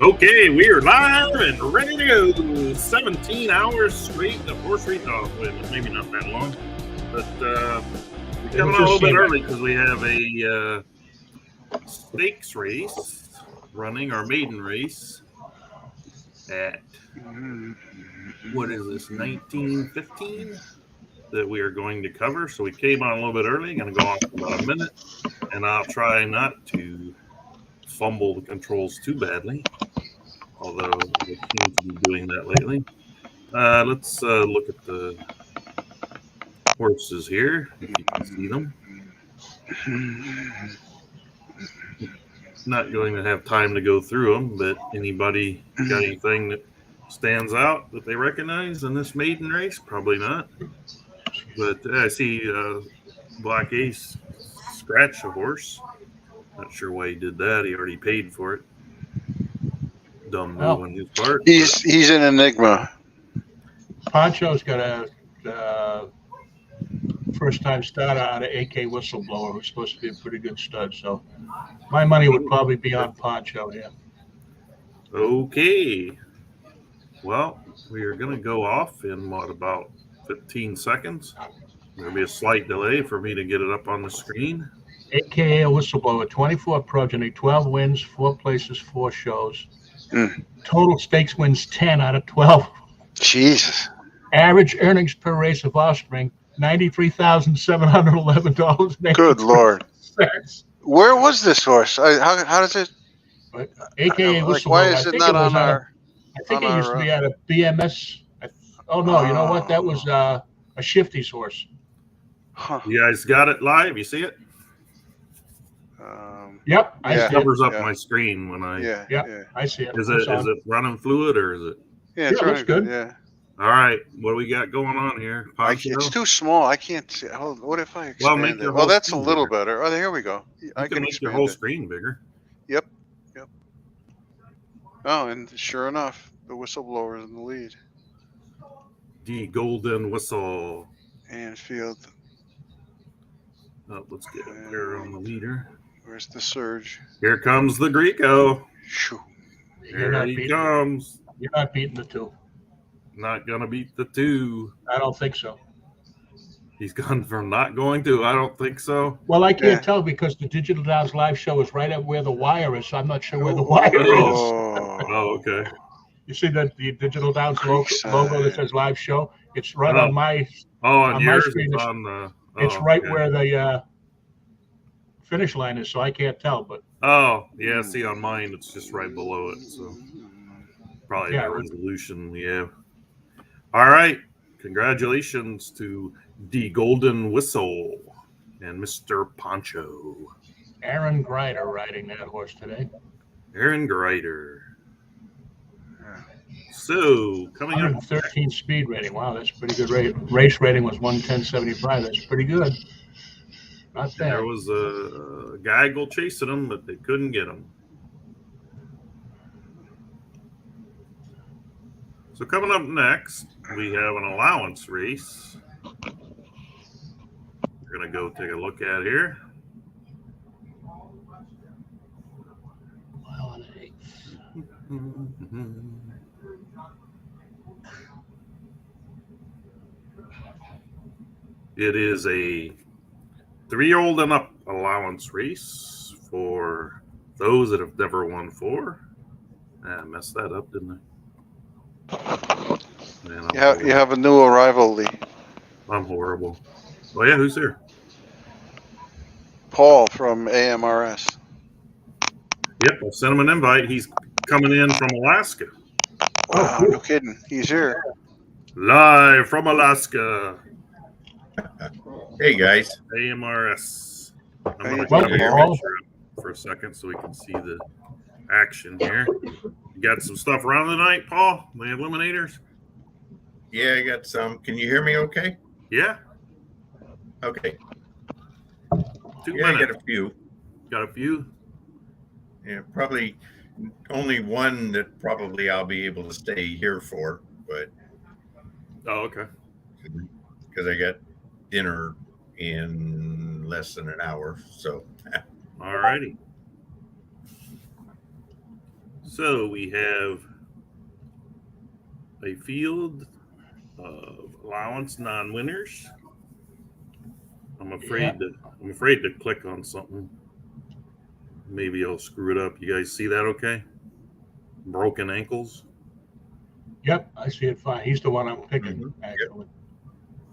Okay, we are live and ready to go. 17 hours straight of horse race. Oh, wait, maybe not that long, but we're coming on a little bit early because we have a stakes race running, our maiden race at what is this, 1915 that we are going to cover. So we came on a little bit early, going to go on for about a minute, and I'll try not to fumble the controls too badly. Although they seem to be doing that lately. Let's look at the horses here, if you can see them. Not going to have time to go through them, but anybody got anything that stands out that they recognize in this maiden race? Probably not. But I see Black Ace scratch a horse. Not sure why he did that. He already paid for it. Dumb move on his part. He's an enigma. Poncho's got a first-time starter out of AK Whistleblower, who's supposed to be a pretty good stud. So my money would probably be on Poncho here. Okay. Well, we are going to go off in about 15 seconds. There'll be a slight delay for me to get it up on the screen. AKA Whistleblower, 24 progeny, 12 wins, 4 places, 4 shows. Total stakes wins 10 out of 12. Jesus. Average earnings per race of offspring, $93,711. Good Lord. Where was this horse? How does it? AKA Whistleblower. Why is it not on our? I think it used to be at a BMS. Oh, no, you know what? That was a Shifty's horse. Huh. You guys got it live? You see it? Yep, I see it. Numbers up my screen when I. Yeah, I see it. Is it running fluid or is it? Yeah, it's running good. Yeah. All right, what do we got going on here? It's too small. I can't see. What if I expand well, make it? Well, that's a little better. Oh, here we go. I can make your whole screen bigger. Yep. Oh, and sure enough, the Whistleblower is in the lead. The Golden Whistle. And Field. Oh, let's get up there on the leader. Where's the Surge? Here comes the Greco. Shoo. Here he comes. You're not beating the 2. Not going to beat the 2. I don't think so. He's gone from not going to. I don't think so. Well, I can't tell because the Digital Downs live show is right up where the wire is, so I'm not sure where the wire is. Oh, okay. You see the Digital Downs logo that says live show? It's right on my on yours, my screen. It's on the. It's right where the finish line is, so I can't tell. But see, on mine it's just right below it, so probably the resolution we have. All right, congratulations to the Golden Whistle and Mr. Poncho. Aaron Greider riding that horse today. Aaron Greider. So coming 113 speed rating. Wow, that's pretty good rate. Race rating was 110.75. That's pretty good. Not bad. There was a gaggle chasing him, but they couldn't get him. So coming up next, we have an allowance race. We're going to go take a look at here. It is a 3-year-old and up allowance race for those that have never won 4. I messed that up, didn't I? You have a new arrival, Lee. I'm horrible. Oh, yeah, who's here? Paul from AMRS. Yep, I sent him an invite. He's coming in from Alaska. Wow, no kidding. He's here. Live from Alaska. Hey, guys. AMRS. I'm going to Welcome, take your Paul. picture up for a second so we can see the action here. You got some stuff around tonight, Paul? The Eliminators? Yeah, I got some. Can you hear me okay? Yeah? Okay. 2 Yeah, I minutes. got a few. Got a few? Yeah, probably only one that probably I'll be able to stay here for, but Oh, okay. because I got dinner in less than an hour. So All righty. So we have a field of allowance non-winners. I'm afraid to click on something. Maybe I'll screw it up. You guys see that okay? Broken ankles. Yep, I see it fine. He's the one I'm picking, actually.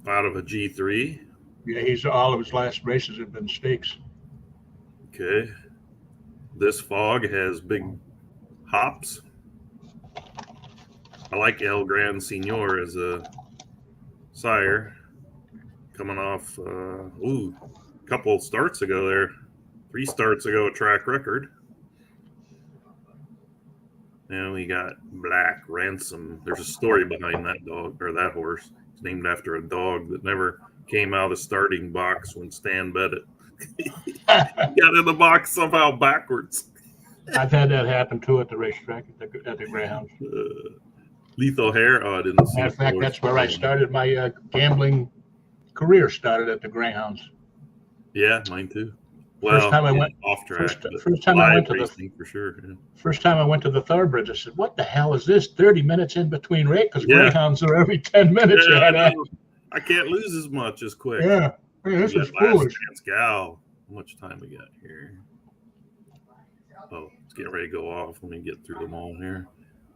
Out of a G3. Yeah, all of his last races have been stakes. Okay. This fog has big hops. I like El Gran Senor as a sire. Coming off, a couple starts ago there. 3 starts ago, a track record. And we got Black Ransom. There's a story behind that dog, or that horse. It's named after a dog that never came out of the starting box when Stan bet it. He got in the box somehow backwards. I've had that happen too at the racetrack at the Greyhounds. Lethal Hair. Oh, I didn't see. Matter of fact, that's where I started my gambling career. Started at the Greyhounds. Yeah, mine too. Well, first time I went off track. First time I went to racing, for sure. Yeah. First time I went to the Thoroughbreds, I said, "What the hell is this? 30 minutes in between race? Because Greyhounds are every 10 minutes." Yeah, I can't lose as much as quick. Yeah, this is foolish. Gal, how much time we got here? Oh, it's getting ready to go off. Let me get through them all here.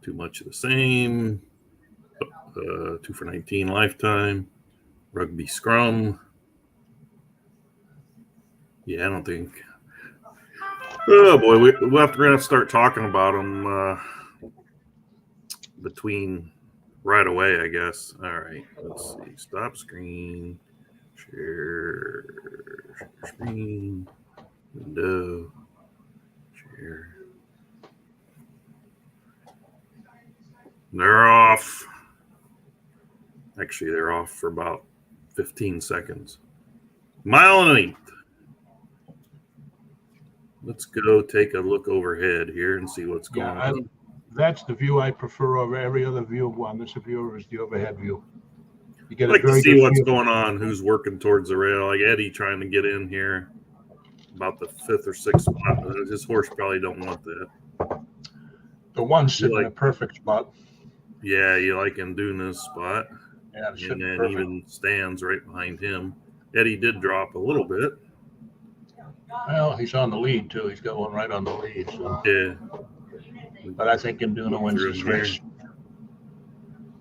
Too much of the same. 2 for 19 lifetime. Rugby scrum. Yeah, I don't think. Oh boy, we're gonna have to start talking about them between right away, I guess. All right, let's see. Stop screen. Share screen. Window. Share. They're off. Actually, they're off for about 15 seconds. Mile and 1/8. Let's go take a look overhead here and see what's going on. That's the view I prefer over every other view on this viewer is the overhead view. You get I'd like to see what's going on, who's working towards the rail. Like Eddie trying to get in here about the 5th or 6th spot. His horse probably don't want that. The one's sitting in a perfect spot. Yeah, you like him doing this spot. Yeah, and then even Stan's right behind him. Eddie did drop a little bit. Well, he's on the lead too. He's got one right on the lead. So. Yeah. But I think Induna wins this race.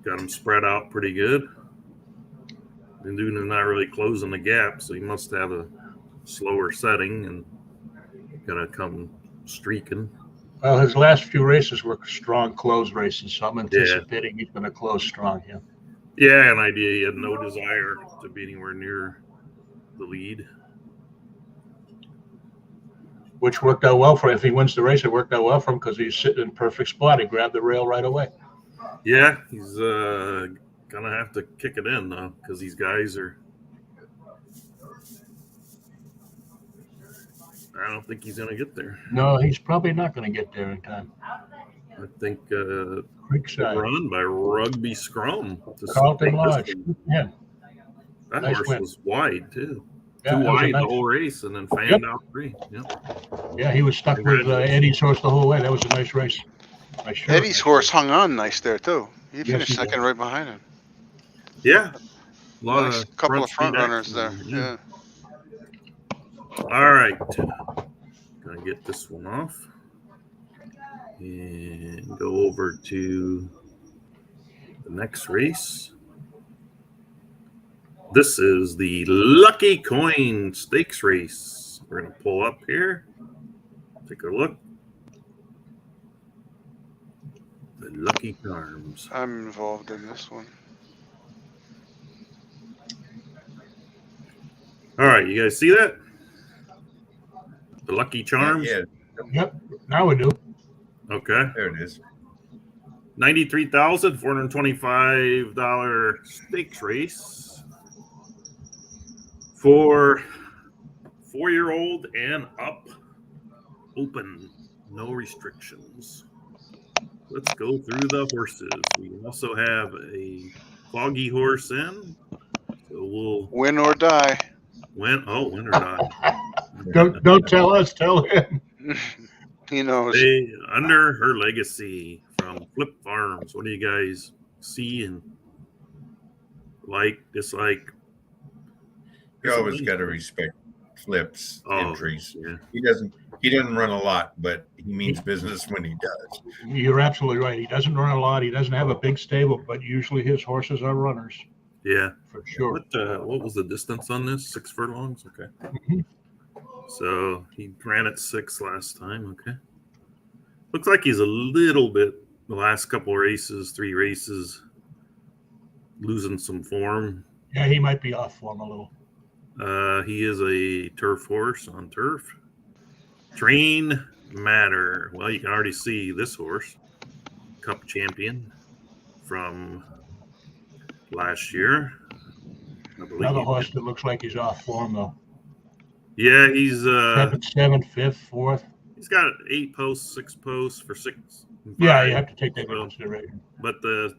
Got him spread out pretty good. Induna's not really closing the gap, so he must have a slower setting and gonna come streaking. Well, his last few races were strong close races, so I'm anticipating he's going to close strong here. Yeah, an idea. He had no desire to be anywhere near the lead. Which worked out well for him. If he wins the race, it worked out well for him because he's sitting in a perfect spot. He grabbed the rail right away. Yeah, he's going to have to kick it in, though, because these guys are... I don't think he's going to get there. No, he's probably not going to get there in time. I think run by Rugby Scrum. Carlton Lodge. Yeah. That nice horse was wide, too. Yeah, too wide the whole race and then fanned out 3. Yeah, he was stuck with Eddie's horse the whole way. That was a nice race. Eddie's horse hung on nice there, too. He finished second right behind him. Yeah. Nice couple of front runners there. Yeah. All right. Gonna get this one off and go over to the next race. This is the Lucky Coin Stakes race. We're gonna pull up here. Take a look. The Lucky Charms. I'm involved in this one. All right, you guys see that? The Lucky Charms? Yeah. Yep, now we do. Okay. There it is. $93,425 stakes race for 4-year-old and up. Open, no restrictions. Let's go through the horses. We also have a foggy horse in. So we'll win or die. Win or die. Don't tell us, tell him. He knows. Hey, Under Her Legacy from Flip Farms. What do you guys see and like, dislike? You always got to respect Flip's Oh, entries. yeah. He doesn't run a lot, but he means business when he does. You're absolutely right. He doesn't run a lot. He doesn't have a big stable, but usually his horses are runners. Yeah. For sure. What was the distance on this? 6 furlongs? Okay. Mhm. So he ran at 6 last time. Okay. Looks like he's a little bit, the last couple races, 3 races, losing some form. Yeah, he might be off form a little. He is a turf horse on turf. Train Matter. Well, you can already see this horse, Cup champion from last year. I believe. Another horse that looks like he's off form though. Yeah, he's Seventh, fifth, fourth. he's got 8 posts, 6 posts for 6. Yeah, 5. you have to take that into So, consideration. but the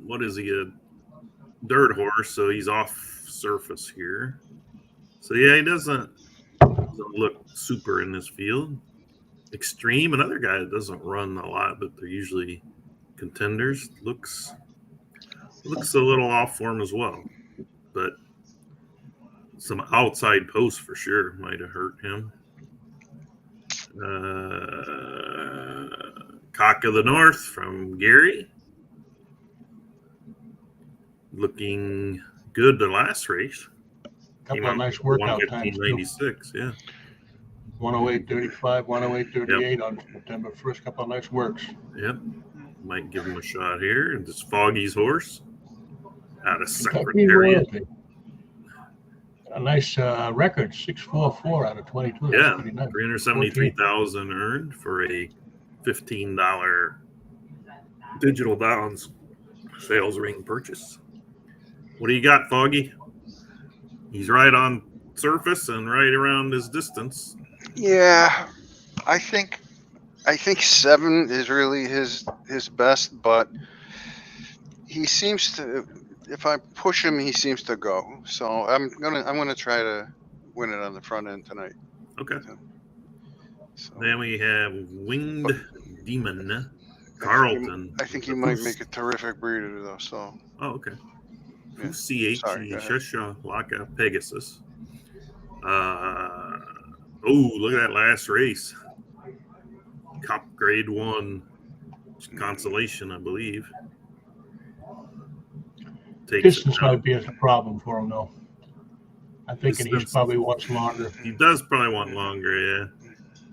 what is he, a dirt horse? So he's off surface here. So yeah, he doesn't look super in this field. Extreme, another guy that doesn't run a lot, but they're usually contenders. Looks a little off form as well, but some outside posts for sure might have hurt him. Cock of the North from Gary, looking good the last race. Couple of nice workout times too. 1:15.96, yeah. 108.35, 108.38 on September 1st. Couple of nice works. Yep. Might give him a shot here. And this Foggy's horse out of Secretariat. A nice record, 644 out of 22. Yeah, That's pretty nice. 373,000 earned for a $15 digital Downs sales ring purchase. What do you got, Foggy? He's right on surface and right around his distance. Yeah, I think 7 is really his best, but he seems to. If I push him, he seems to go. So I'm gonna try to win it on the front end tonight. Okay. So, Then we have Winged Demon, Carlton. I think he might make a terrific breeder though. So. Oh, okay. Yeah. CH Sorry, go ahead. Shashalaka Pegasus. Look at that last race. Cup grade 1 consolation, I believe. Distance might be a problem for him, though. I'm thinking he's Distance. probably wants longer. He does probably want longer, yeah.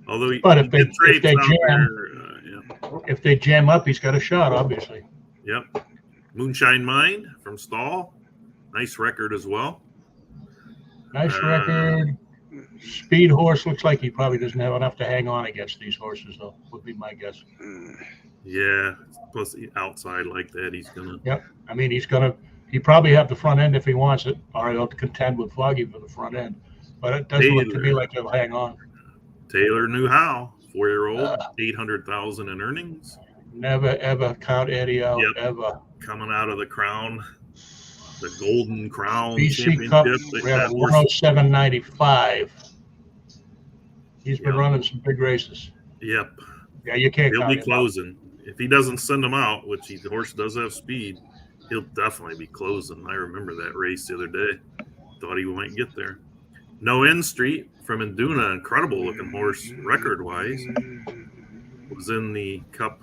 Although he, But he if they did trade jam, some there, yeah. if they jam up, he's got a shot, obviously. Yep. Moonshine Mind from Stall. Nice record as well. Nice record. Speed horse looks like he probably doesn't have enough to hang on against these horses, though, would be my guess. Yeah. Plus, outside like that, he's going to. Yep. I mean, he probably have the front end if he wants it, or he'll contend with Foggy for the front end. But it doesn't look to me like he'll hang on. Taylor knew how. 4-year-old, 800,000 in earnings. Never, ever count Eddie out, ever. Coming out of the Crown, the Golden Crown BC Cup, Championship. we have 107.95. He's been running some big races. Yep. Yeah, you can't He'll count be him closing. If he doesn't send him out, which the horse does have speed, he'll definitely be closing. I remember that race the other day. Thought he might get there. No End Street from Induna, incredible looking horse record wise. Was in the Cup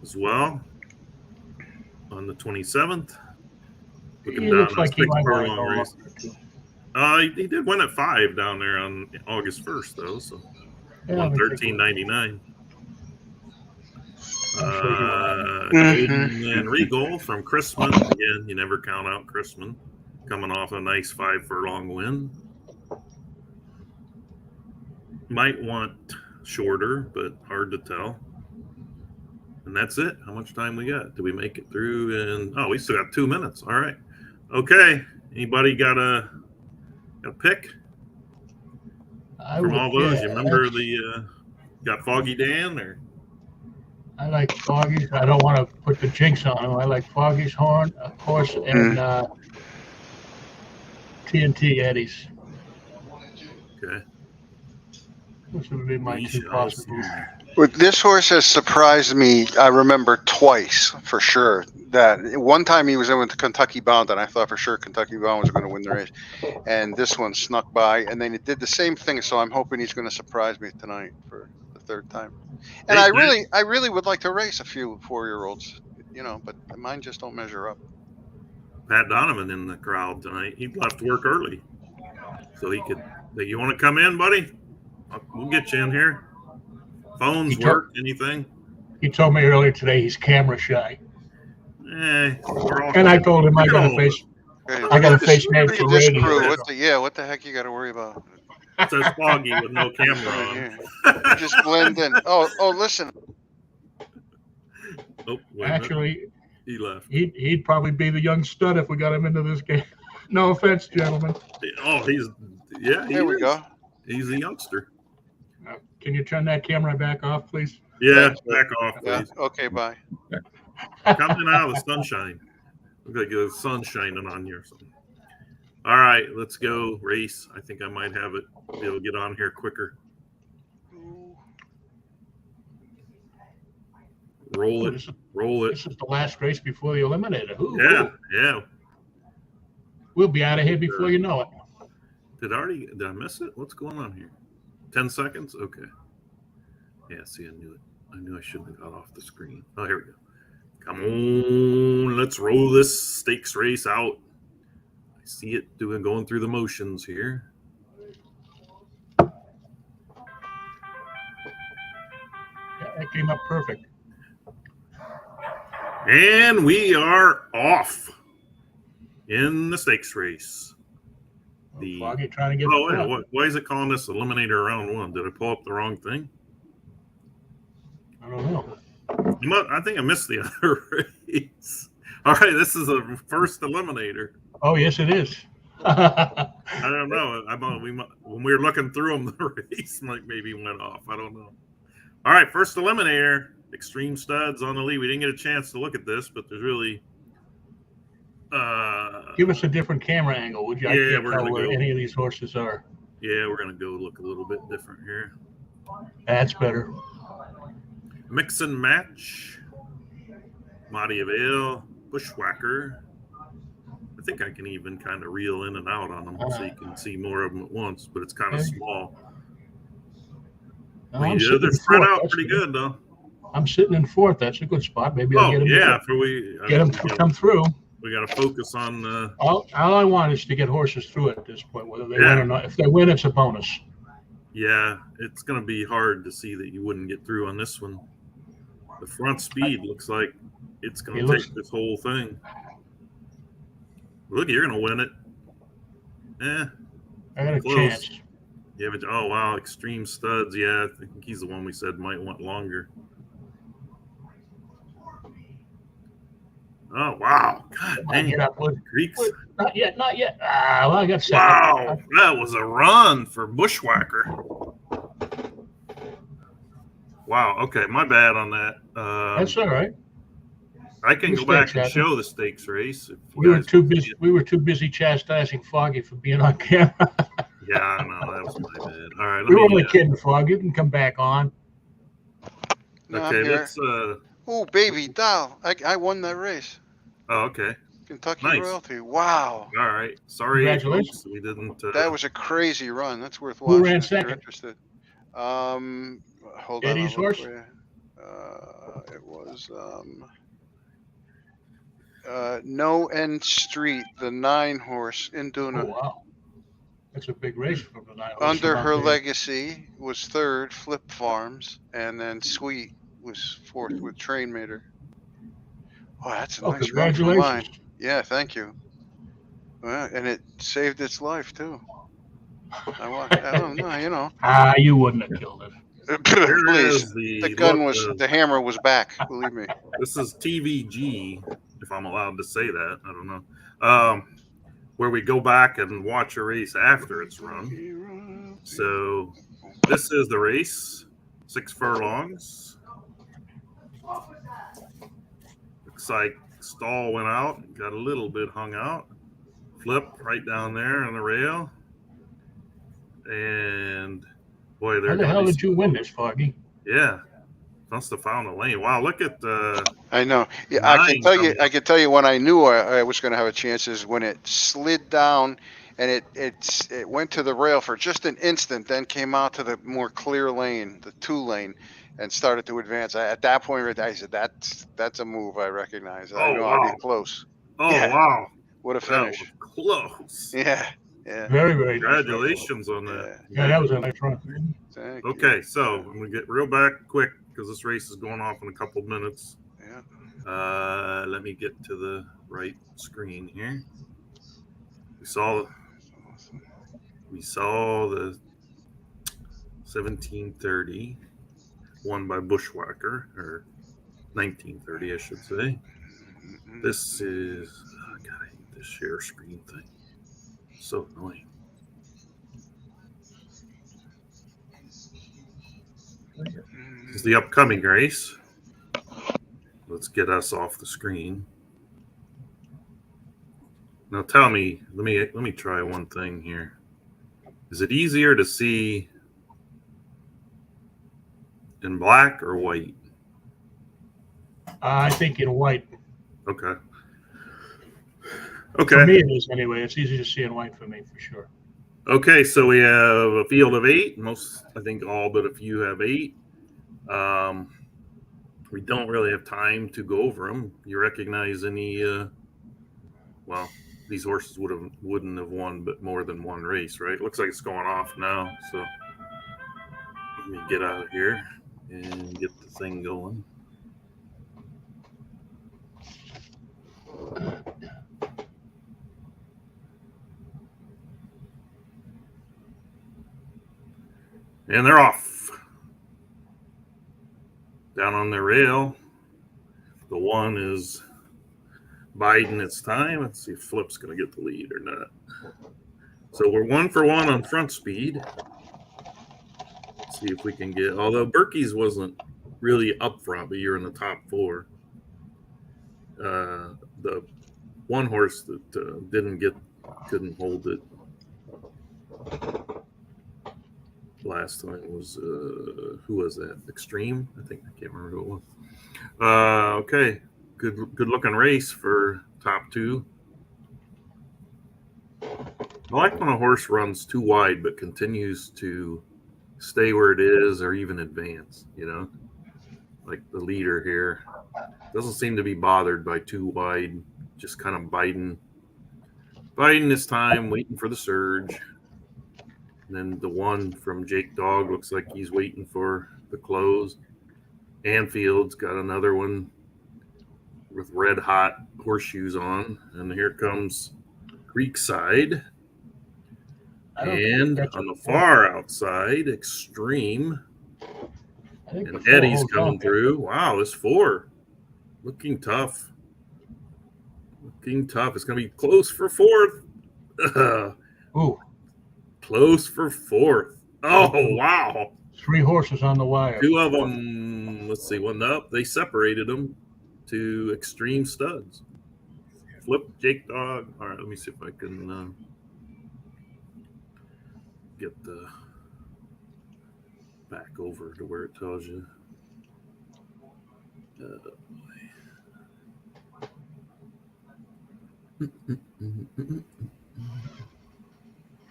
as well on the 27th. Looking He down looks on like he 6 might want to furlong go race. longer, too. He did win at 5 down there on August 1st, though. So Yeah, won I think he will. $13.99. I'm sure he will. And Regal from Chrisman. Again, you never count out Chrisman. Coming off a nice 5 furlong win. Might want shorter, but hard to tell. And that's it. How much time we got? Do we make it through? And we still got 2 minutes. All right. Okay. Anybody got a pick from all those? You remember got Foggy Dan or? I like Foggy's. I don't want to put the jinx on him. I like Foggy's horn, of course, and TNT Eddie's. Okay. This would be my We two shall possible. see. But this horse has surprised me. I remember twice for sure. That one time he was in with the Kentucky Bound, and I thought for sure Kentucky Bound was going to win the race. And this one snuck by, and then it did the same thing. So I'm hoping he's going to surprise me tonight for the third time. And Hey, I really would like to race a few 4-year-olds, but mine just don't measure up. Pat Donovan in the crowd tonight. He left work early, so he could. You want to come in, buddy? We'll get you in here. Phones work. Anything? He told me earlier today he's camera shy. We're all. And I told him I got a face. I got a face made for radio. What the heck you got to worry about? It says Foggy with no camera on. Just blend in. Oh, listen. Oh, actually, he left. He'd probably be the young stud if we got him into this game. No offense, gentlemen. Oh, There we go. He's a youngster. Can you turn that camera back off, please? Yeah, back off, please. Yeah. Okay, bye. Coming out of the sunshine. Look like the sun's shining on you or something. All right, let's go race. I think I might have it. Be able to get on here quicker. Roll it. This is the last race before the Eliminator. Yeah. We'll be out of here before you know it. Did I miss it? What's going on here? 10 seconds? Okay. Yeah, see, I knew it. I knew I shouldn't have got off the screen. Oh, here we go. Come on, let's roll this stakes race out. I see it going through the motions here. Yeah, that came up perfect. And we are off in the stakes race. Foggy trying to get. Why is it calling this Eliminator round 1? Did I pull up the wrong thing? I don't know. I think I missed the other race. All right, this is a first Eliminator. Oh, yes, it is. I don't know. When we were looking through them, the race maybe went off. I don't know. All right, first Eliminator. Extreme Studs on the lead. We didn't get a chance to look at this, but there's really. Give us a different camera angle, would you? Yeah, I can't tell where any of these horses are. Yeah, we're gonna go look a little bit different here. That's better. Mix and match. Madia Vale, Bushwhacker. I think I can even kind of reel in and out on them so you can see more of them at once, but it's kind of small. They're spread out pretty good, though. I'm sitting in fourth. That's a good spot. Maybe I'll get him. Get him to come through. We got to focus on. All I want is to get horses through at this point, whether they win or not. If they win, it's a bonus. Yeah, it's going to be hard to see that you wouldn't get through on this one. The front speed looks like it's going to take this whole thing. Look, you're going to win it. I got a chance. Yeah, but oh wow, Extreme Studs. Yeah, I think he's the one we said might want longer. Oh wow, God dang it! Creeks. Not yet. Well, I got second. Wow, that was a run for Bushwhacker. Wow. Okay, my bad on that. That's all right. I can go back and show the stakes race. We were too busy. We were too busy chastising Foggy for being on camera. Yeah, I know that was my bad. All right, we were only kidding, Foggy. You can come back on. Okay, let's. Oh, baby doll! I won that race. Oh, okay. Kentucky Royalty. Wow. All right. Sorry, congratulations. Folks, we didn't. That was a crazy run. That's worth watching. Who ran second? Interested. Hold Eddie's on. horse. It was No End Street, the 9 horse in Duna. Oh wow, that's a big race from the 9 horse. Under her legacy was 3rd, Flip Farms, and then Sweet was 4th with Train Mater. Oh, that's a nice run for mine. Yeah, thank you. Well, and it saved its life too. I don't know, you know. You wouldn't have killed it. Please, the hammer was back. Believe me. This is TVG, if I'm allowed to say that. I don't know. Where we go back and watch a race after it's run. So this is the race, 6 furlongs. Looks like stall went out, got a little bit hung out. Flip right down there on the rail. And Boy, How they're the going hell to be. did you win this, Foggy? Yeah. Must have found a lane. Wow, look at I know. Yeah, 9 coming I up. can tell you when I knew I was going to have a chance is when it slid down and it went to the rail for just an instant, then came out to the more clear lane, the 2 lane, and started to advance. At that point, I said, that's a move I recognize. I Oh, know I'll be wow. close. Oh, Yeah. wow. What a That was finish. close. Yeah. Yeah. Very, very nice. Congratulations on that. Yeah. Yeah, that was a nice run. Thank Okay, you. so I'm going to get real back quick because this race is going off in a couple of minutes. Yeah. Let me get to the right screen here. We saw the 1730 won by Bushwhacker, or 1930, I should say. This is, oh, God, I hate this share screen thing. So annoying. This is the upcoming race. Let's get us off the screen. Now tell me, let me try one thing here. Is it easier to see in black or white? I think in white. Okay. For Okay. me, it is anyway. It's easy to see in white for me, for sure. Okay, so we have a field of 8. Most, I think all but a few have 8. We don't really have time to go over them. You recognize any, well, these horses wouldn't have won but more than one race, right? It looks like it's going off now, so let me get out of here and get the thing going. And they're off. Down on the rail. The one is biding its time. Let's see if Flip's going to get the lead or not. So we're 1 for 1 on front speed. Let's see if we can get, although Burky's wasn't really up front, but you're in the top 4. The one horse that couldn't hold it last time was, who was that? Extreme? I can't remember who it was. Okay. Good looking race for top 2. I like when a horse runs too wide but continues to stay where it is or even advance, like the leader here. Doesn't seem to be bothered by too wide, just kind of biding his time, waiting for the surge. And then the one from Jake Dog looks like he's waiting for the close. Anfield's got another one with red hot horseshoes on. And here comes Creekside. And on the far outside, Extreme. And Eddie's coming through. Wow, this 4. Looking tough. It's going to be close for 4th. Ooh. Close for 4th. Oh, wow. 3 horses on the wire. 2 of them, let's see, one up. They separated them to Extreme Studs. Flip, Jake Dog. All right, let me see if I can get the back over to where it tells you.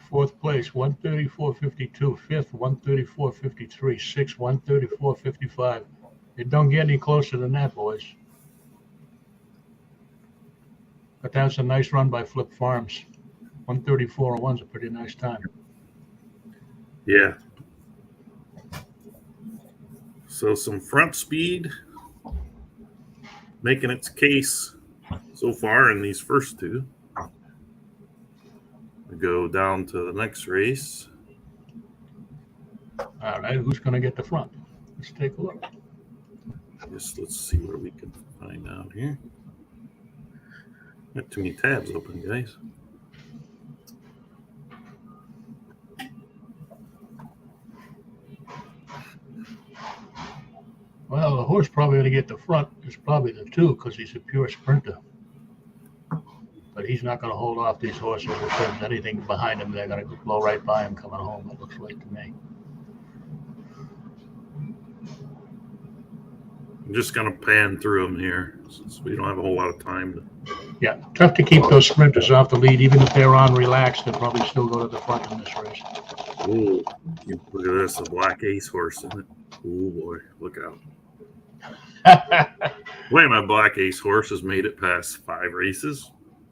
Fourth place, 134.52. Fifth, 134.53. Sixth, 134.55. It don't get any closer than that, boys. But that's a nice run by Flip Farms. 134.01's a pretty nice time. Yeah. So some front speed making its case so far in these first 2. We go down to the next race. All right, who's going to get the front? Let's take a look. Let's see what we can find out here. Got too many tabs open, guys. Well, the horse probably going to get the front is probably the 2 because he's a pure sprinter. But he's not going to hold off these horses. If there's anything behind him, they're going to blow right by him coming home, it looks like to me. I'm just going to pan through them here since we don't have a whole lot of time. Yeah, tough to keep those sprinters off the lead. Even if they're on relaxed, they'll probably still go to the front in this race. Ooh, look at this, a black ace horse, isn't it? Oh boy, look out. Wait, my black ace horse has made it past 5 races.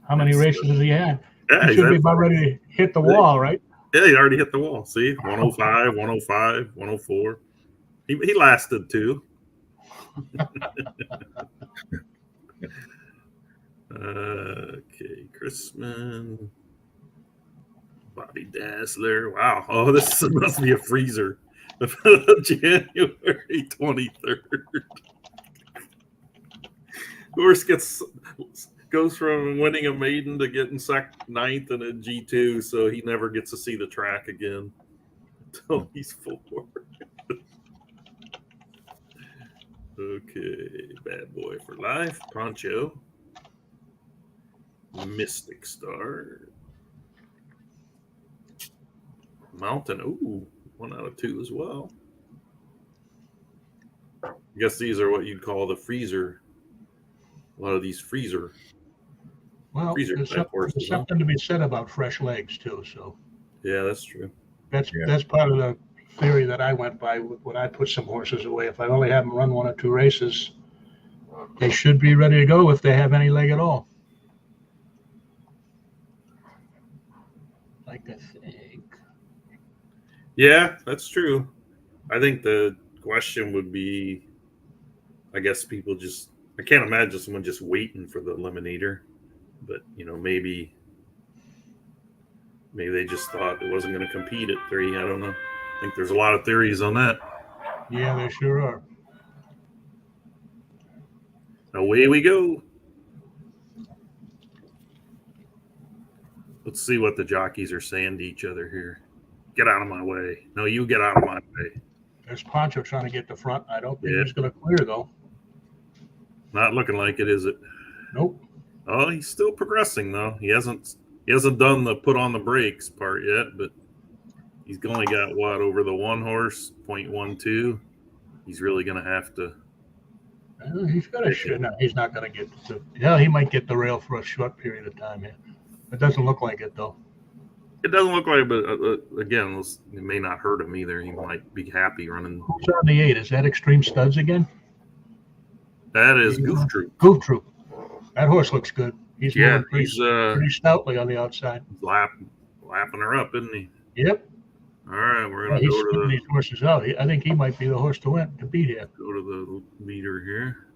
How many races has he had? Yeah, He should be about ready to hit the wall, right? Yeah, he already hit the wall. See, 105, 105, 104. He lasted too. Okay, Chrisman, Bobby Dazzler. Wow. Oh, this must be a freezer. January 23rd. Horse goes from winning a maiden to getting ninth in a G2, so he never gets to see the track again until he's 4. Okay, Bad Boy for Life, Poncho, Mystic Star, Mountain. Ooh, 1 out of 2 as well. I guess these are what you'd call the freezer. A lot of these freezer. Well, there's something to be said about fresh legs too. So yeah, that's true. That's part of the theory that I went by when I put some horses away. If I only have them run 1 or 2 races, they should be ready to go if they have any leg at all. Like I think. Yeah, that's true. I think the question would be, I guess people just, I can't imagine someone just waiting for the Eliminator, but maybe they just thought it wasn't going to compete at 3. I don't know. I think there's a lot of theories on that. Yeah, there sure are. Away we go. Let's see what the jockeys are saying to each other here. Get out of my way. No, you get out of my way. There's Poncho trying to get the front. I don't think he's going to clear, though. Not looking like it, is it? Nope. Oh, he's still progressing, though. He hasn't done the put on the brakes part yet, but he's only got, over the 1 horse, 0.12. He's really going to have to. He's got a no, he's not going to get to. Yeah, he might get the rail for a short period of time here. It doesn't look like it, though. It doesn't look like it, but again, it may not hurt him either. He might be happy running. Who's on the 8? Is that Extreme Studs again? That is Goof Troop. Goof Troop. That horse looks good. He's moving pretty stoutly on the outside. He's lapping her up, isn't he? Yep. All right, we're going to go to these horses out. I think he might be the horse to beat here. Go to the leader here.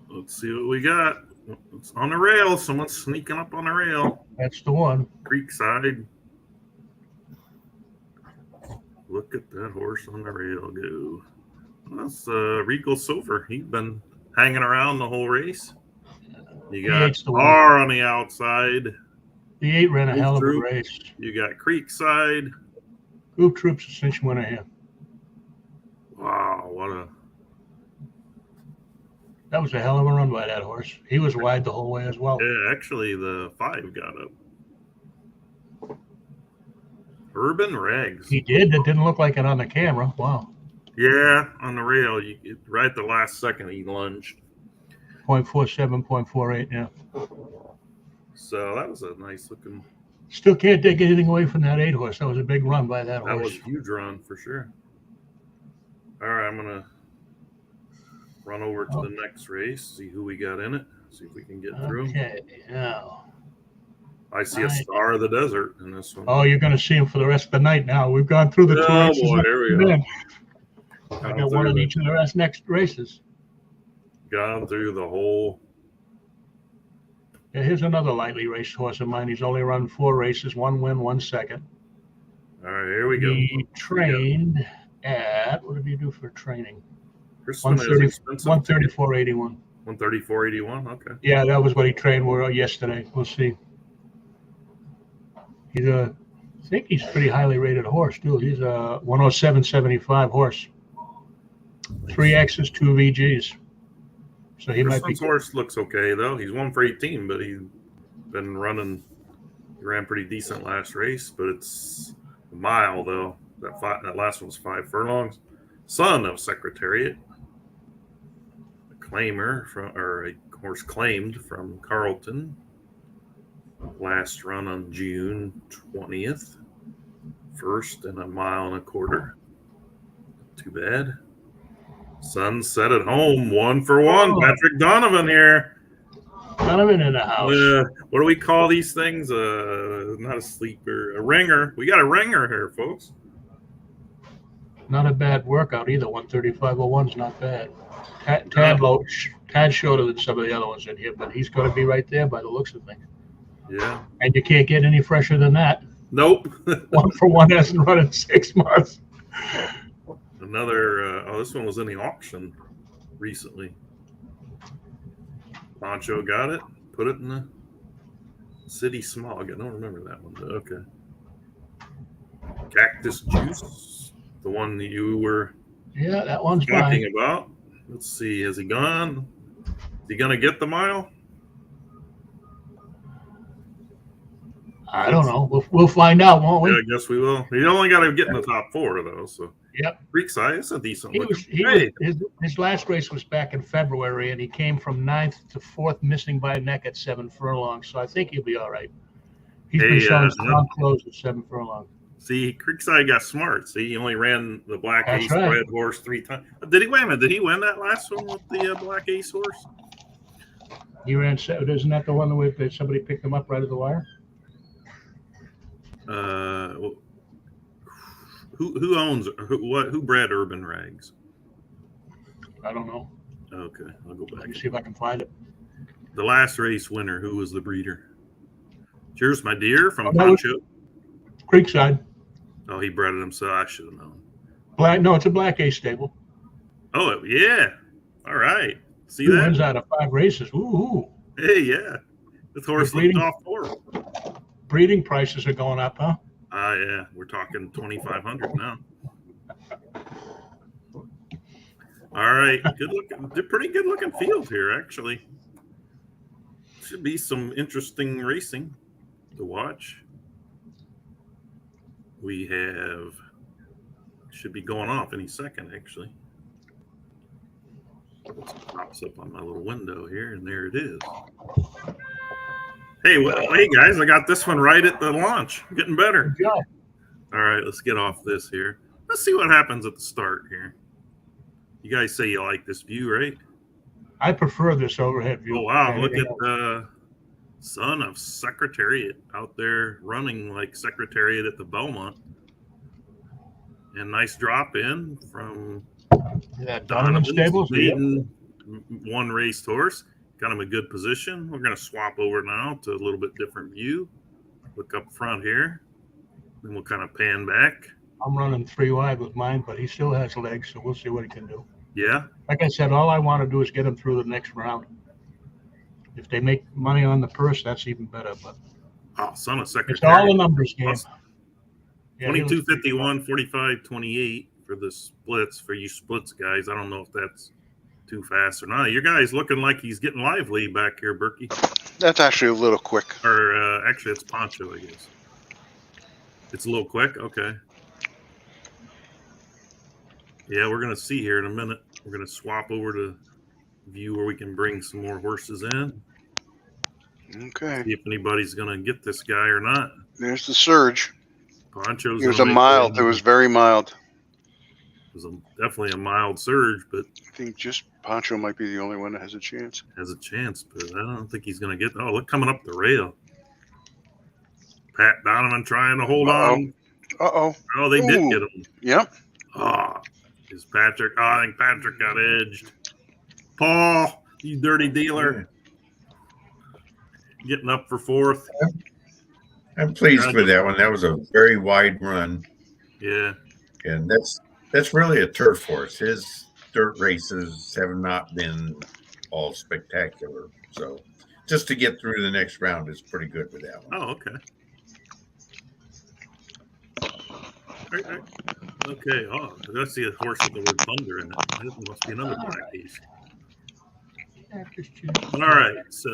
Let's see what we got. It's on the rail. Someone's sneaking up on the rail. That's the one. Creekside. Look at that horse on the rail go. That's Regal Silver. He's been hanging around the whole race. You got R on the outside. The 8 ran a hell of a race. You got Creekside. Goof Troop's a cinch winner here. Wow, that was a hell of a run by that horse. He was wide the whole way as well. Yeah, actually, the 5 got up. Urban Regs. He did. That didn't look like it on the camera. Wow. Yeah, on the rail, right at the last second, he lunged. 0.47, 0.48, yeah. So that was a nice looking. Still can't take anything away from that 8 horse. That was a big run by that horse. That was a huge run for sure. All right, I'm going to run over to the next race, see who we got in it, see if we can get through. Okay, now. I see a Star of the Desert in this one. Oh, you're going to see him for the rest of the night now. We've gone through the 2 races. Oh, boy, here we go. I got one in each of the next races. Gone through the whole. Yeah, here's another lightly raced horse of mine. He's only run 4 races, 1 win, 1 second. All right, here we go. He trained at, what did he do for training? 134.81. 134.81. Okay. Yeah, that was what he trained with yesterday. We'll see. I think he's a pretty highly rated horse, too. He's a 107.75 horse. 3 X's, 2 VGs. So he might be. This horse looks okay, though. He's 1 for 18, but he's been running. He ran pretty decent last race, but it's a mile, though. That last one was 5 furlongs. son of Secretariat, a claimer or a horse claimed from Carlton. Last run on June 20th. First in 1.25 miles. Too bad. Sunset at home, 1 for 1. Oh. Patrick Donovan here. Donovan in the house. What do we call these things? Not a sleeper, a ringer. We got a ringer here, folks. Not a bad workout either. 135.01 is not bad. Tad shorter than some of the other ones in here, but he's going to be right there by the looks of things. Yeah. And you can't get any fresher than that. Nope. 1 for 1 hasn't run in 6 months. Another, this one was in the auction recently. Poncho got it, put it in the City Smog. I don't remember that one, but okay. Cactus Juice, the one that you were that one's talking mine. about. Let's see, has he gone? Is he going to get the mile? I don't know. We'll find out, won't we? Yeah, I guess we will. He only got to get in the top 4, though. So, yep. Creekside is a decent one. His last race was back in February, and he came from 9th to 4th, missing by a neck at 7 furlongs. So I think he'll be all right. He's been showing strong close at 7 furlongs. See, Creekside got smart. See, he only ran the Black Ace right. Red Horse 3 times. Did he win? Did he win that last one with the Black Ace Horse? He ran. Isn't that the one that somebody picked him up right at the wire? Who owns who bred Urban Rags? I don't know. Okay, I'll go back. Let me see if I can find it. The last race winner, who was the breeder? Cheers, my dear, from Poncho. Creekside. Oh, he bred it himself. I should have known. No, it's a Black Ace stable. Oh yeah. All right. See He that? wins out of 5 races. Ooh. Hey, yeah. This horse looked off 4. Breeding prices are going up, huh? Yeah. We're talking 2,500 now. All right. Good looking. They're pretty good looking field here, actually. Should be some interesting racing to watch. We should be going off any second, actually. It pops up on my little window here, and there it is. Hey, hey guys, I got this one right at the launch. Getting better. Good job. All right, let's get off this here. Let's see what happens at the start here. You guys say you like this view, right? I prefer this overhead view. Oh, wow. Look at the son of Secretariat out there running like Secretariat at the Belmont. And nice drop in from Donovan Stables. Leading 1 raced horse. Got him a good position. We're going to swap over now to a little bit different view. Look up front here. Then we'll kind of pan back. I'm running 3 wide with mine, but he still has legs, so we'll see what he can do. Yeah. Like I said, all I want to do is get him through the next round. If they make money on the purse, that's even better. But son of Secretary. it's all a numbers game. 22.51, 45.28 for the splits. For you splits guys, I don't know if that's too fast or not. Your guy's looking like he's getting lively back here, Burky. That's actually a little quick. Or actually, it's Poncho, I guess. It's a little quick. Okay. Yeah, we're gonna see here in a minute. We're gonna swap over to view where we can bring some more horses in. Okay. See if anybody's gonna get this guy or not. There's the surge. Poncho's. It was a mild. It was very mild. It was definitely a mild surge, but I think just Poncho might be the only one that has a chance. Has a chance, but I don't think he's going to get. Oh, look, coming up the rail. Pat Donovan trying to hold on. Uh-oh. Oh, they did get him. Yep. Is Patrick? Oh, I think Patrick got edged. Paul, you dirty dealer. Getting up for 4th. I'm pleased with that one. That was a very wide run. Yeah. And that's really a turf horse. His dirt races have not been all spectacular. So just to get through the next round is pretty good with that one. Oh, okay. All right. Okay. Oh, I see a horse with the word thunder in it. That must be another Black Ace. All right. So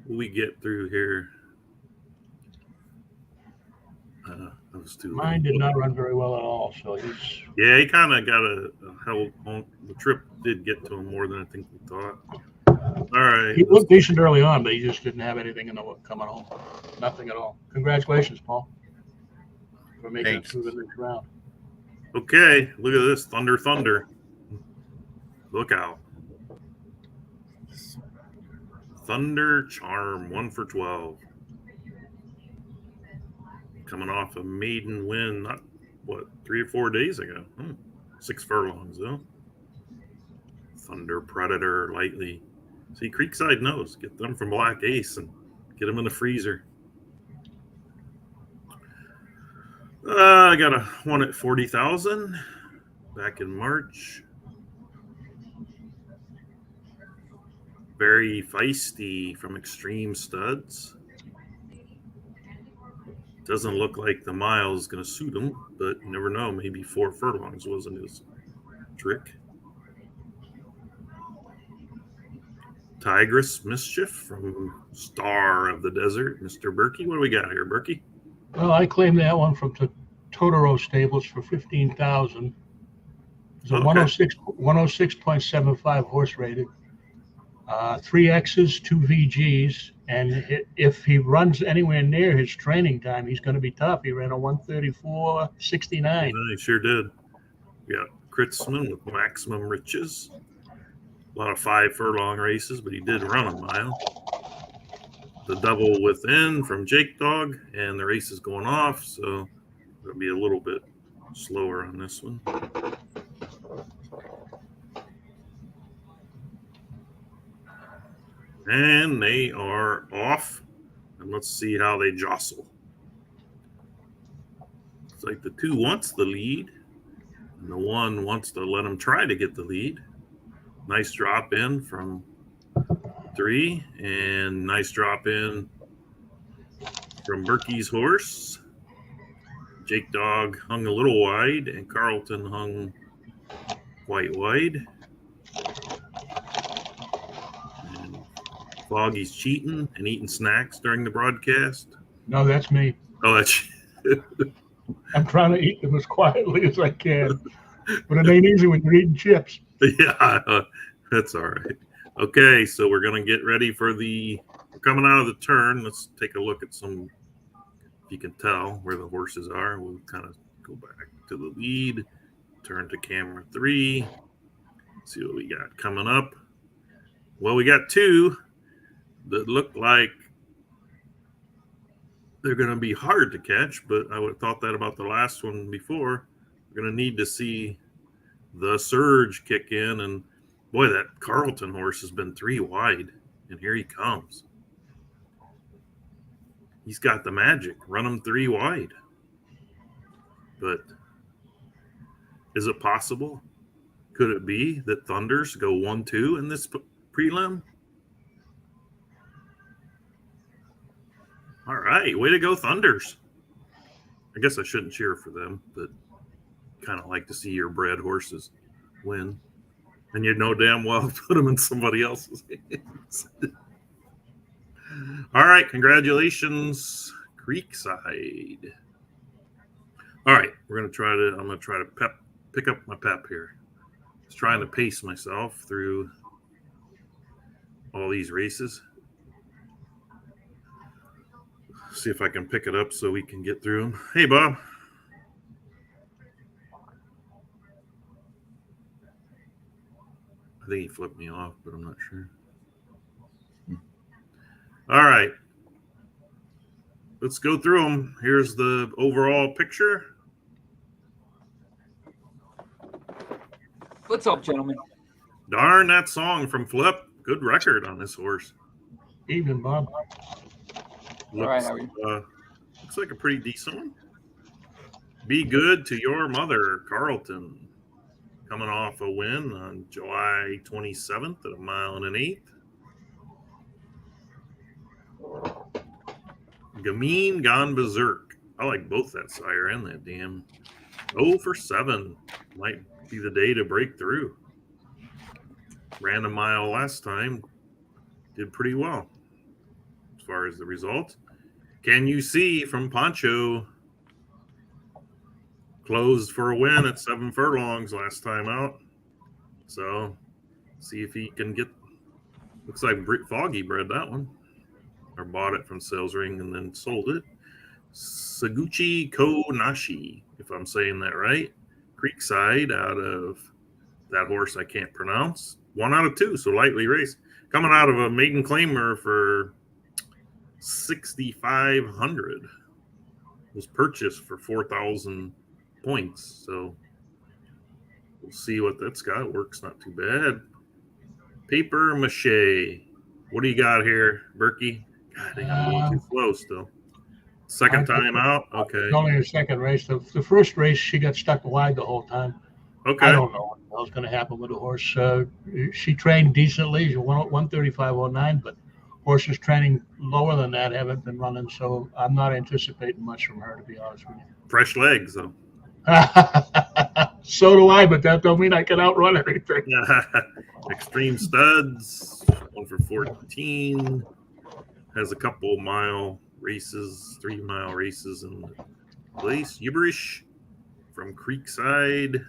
we get through here. That was too Mine did not run very well at all. So he's Yeah, he kind of got a hell. The trip did get to him more than I think we thought. All right. he looked decent early on, but he just didn't have anything in the coming home. Nothing at all. Congratulations, Paul, for making Thanks. it through the next round. Okay, look at this. Thunder. Look out. Thunder Charm, 1 for 12. Coming off a maiden win, not, 3 or 4 days ago. 6 furlongs, though. Thunder Predator, lightly. See, Creekside knows. Get them from Black Ace and get them in the freezer. I got a one at 40,000 back in March. Very feisty from Extreme Studs. Doesn't look like the mile is going to suit him, but you never know. Maybe 4 furlongs wasn't his trick. Tigress Mischief from Star of the Desert, Mr. Burky. What do we got here, Burky? Well, I claimed that one from Totoro Stables for 15,000. It's a 106.75 horse rated. 3 X's, 2 VGs, and if he runs anywhere near his training time, he's going to be tough. He ran a 134.69. Yeah, he sure did. We got Kritzman with Maximum Riches. A lot of 5 furlong races, but he did run a mile. The Double Within from Jake Dog, and the race is going off, so it'll be a little bit slower on this one. And they are off. And let's see how they jostle. It's like the 2 wants the lead, and the 1 wants to let him try to get the lead. Nice drop in from 3, and nice drop in from Burky's horse. Jake Dog hung a little wide, and Carlton hung quite wide. Foggy's cheating and eating snacks during the broadcast. No, that's me. Oh, that's I'm trying to eat them as quietly as I can, but it ain't easy when you're eating chips. yeah, that's all right. Okay, so we're gonna get ready for we're coming out of the turn. Let's take a look at some. If you can tell where the horses are, we'll kind of go back to the lead. Turn to camera 3. See what we got coming up. Well, we got 2 that look like they're going to be hard to catch, but I would have thought that about the last one before. We're going to need to see the surge kick in, and boy, that Carlton horse has been 3 wide, and here he comes. He's got the magic. Run him 3 wide. But is it possible? Could it be that Thunders go 1-2 in this prelim? All right, way to go, Thunders. I guess I shouldn't cheer for them, but kind of like to see your bred horses win. And you know damn well put them in somebody else's hands. All right, congratulations, Creekside. All right, I'm going to try to pick up my pep here. Just trying to pace myself through all these races. See if I can pick it up so we can get through them. Hey, Bob. I think he flipped me off, but I'm not sure. All right. Let's go through them. Here's the overall picture. What's up, gentlemen? Darn that song from Flip. Good record on this horse. Evening, Bob. All right, how are you? Looks like a pretty decent one. Be Good to Your Mother, Carlton. Coming off a win on July 27th at 1 1/8 miles. Gamine Gone Berserk. I like both that sire and that dam. 0 for 7. Might be the day to break through. Ran a mile last time. Did pretty well as far as the result. Can you see from Poncho closed for a win at 7 furlongs last time out. So see if he can get. Looks like Foggy bred that one, or bought it from Sales Ring and then sold it. Saguchi Konashi, if I'm saying that right. Creekside out of that horse I can't pronounce. 1 out of 2, so lightly raced. Coming out of a maiden claimer for 6,500. Was purchased for 4,000 points. So we'll see what that's got. Works not too bad. Paper mache. What do you got here, Burky? God, I think I'm going too slow still. Second time out? Okay. It's only her second race. The first race, she got stuck wide the whole time. Okay. I don't know what was going to happen with the horse. She trained decently. She won 135.09, but horses training lower than that haven't been running, so I'm not anticipating much from her, to be honest with you. Fresh legs, though. So do I, but that don't mean I can outrun anything. Extreme Studs, 1 for 14. Has a couple mile races, 3-mile races in place. Gibberish from Creekside.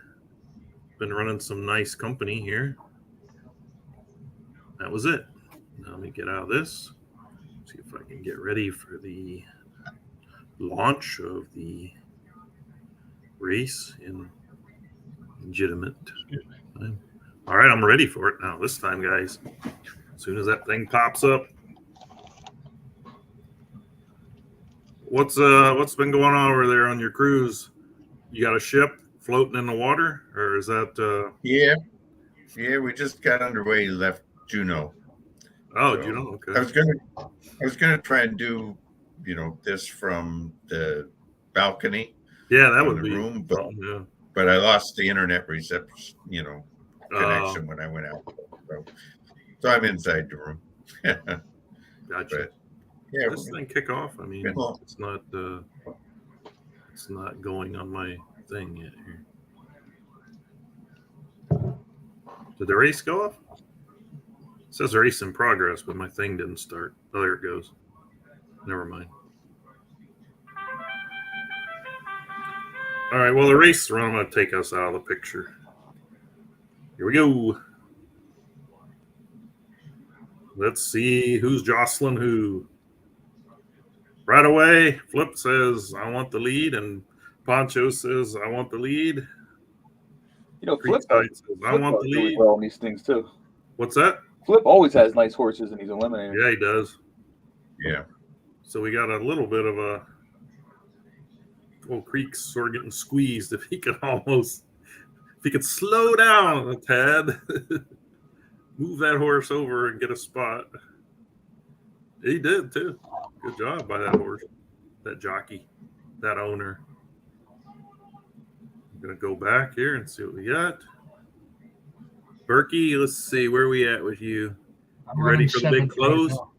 Been running some nice company here. That was it. Now let me get out of this. See if I can get ready for the launch of the race in legitimate time. All right, I'm ready for it now. This time, guys. As soon as that thing pops up. What's been going on over there on your cruise? You got a ship floating in the water, or is that? Yeah, we just got underway. Left Juneau. Oh, So, Juneau. Okay. I was gonna try and do, this from the balcony. Yeah, that in would the be. room, Yeah. but I lost the internet reception, connection when I went out. So I'm inside the room. Gotcha. But yeah, This thing kick off. I mean, Cool. it's not going on my thing yet here. Did the race go off? It says race in progress, but my thing didn't start. Oh, there it goes. Never mind. All right, well, the race run, I'm going to take us out of the picture. Here we go. Let's see who's jostling who. Right away, Flip says, I want the lead, and Poncho says, I want the lead. Flip says, I want the does really lead. well on these things too. What's that? Flip always has nice horses, and he's eliminated. Yeah, he does. Yeah. So we got a little bit of a Creek's sort of getting squeezed. If he could slow down a tad, move that horse over and get a spot. He did too. Good job by that horse, that jockey, that owner. I'm gonna go back here and see what we got. Burky, let's see where we at with you. I'm Ready running for the big seventh close? right now.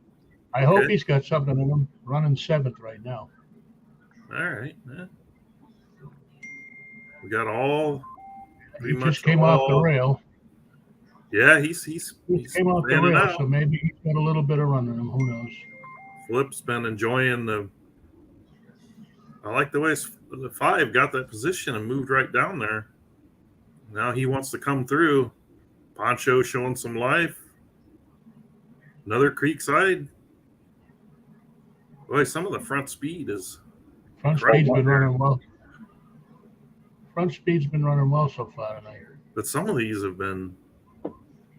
I hope Okay. he's got something in him. Running 7th right now. All right, man. We got all. He just came off the rail. Yeah, he's He came off the fanning rail, out. so maybe he's got a little bit of run in him. Who knows? Flip's been enjoying I like the way the 5 got that position and moved right down there. Now he wants to come through. Poncho showing some life. Another Creekside. Boy, some of the front speed is. Front Right. speed's been running well. Front speed's been running well so far tonight. But some of these have been.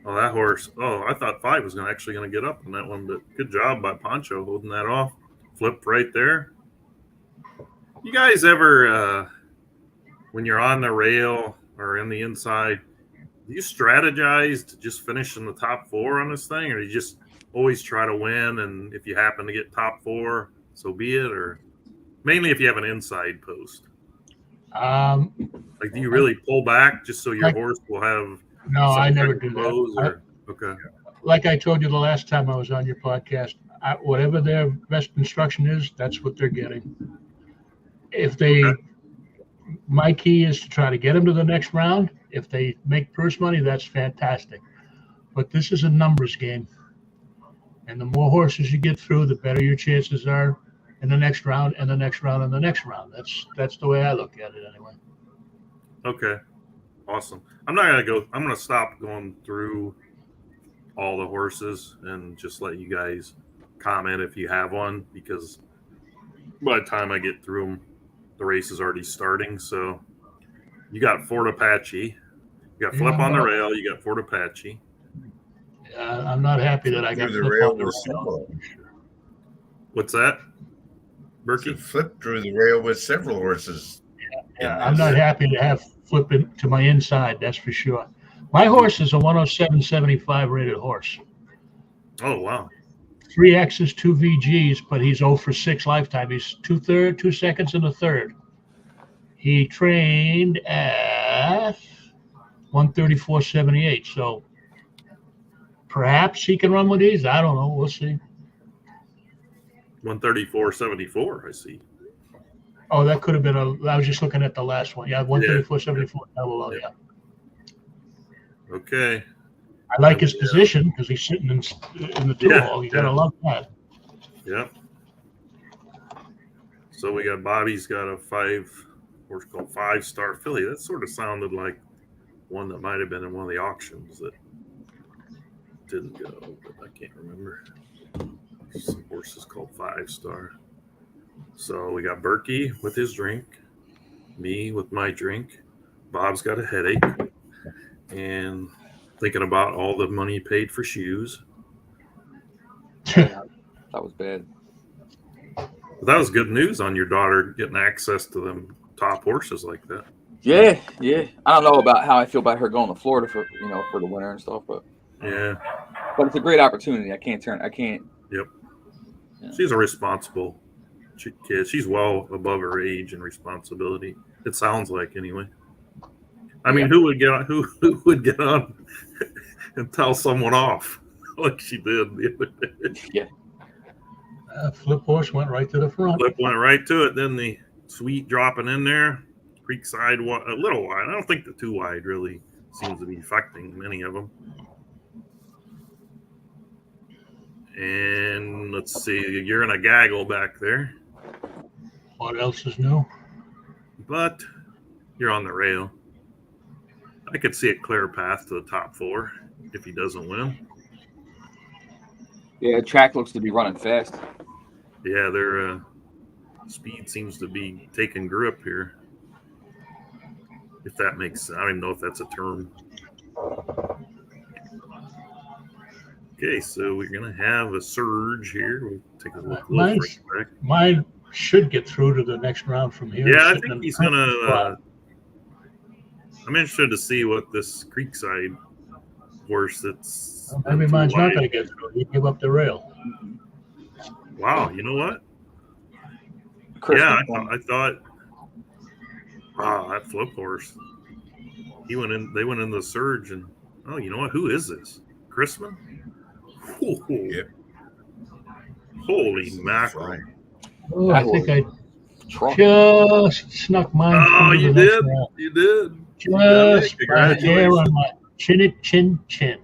Oh, that horse. Oh, I thought 5 was actually going to get up on that one, but good job by Poncho holding that off. Flip right there. You guys ever, when you're on the rail or in the inside, do you strategize to just finish in the top 4 on this thing, or do you just always try to win? And if you happen to get top 4, so be it, or mainly if you have an inside post? Like, do you really pull back just so your horse will have? No, I never do that. Okay. Like I told you the last time I was on your podcast, whatever their best instruction is, that's what they're getting. My key is to try to get them to the next round. If they make purse money, that's fantastic. But this is a numbers game. And the more horses you get through, the better your chances are in the next round and the next round and the next round. That's the way I look at it anyway. Okay. Awesome. I'm not gonna go. I'm gonna stop going through all the horses and just let you guys comment if you have one, because by the time I get through them, the race is already starting. So you got Fort Apache, you got Flip on the Rail, you got Fort Apache. I'm not happy that I got Through the Flip rail on the with rail. several. What's that, Burky? Flip through the rail with several horses. Yeah, I'm not happy to have Flip it to my inside, that's for sure. My horse is a 107.75 rated horse. Oh wow. 3 X's, 2 VGs, but he's 0 for 6 lifetime. He's 2 seconds and a third. He trained at 134.78. So perhaps he can run with these. I don't know. We'll see. 134.74. I see. Oh, that could have been I was just looking at the last one. Yeah, 134.74. Double. Yeah. Okay. I like his position because he's sitting in the tool hall. You gotta love that. Yep. So we got Bobby's got a horse called 5-Star Filly. That sort of sounded like one that might have been in one of the auctions that didn't go, but I can't remember. Some horses called 5-Star. So we got Burky with his drink, me with my drink. Bob's got a headache, and thinking about all the money he paid for shoes. That was bad. But that was good news on your daughter getting access to them top horses like that. Yeah. I don't know about how I feel about her going to Florida for the winter and stuff, but it's a great opportunity. I can't. Yep. Yeah. She's a responsible kid. She's well above her age and responsibility. It sounds like, anyway. I mean, who would get on and tell someone off like she did the other day? Yeah. Flip horse went right to the front. Flip went right to it. Then the sweet dropping in there. Creekside a little wide. I don't think the too wide really seems to be affecting many of them. And let's see, you're in a gaggle back there. What else is new? But you're on the rail. I could see a clear path to the top 4 if he doesn't win. Yeah, the track looks to be running fast. Yeah, their speed seems to be taking grip here. If that makes sense. I don't even know if that's a term. Okay, so we're going to have a surge here. We'll take a look. Mine should get through to the next round from here. Yeah, I think he's going to... I'm interested to see what this Creekside horse that's... Maybe mine's not going to get through. He gave up the rail. Wow, you know what? I thought... Wow, that Flip horse. They went in the surge and... Oh, you know what? Who is this? Chrisman? Yep. Holy mackerel. Oh, I think I just snuck mine. Oh, you did? You did. Just by hair on my chin.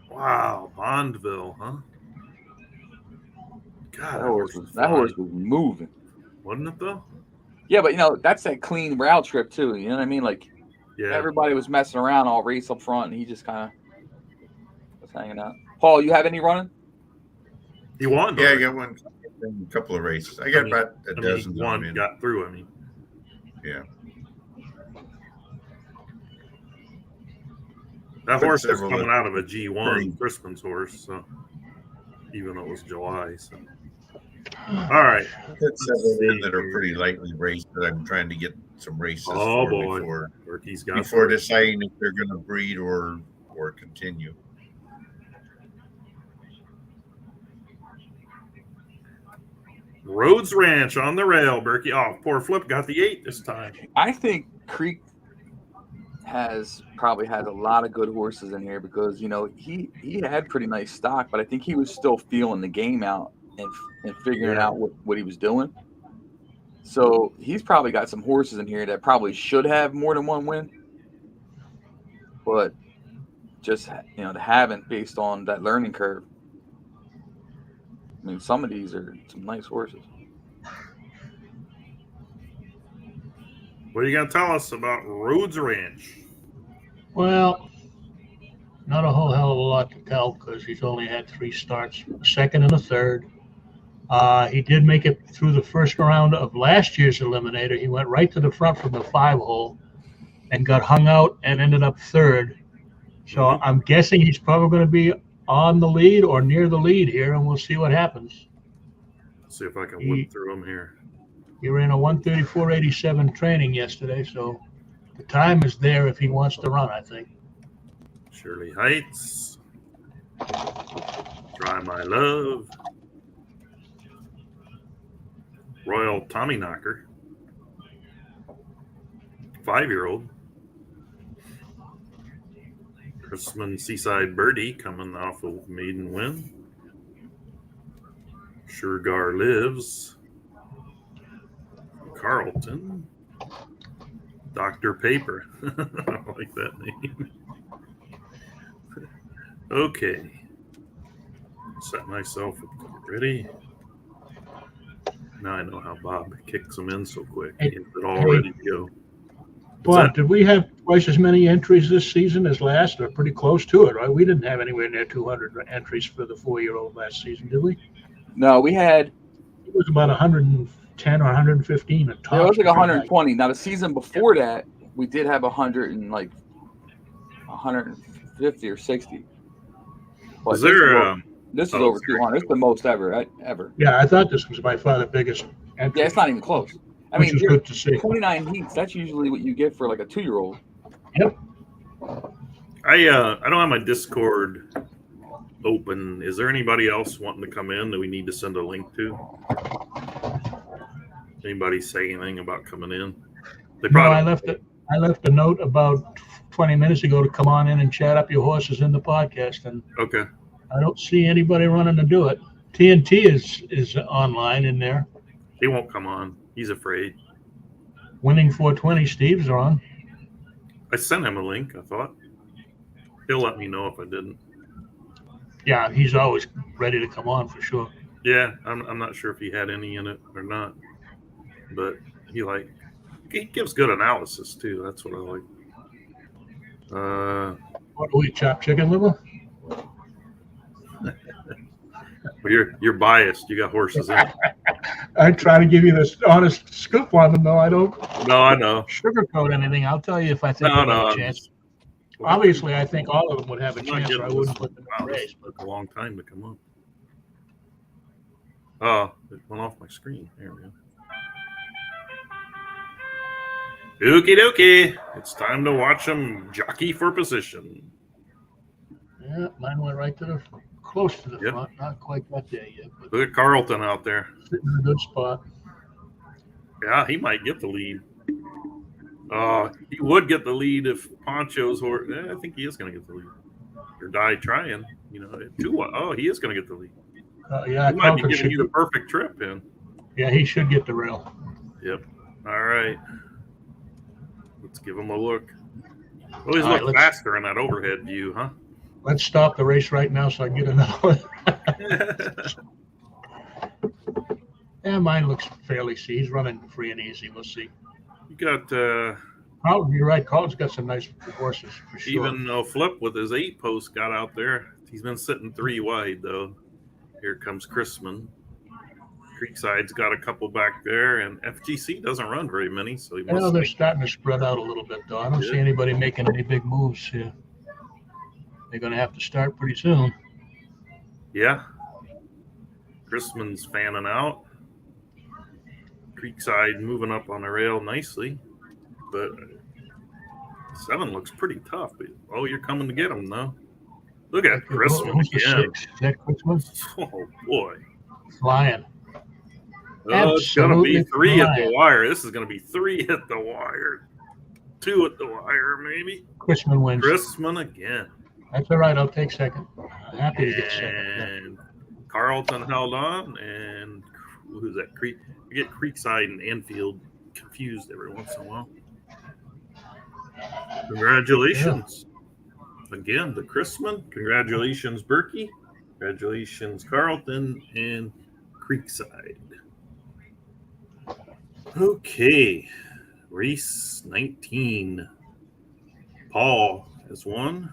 Wow, Bondville, huh? God, that horse was moving. Wasn't it, though? Yeah, but, that's that clean route trip, too. You know what I mean? Like, everybody was messing around all race up front, and he just kind of was hanging out. Paul, you have any running? He won. Yeah, I got one. A couple of races. I got about a dozen. One got through. Yeah. That horse was coming out of a G1, Crispin's horse, so even though it was July. So. All right. I've got several that are pretty lightly raced that I'm trying to get some races before deciding if they're going to breed or continue. Rhodes Ranch on the rail, Burky. Oh, poor Flip got the 8 this time. I think Creek probably has a lot of good horses in here because, he had pretty nice stock, but I think he was still feeling the game out and figuring out what he was doing. So he's probably got some horses in here that probably should have more than one win, but just, they haven't based on that learning curve. I mean, some of these are some nice horses. What are you going to tell us about Rhodes Ranch? Well, not a whole hell of a lot to tell because he's only had 3 starts, a second and a third. He did make it through the first round of last year's Eliminator. He went right to the front from the 5-hole and got hung out and ended up third. So I'm guessing he's probably going to be on the lead or near the lead here, and we'll see what happens. Let's see if I can whip through him here. He ran a 1:34.87 training yesterday, so the time is there if he wants to run, I think. Shirley Heights. Try My Love. Royal Tommy Knocker. 5-year-old. Chrisman Seaside Birdie coming off of maiden win. Sugar Lives. Carlton. Dr. Paper. I like that name. Okay. Set myself up to get ready. Now I know how Bob kicks them in so quick. Is it all ready to go? Bob, did we have twice as many entries this season as last, or pretty close to it, right? We didn't have anywhere near 200 entries for the 4-year-old last season, did we? No, we had. It was about 110 or 115 at It tops. was like 120. Now the season before that, we did have 150 or 60. But Was there? This is over 200. It's the most ever. Yeah, I thought this was by far the biggest entry. Yeah, it's not even close. I Which mean, is good to see. 29 heats. That's usually what you get for like a 2-year-old. Yep. I don't have my Discord open. Is there anybody else wanting to come in that we need to send a link to? Anybody say anything about coming in? They probably. No, I left a note about 20 minutes ago to come on in and chat up your horses in the podcast, and Okay. I don't see anybody running to do it. TNT is online in there. He won't come on. He's afraid. Winning 420, Steve's on. I sent him a link, I thought. He'll let me know if I didn't. Yeah, he's always ready to come on for sure. Yeah, I'm not sure if he had any in it or not. But he gives good analysis too. That's what I like. What do we chop chicken liver? But you're biased. You got horses in. I try to give you this honest scoop on them, though. I don't No, I know. sugarcoat anything. I'll tell you if I think they have a chance. Obviously, I think all of them would have a chance, or I wouldn't put them in the race. It took a long time to come up. Oh, it went off my screen. There we go. Okie dokie. It's time to watch them jockey for position. Yeah, mine went right to the close to the Yep. front. Not quite got there yet, but Look at Carlton out there. sitting in a good spot. Yeah, he might get the lead. He would get the lead if Poncho's horse. I think he is going to get the lead. Or die trying. You know, 2-1. Oh, he is going to get the lead. Yeah, He might be Carlton giving you the perfect trip in. Yeah, he should get the rail. Yep. All right. Let's give him a look. Oh, he's All right, looking faster in that overhead view, huh? Let's stop the race right now so I can get another one. Yeah, mine looks fairly easy. He's running free and easy. We'll see. You got Carlton, you're right. Carlton's got some nice horses for sure. even Flip with his 8-post got out there. He's been sitting 3 wide, though. Here comes Chrisman. Creekside's got a couple back there, and FGC doesn't run very many, so he must. Well, they're starting to spread out a little bit, though. I don't see anybody making any big moves here. They're going to have to start pretty soon. Yeah. Chrisman's fanning out. Creekside moving up on the rail nicely, but 7 looks pretty tough. Oh, you're coming to get him, though. Look at Chrisman Who's the again. 6? Is that Chrisman? Oh, boy. Flying. Oh, it's going to be Absolutely 3 at the flying. wire. This is going to be 3 at the wire. 2 at the wire, maybe. Chrisman wins. Chrisman again. That's all right. I'll take second. I'm happy to get second. Yeah. And Carlton held on, and who's that? We get Creekside and Anfield confused every once in a while. Congratulations. Again, the Chrisman. Congratulations, Burky. Congratulations, Carlton and Creekside. Okay. Race 19. Paul has won,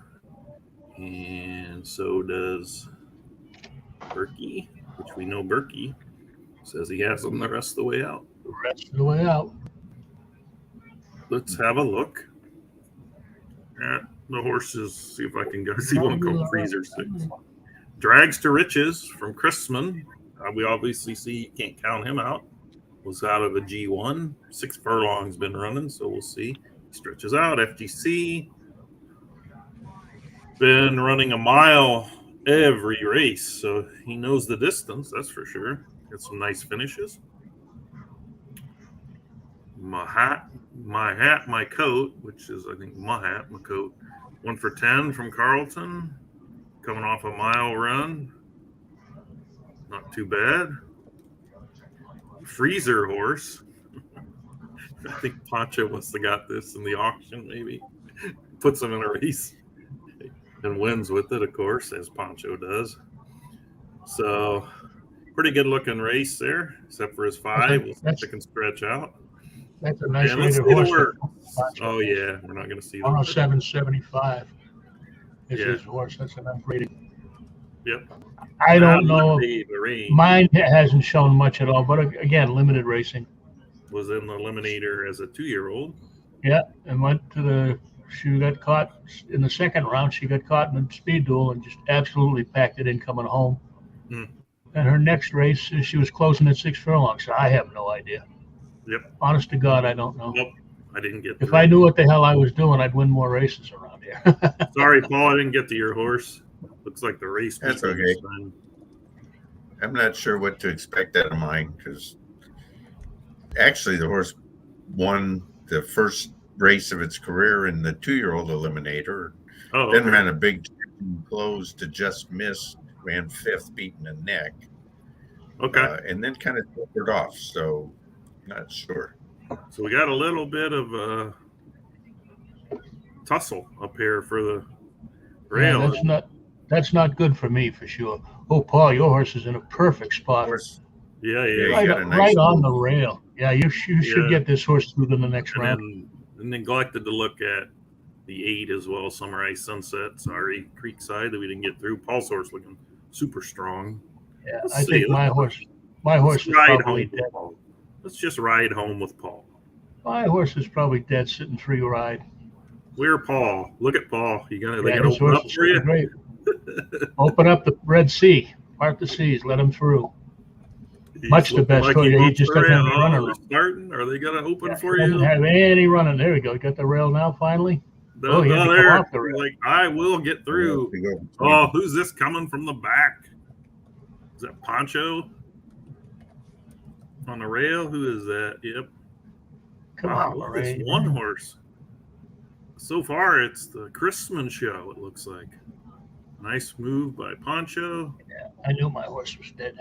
and so does Burky, which we know Burky says he has them the rest of the way out. The rest of the way out. Let's have a look at the horses. See if I can go see one called Freezer 6. Drags to Riches from Chrisman. We obviously see you can't count him out. Was out of a G1. 6 furlongs been running, so we'll see. Stretches out. FTC. Been running a mile every race, so he knows the distance, that's for sure. Got some nice finishes. My hat, my coat, which is, I think, my hat, my coat. 1 for 10 from Carlton. Coming off a mile run. Not too bad. Freezer horse. I think Pancho must have got this in the auction, maybe. Puts him in a race and wins with it, of course, as Pancho does. So, pretty good looking race there, except for his 5. We'll see if it can stretch out. That's a nice And let's rated see horse. oh, yeah, we're not going to see that. 107.75 is Yeah. his horse. That's enough rating. Yep. I don't know. The range Mine hasn't shown much at all, but again, limited racing. was in the Eliminator as a 2-year-old. Yeah, and went to the. She got caught in the second round. She got caught in a speed duel and just absolutely packed it in coming home. Hmm. And her next race, she was closing at 6 furlongs. So I have no idea. Yep. Honest to God, I don't know. Nope. I didn't get If through. I knew what the hell I was doing, I'd win more races around here. Sorry, Paul, I didn't get to your horse. Looks like the race. That's people okay. this time. I'm not sure what to expect out of mine because actually the horse won the first race of its career in the 2-year-old Eliminator. Oh, Then okay. ran a big close to just miss, ran 5th, beating the neck. Okay. And then kind of tapered off. So not sure. So we got a little bit of tussle up here for the rail. Yeah, that's not good for me for sure. Oh, Paul, your horse is in a perfect spot. Horse, Yeah, Yeah, yeah. you got a nice Right on move. the rail. Yeah, you should Yeah. get this horse through to the next round. And neglected to look at the 8 as well. Sunrise Sunset. Sorry, Creekside that we didn't get through. Paul's horse looking super strong. Yeah, Let's I see. think my horse is Let's ride probably home dead. with Paul. Let's just ride home with Paul. My horse is probably dead sitting free ride. Where Paul? Look at Paul. They Yeah, gonna his open horse up is for you? great. Open up the Red Sea, part the seas, let him through. He's Much the looking best like for you. He wants just the doesn't have rail. any running They're room. starting. Are they gonna open Yeah, for he doesn't you? have any running. There we go. Got the rail now finally. No, he had to come there. off the rail. Like I will get through. To go between. Oh, who's this coming from the back? Is that Pancho on the rail? Who is that? Yep. Come Wow, on, look at this Lorraine. one horse. So far, it's the Chrisman show. It looks like nice move by Pancho. I knew my horse was dead.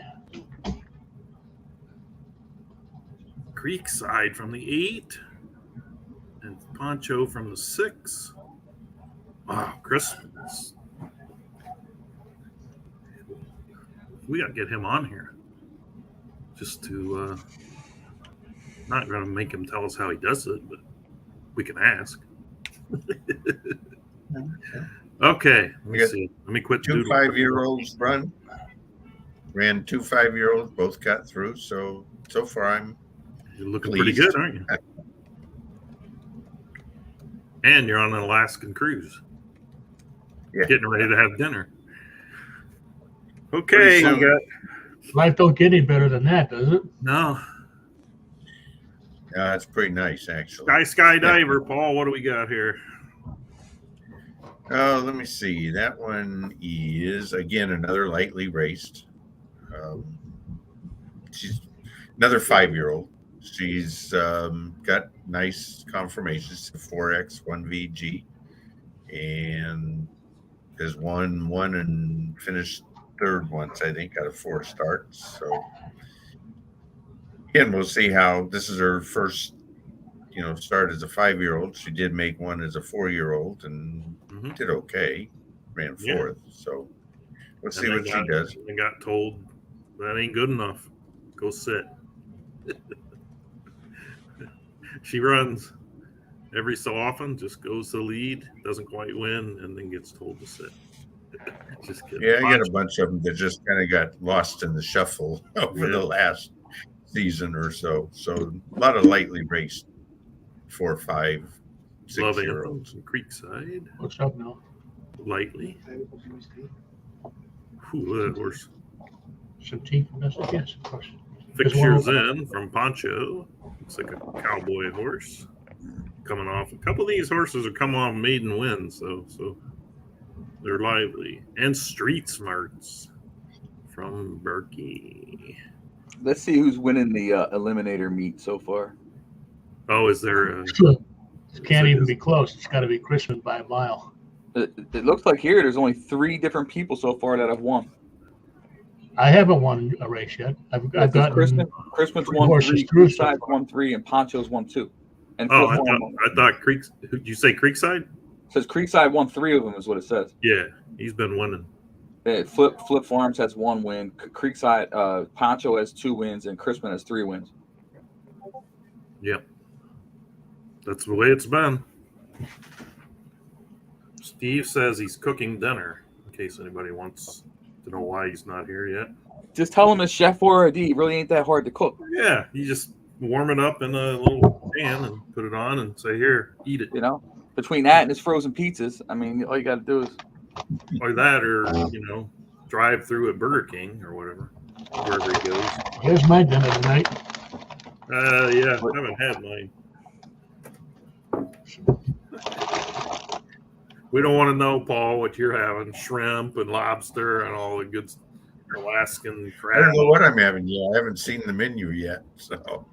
Creekside from the 8, and Pancho from the 6. Wow, Christmas. We got to get him on here just to not going to make him tell us how he does it, but we can ask. Okay, let me got see. Let me quit. 2 doodling. 5-year-olds run. Ran 2 5-year-olds, both got through. So far I'm You're looking pleased. pretty good, aren't you? And you're on an Alaskan cruise. Yeah. Getting ready to have dinner. Okay, Pretty you soon. got Life don't get any better than that, does it? no It's pretty nice actually. skydiver, Paul. What do we got here? Oh, let me see. That one is again another lightly raced. She's another 5-year-old. She's got nice conformations, 4X, 1VG, and has won and finished 3rd once, I think, out of 4 starts. So again, we'll see how this is her first, start as a 5-year-old. She did make one as a 4-year-old and Mhm. did okay, ran 4th. So we'll see And what they she does. And got told that ain't good enough. Go sit. She runs every so often, just goes to the lead, doesn't quite win, and then gets told to sit. Just kidding. Yeah, I got a bunch of them that just kind of got lost in the shuffle over Yeah. the last season or so. So a lot of lightly raced 4, 5, Love 6 year Anthem olds. from Creekside. What's up now? Lightly. Ooh, that horse. Some teeth message? Yes, of course. Fixtures in from Poncho. Looks like a cowboy horse. Coming off. A couple of these horses are coming off maiden wins, so they're lively. And Street Smarts from Burky. Let's see who's winning the Eliminator meet so far. Oh, is there a It can't even be close. It's got to be Christmas by a mile. It looks like here there's only 3 different people so far that have won. I haven't won a race yet. I've gotten Christmas three won horses 3, through so Creekside far. won 3, and Poncho's won 2. And Oh, Flip Farm I thought Creeks. Did you say Creekside? says Creekside won 3 of them is what it says. Yeah, he's been winning. Flip Farms has 1 win. Creekside Poncho has 2 wins, and Crispin has 3 wins. Yep. That's the way it's been. Steve says he's cooking dinner, in case anybody wants to know why he's not here yet. Just tell him it's Chef Boyardee. It really ain't that hard to cook. Yeah, you just warm it up in a little pan and put it on and say, here, eat it. You know, between that and his frozen pizzas, I mean, all you got to do is Or that, or, drive through at Burger King or whatever, wherever he goes. Here's my dinner tonight. Yeah, I haven't had mine. We don't want to know, Paul, what you're having. Shrimp and lobster and all the good Alaskan crab. I don't know what I'm having yet. I haven't seen the menu yet. So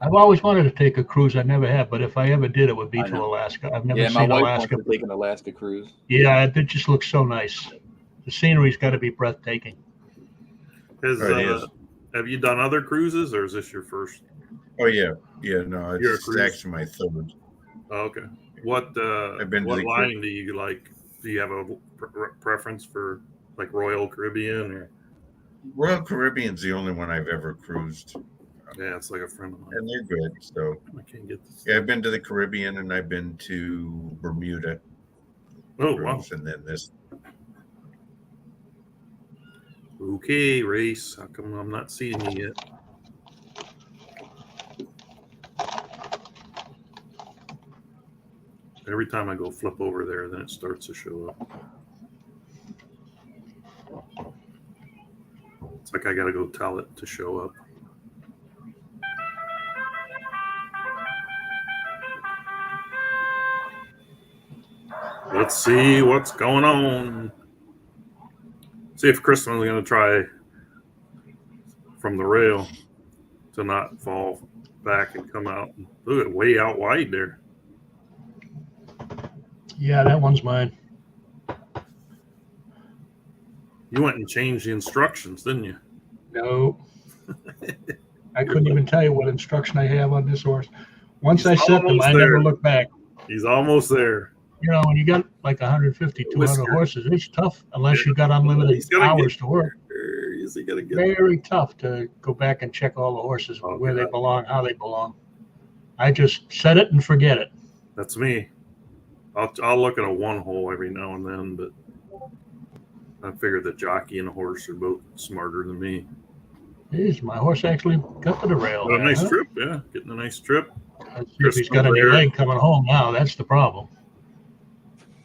I've always wanted to take a cruise. I never have, but if I ever did, it would be I to know. Alaska. I've never my seen wife Alaska. wants to take an Alaska cruise. Yeah, it just looks so nice. The scenery's got to be breathtaking. Have you done other cruises, or is this your first? oh yeah. No, You're a it's cruise? actually my third. Oh, okay. What I've been to what the line do you like? Do you have a preference for like Royal Caribbean or? Royal Caribbean's the only one I've ever cruised. Yeah, it's like a friend of mine. And they're good. So I can't get this. yeah, I've been to the Caribbean and I've been to Bermuda. Oh wow. cruise, and then this. Okay, race. How come I'm not seeing you yet? Every time I go flip over there, then it starts to show up. It's like I gotta go tell it to show up. Let's see what's going on. See if Kristen is going to try from the rail to not fall back and come out. Look at way out wide there. Yeah, that one's mine. You went and changed the instructions, didn't you? No. I couldn't even tell you what instruction I have on this horse. Once I set them, I never look back. He's almost there. When you got like 150, 200 horses, it's tough unless you got unlimited hours to work. Very tough to go back and check all the horses, where they belong, how they belong. I just set it and forget it. That's me. I'll look at a one hole every now and then, but I figure the jockey and the horse are both smarter than me. Jeez, my horse actually got to the rail. Got a nice trip, yeah. Getting a nice trip. Let's see if he's got any leg coming home now. That's the problem.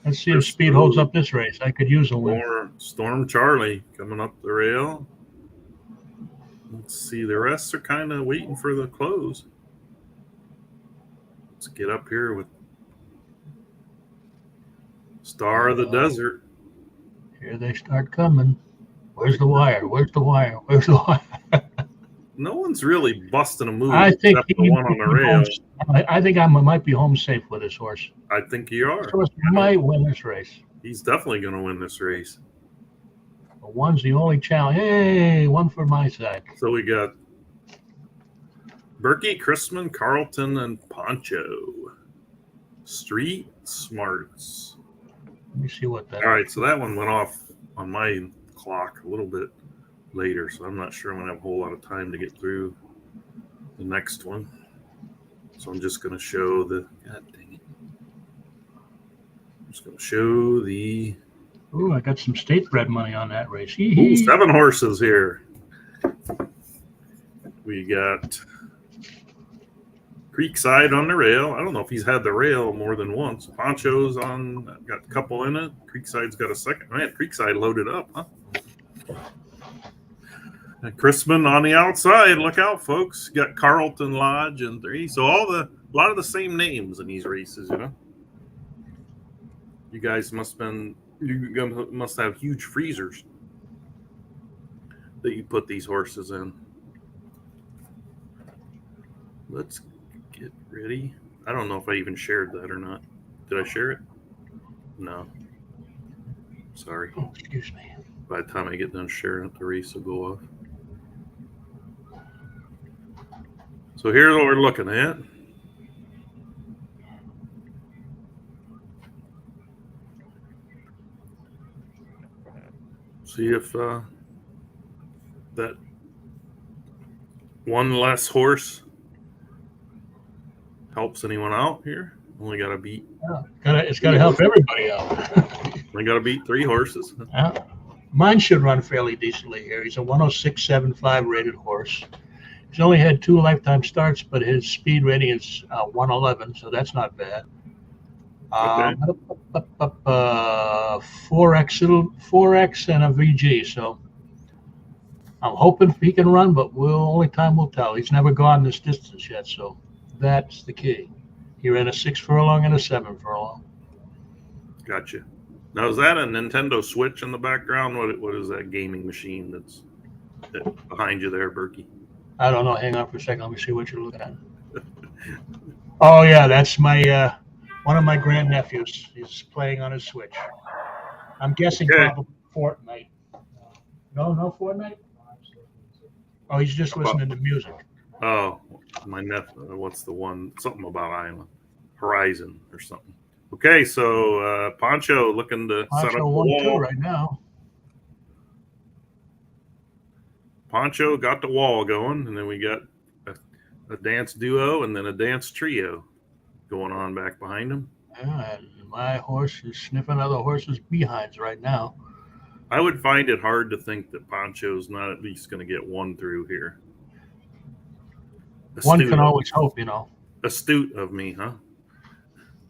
Let's see if speed holds up this race. I could use a win. Storm Charlie coming up the rail. Let's see. The rest are kind of waiting for the close. Let's get up here with Star of the Desert. Here they start coming. Where's the wire? Where's the wire? Where's the wire? No one's really busting a move I think except the one on the rail. I think I might be home safe with this horse. I think you are. This horse might win this race. He's definitely going to win this race. But one's the only challenge. Hey, one for my side. So we got Burky, Chrisman, Carlton, and Poncho. Street Smarts. Let me see what that. All right, so that one went off on my clock a little bit later, so I'm not sure I'm going to have a whole lot of time to get through the next one. So I'm just going to show the. God dang it! I'm just going to show the. Ooh, I got some state bred money on that race. Ooh, 7 horses here. We got Creekside on the rail. I don't know if he's had the rail more than once. Poncho's on, got a couple in it. Creekside's got a second. Man, Creekside loaded up, huh? And Chrisman on the outside. Look out, folks. Got Carlton Lodge and 3. So a lot of the same names in these races, you know. You guys must have huge freezers that you put these horses in. Let's get ready. I don't know if I even shared that or not. Did I share it? No. Sorry. Oh, excuse me. By the time I get done sharing it, the race will go off. So here's what we're looking at. See if that one less horse helps anyone out here. Only got to beat. Yeah, it's got to help everybody out. Only got to beat 3 horses. Mine should run fairly decently here. He's a 106.75 rated horse. He's only had 2 lifetime starts, but his speed rating is 111, so that's not bad. Okay. 4X and a VG, so I'm hoping he can run, but only time will tell. He's never gone this distance yet, so that's the key. He ran a 6 furlong and a 7 furlong. Gotcha. Now, is that a Nintendo Switch in the background? What is that gaming machine that's behind you there, Burky? I don't know. Hang on for a second. Let me see what you're looking at. Oh, yeah, that's my one of my grandnephews. He's playing on his Switch. I'm guessing probably Fortnite. No Fortnite? Oh, he's just listening to music. Oh, my nephew. What's the one? Something about Island. Horizon or something. Okay, so Poncho looking to set up the wall. Right now. Poncho got the wall going, and then we got a dance duo and then a dance trio going on back behind him. Yeah, and my horse is sniffing other horses' behinds right now. I would find it hard to think that Poncho's not at least going to get one through here. One can always hope, you know. Astute of me, huh?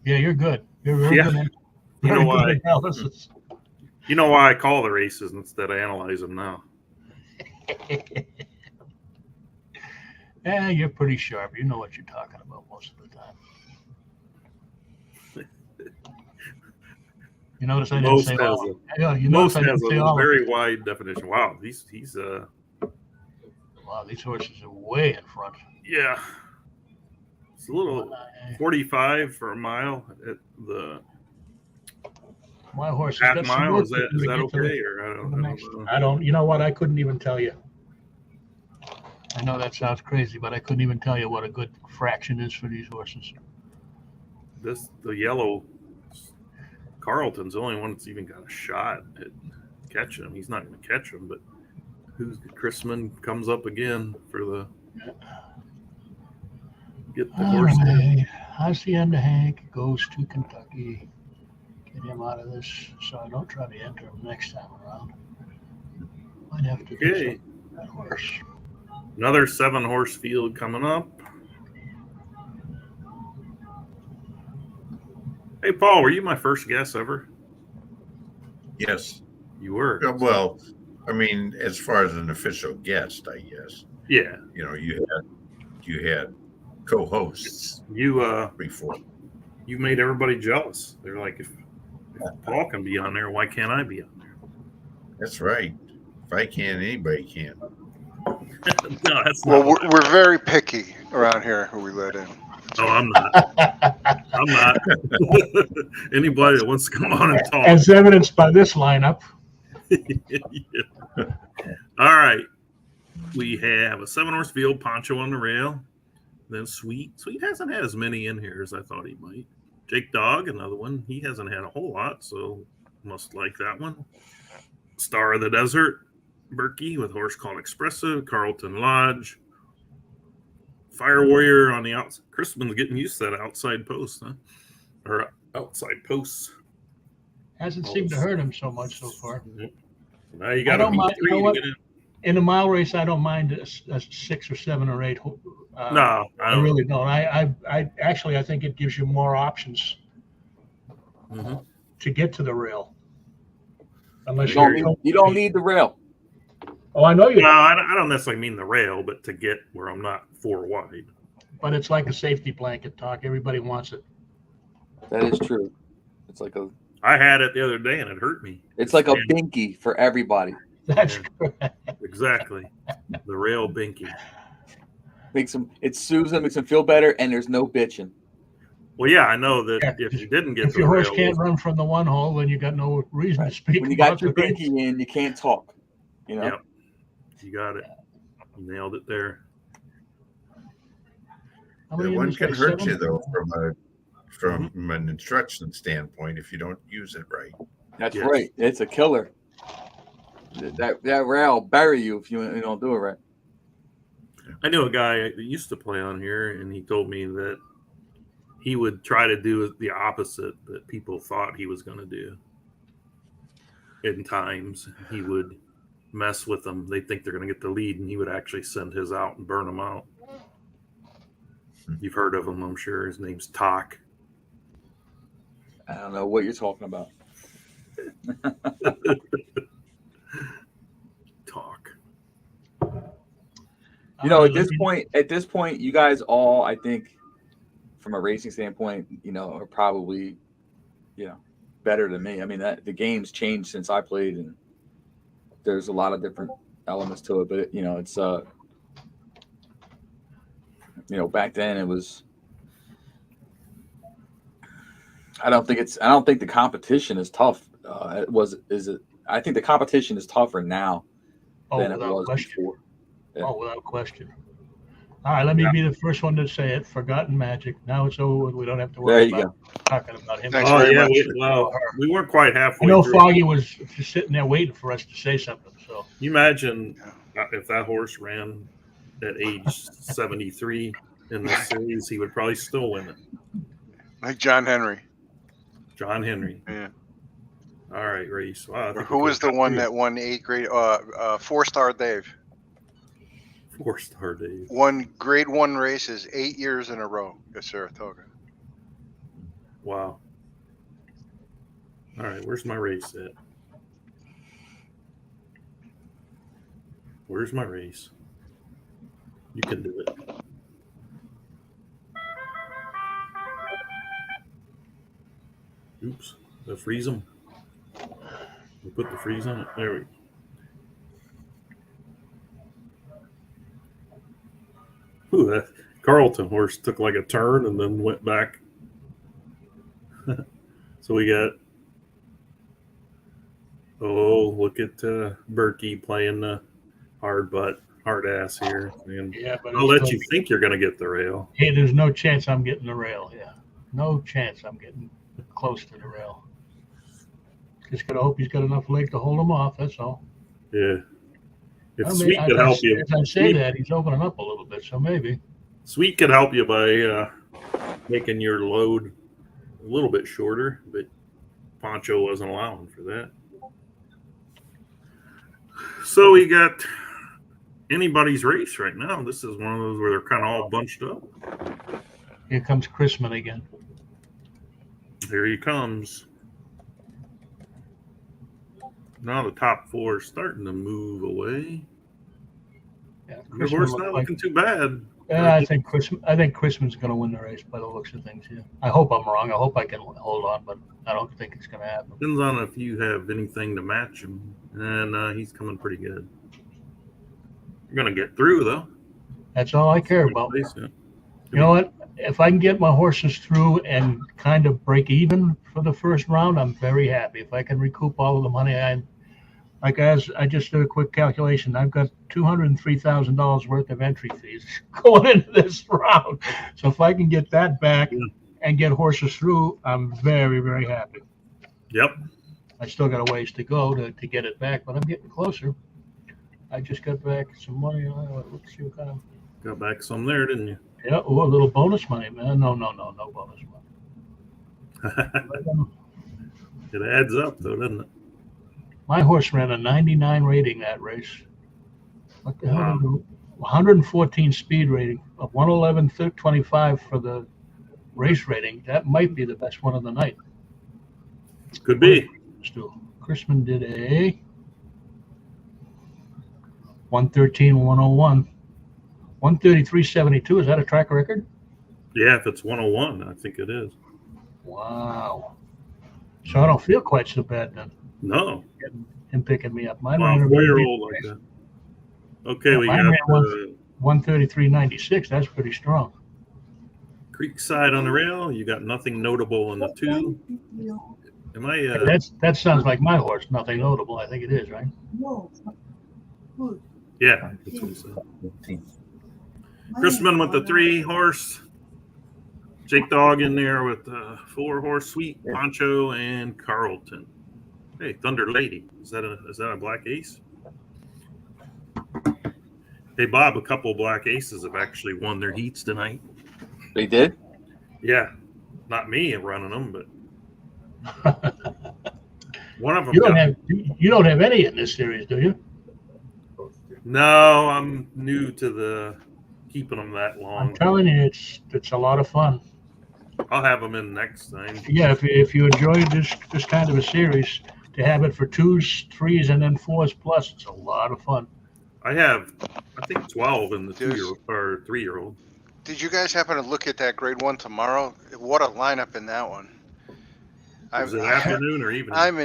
Yeah, you're good. You're really good. You know why? You know why I call the races instead of analyze them now. Yeah, you're pretty sharp. You know what you're talking about most of the time. You notice I didn't say all. Most has a very wide definition. Wow, he's wow, these horses are way in front. Yeah. It's a little 45 for a mile at the my horse half mile. Is that okay? Or I don't know. I don't. You know what? I couldn't even tell you. I know that sounds crazy, but I couldn't even tell you what a good fraction is for these horses. The yellow Carlton's the only one that's even got a shot at catching him. He's not going to catch him, but Chrisman comes up again for the get the horse. Hacienda Hank goes to Kentucky. Get him out of this, so I don't try to enter him next time around. Might have to do that horse. Another 7-horse field coming up. Hey, Paul, were you my first guest ever? Yes. You were? Well, I mean, as far as an official guest, I guess. Yeah. You know, you had co-hosts before. You made everybody jealous. They're like, if Paul can be on there, why can't I be on there? That's right. If I can, anybody can. No, that's not. Well, we're very picky around here who we let in. Oh, I'm not. I'm not. Anybody that wants to come on and talk. As evidenced by this lineup. Yeah. All right. We have a 7-horse field, Poncho on the rail. Then Sweet. Sweet hasn't had as many in here as I thought he might. Jake Dog, another one. He hasn't had a whole lot, so must like that one. Star of the Desert, Burky with horse called Expressive, Carlton Lodge, Fire Warrior on the outside. Crispin's getting used to that outside post, huh? Or outside posts. Hasn't seemed to hurt him so much so far. Now you got to don't beat mind- you know 3 what? to get in. In a mile race, I don't mind a 6 or 7 or 8. No, I really don't. I actually, I think it gives you more options Mhm. to get to the rail. Unless You you're don't need the rail. Oh, I know you. No, I don't necessarily mean the rail, but to get where I'm not 4 wide. But it's like a safety blanket talk. Everybody wants it. That is true. It's like a I had it the other day and it hurt me. it's like a And- binky for everybody. That's Yeah. correct. Exactly. The rail binky. It soothes them, makes them feel better, and there's no bitching. Well, yeah, I know that Yeah. if you didn't get If the your horse rail, can't run from the one hole, then you got no reason to speak. When you about got your the race. binky in, you can't talk. You know? Yep. You got it. You nailed it there. How The many one innings can was hurt 7? you though from an instruction standpoint if you don't use it right. That's Yes. right. It's a killer. That rail will bury you if you don't do it right. I knew a guy that used to play on here, and he told me that he would try to do the opposite that people thought he was going to do. In times, he would mess with them. They think they're going to get the lead, and he would actually send his out and burn them out. You've heard of him, I'm sure. His name's Talk. I don't know what you're talking about. Talk. You know, at Let this point, you guys all, I think, from a racing standpoint, are probably, better than me. I mean, the game's changed since I played, and there's a lot of different elements to it. But it's back then it was. I don't think the competition is tough. I think the competition is tougher now than it without was question. before. Yeah. Oh, without question. All right, let me be the first one to say it. Forgotten Magic. Now it's over with. We don't have to There worry you about talking about him. Thanks Oh, very yeah. much. We weren't quite I halfway know through. Foggy was just sitting there waiting for us to say something. So You imagine if that horse ran at age 73 in this series, he would probably still win it. Like John Henry. John Henry. Yeah. All right, Reese. Wow, I think Who we was the got one through. that won 8 grade? 4-star Dave. 4-star Dave. Won grade 1 races 8 years in a row at Saratoga. Wow. All right, where's my race at? Where's my race? You can do it. Oops. Did I freeze them? We put the freeze on it. There we go. Ooh, that Carlton horse took like a turn and then went back. So we got. Oh, look at Burky playing the hard ass here. And yeah, but I'll let you think you're going to get the rail. Hey, there's no chance I'm getting the rail. Yeah, no chance I'm getting close to the rail. Just gotta hope he's got enough leg to hold him off. That's all. Yeah. If Well, Sweet could help you. As I say that, he's opening up a little bit, so maybe. Sweet could help you by making your load a little bit shorter, but Poncho wasn't allowing for that. So we got anybody's race right now. This is one of those where they're kind of all bunched up. Here comes Chrisman again. Here he comes. Now the top 4 is starting to move away. Yeah, The horse not looking too bad. Yeah, I think Chrisman's going to win the race by the looks of things. Yeah, I hope I'm wrong. I hope I can hold on, but I don't think it's going to happen. Depends on if you have anything to match him, and he's coming pretty good. You're going to get through though. That's all I care about. You know what? If I can get my horses through and kind of break even for the first round, I'm very happy. If I can recoup all of the money I just did a quick calculation. I've got $203,000 worth of entry fees going into this round. So if I can get that back and get horses through, I'm very, very happy. Yep. I still got a ways to go to get it back, but I'm getting closer. I just got back some money. Let's see what kind of. Got back some there, didn't you? Yeah, oh, a little bonus money, man. No bonus money. It adds up, though, doesn't it? My horse ran a 99 rating that race. What the hell Wow. did it 114 speed rating, a 111.25 for the race rating. That might be the best one of the night. Could be. Chrisman did a 113.101. 133.72. Is that a track record? Yeah, if it's 101, I think it is. Wow. So I don't feel quite so bad then. No. Him picking me up. Mine Wow, ran a 4-year-old like that. Okay, Yeah, we mine got ran 133.96. That's pretty strong. Creekside on the rail. You got nothing notable in the 2. Am I? That sounds like my horse. Nothing notable. I think it is, right? Yeah. That's what he said. Chrisman with the 3 horse. Jake Dog in there with the 4 horse Sweet, Poncho, and Carlton. Hey, Thunder Lady. Is that a black ace? Hey Bob, a couple black aces have actually won their heats tonight. They did? Yeah. Not me running them, but one of them. You don't have any in this series, do you? No, I'm new to the keeping them that long. I'm telling you, it's a lot of fun. I'll have them in next time. Yeah, if you enjoy this kind of a series, to have it for 2s, 3s, and then 4s plus, it's a lot of fun. I have, I think, 12 in the 2-year or 3-year-old. Did you guys happen to look at that grade 1 tomorrow? What a lineup in that one. Is it afternoon or evening? I'm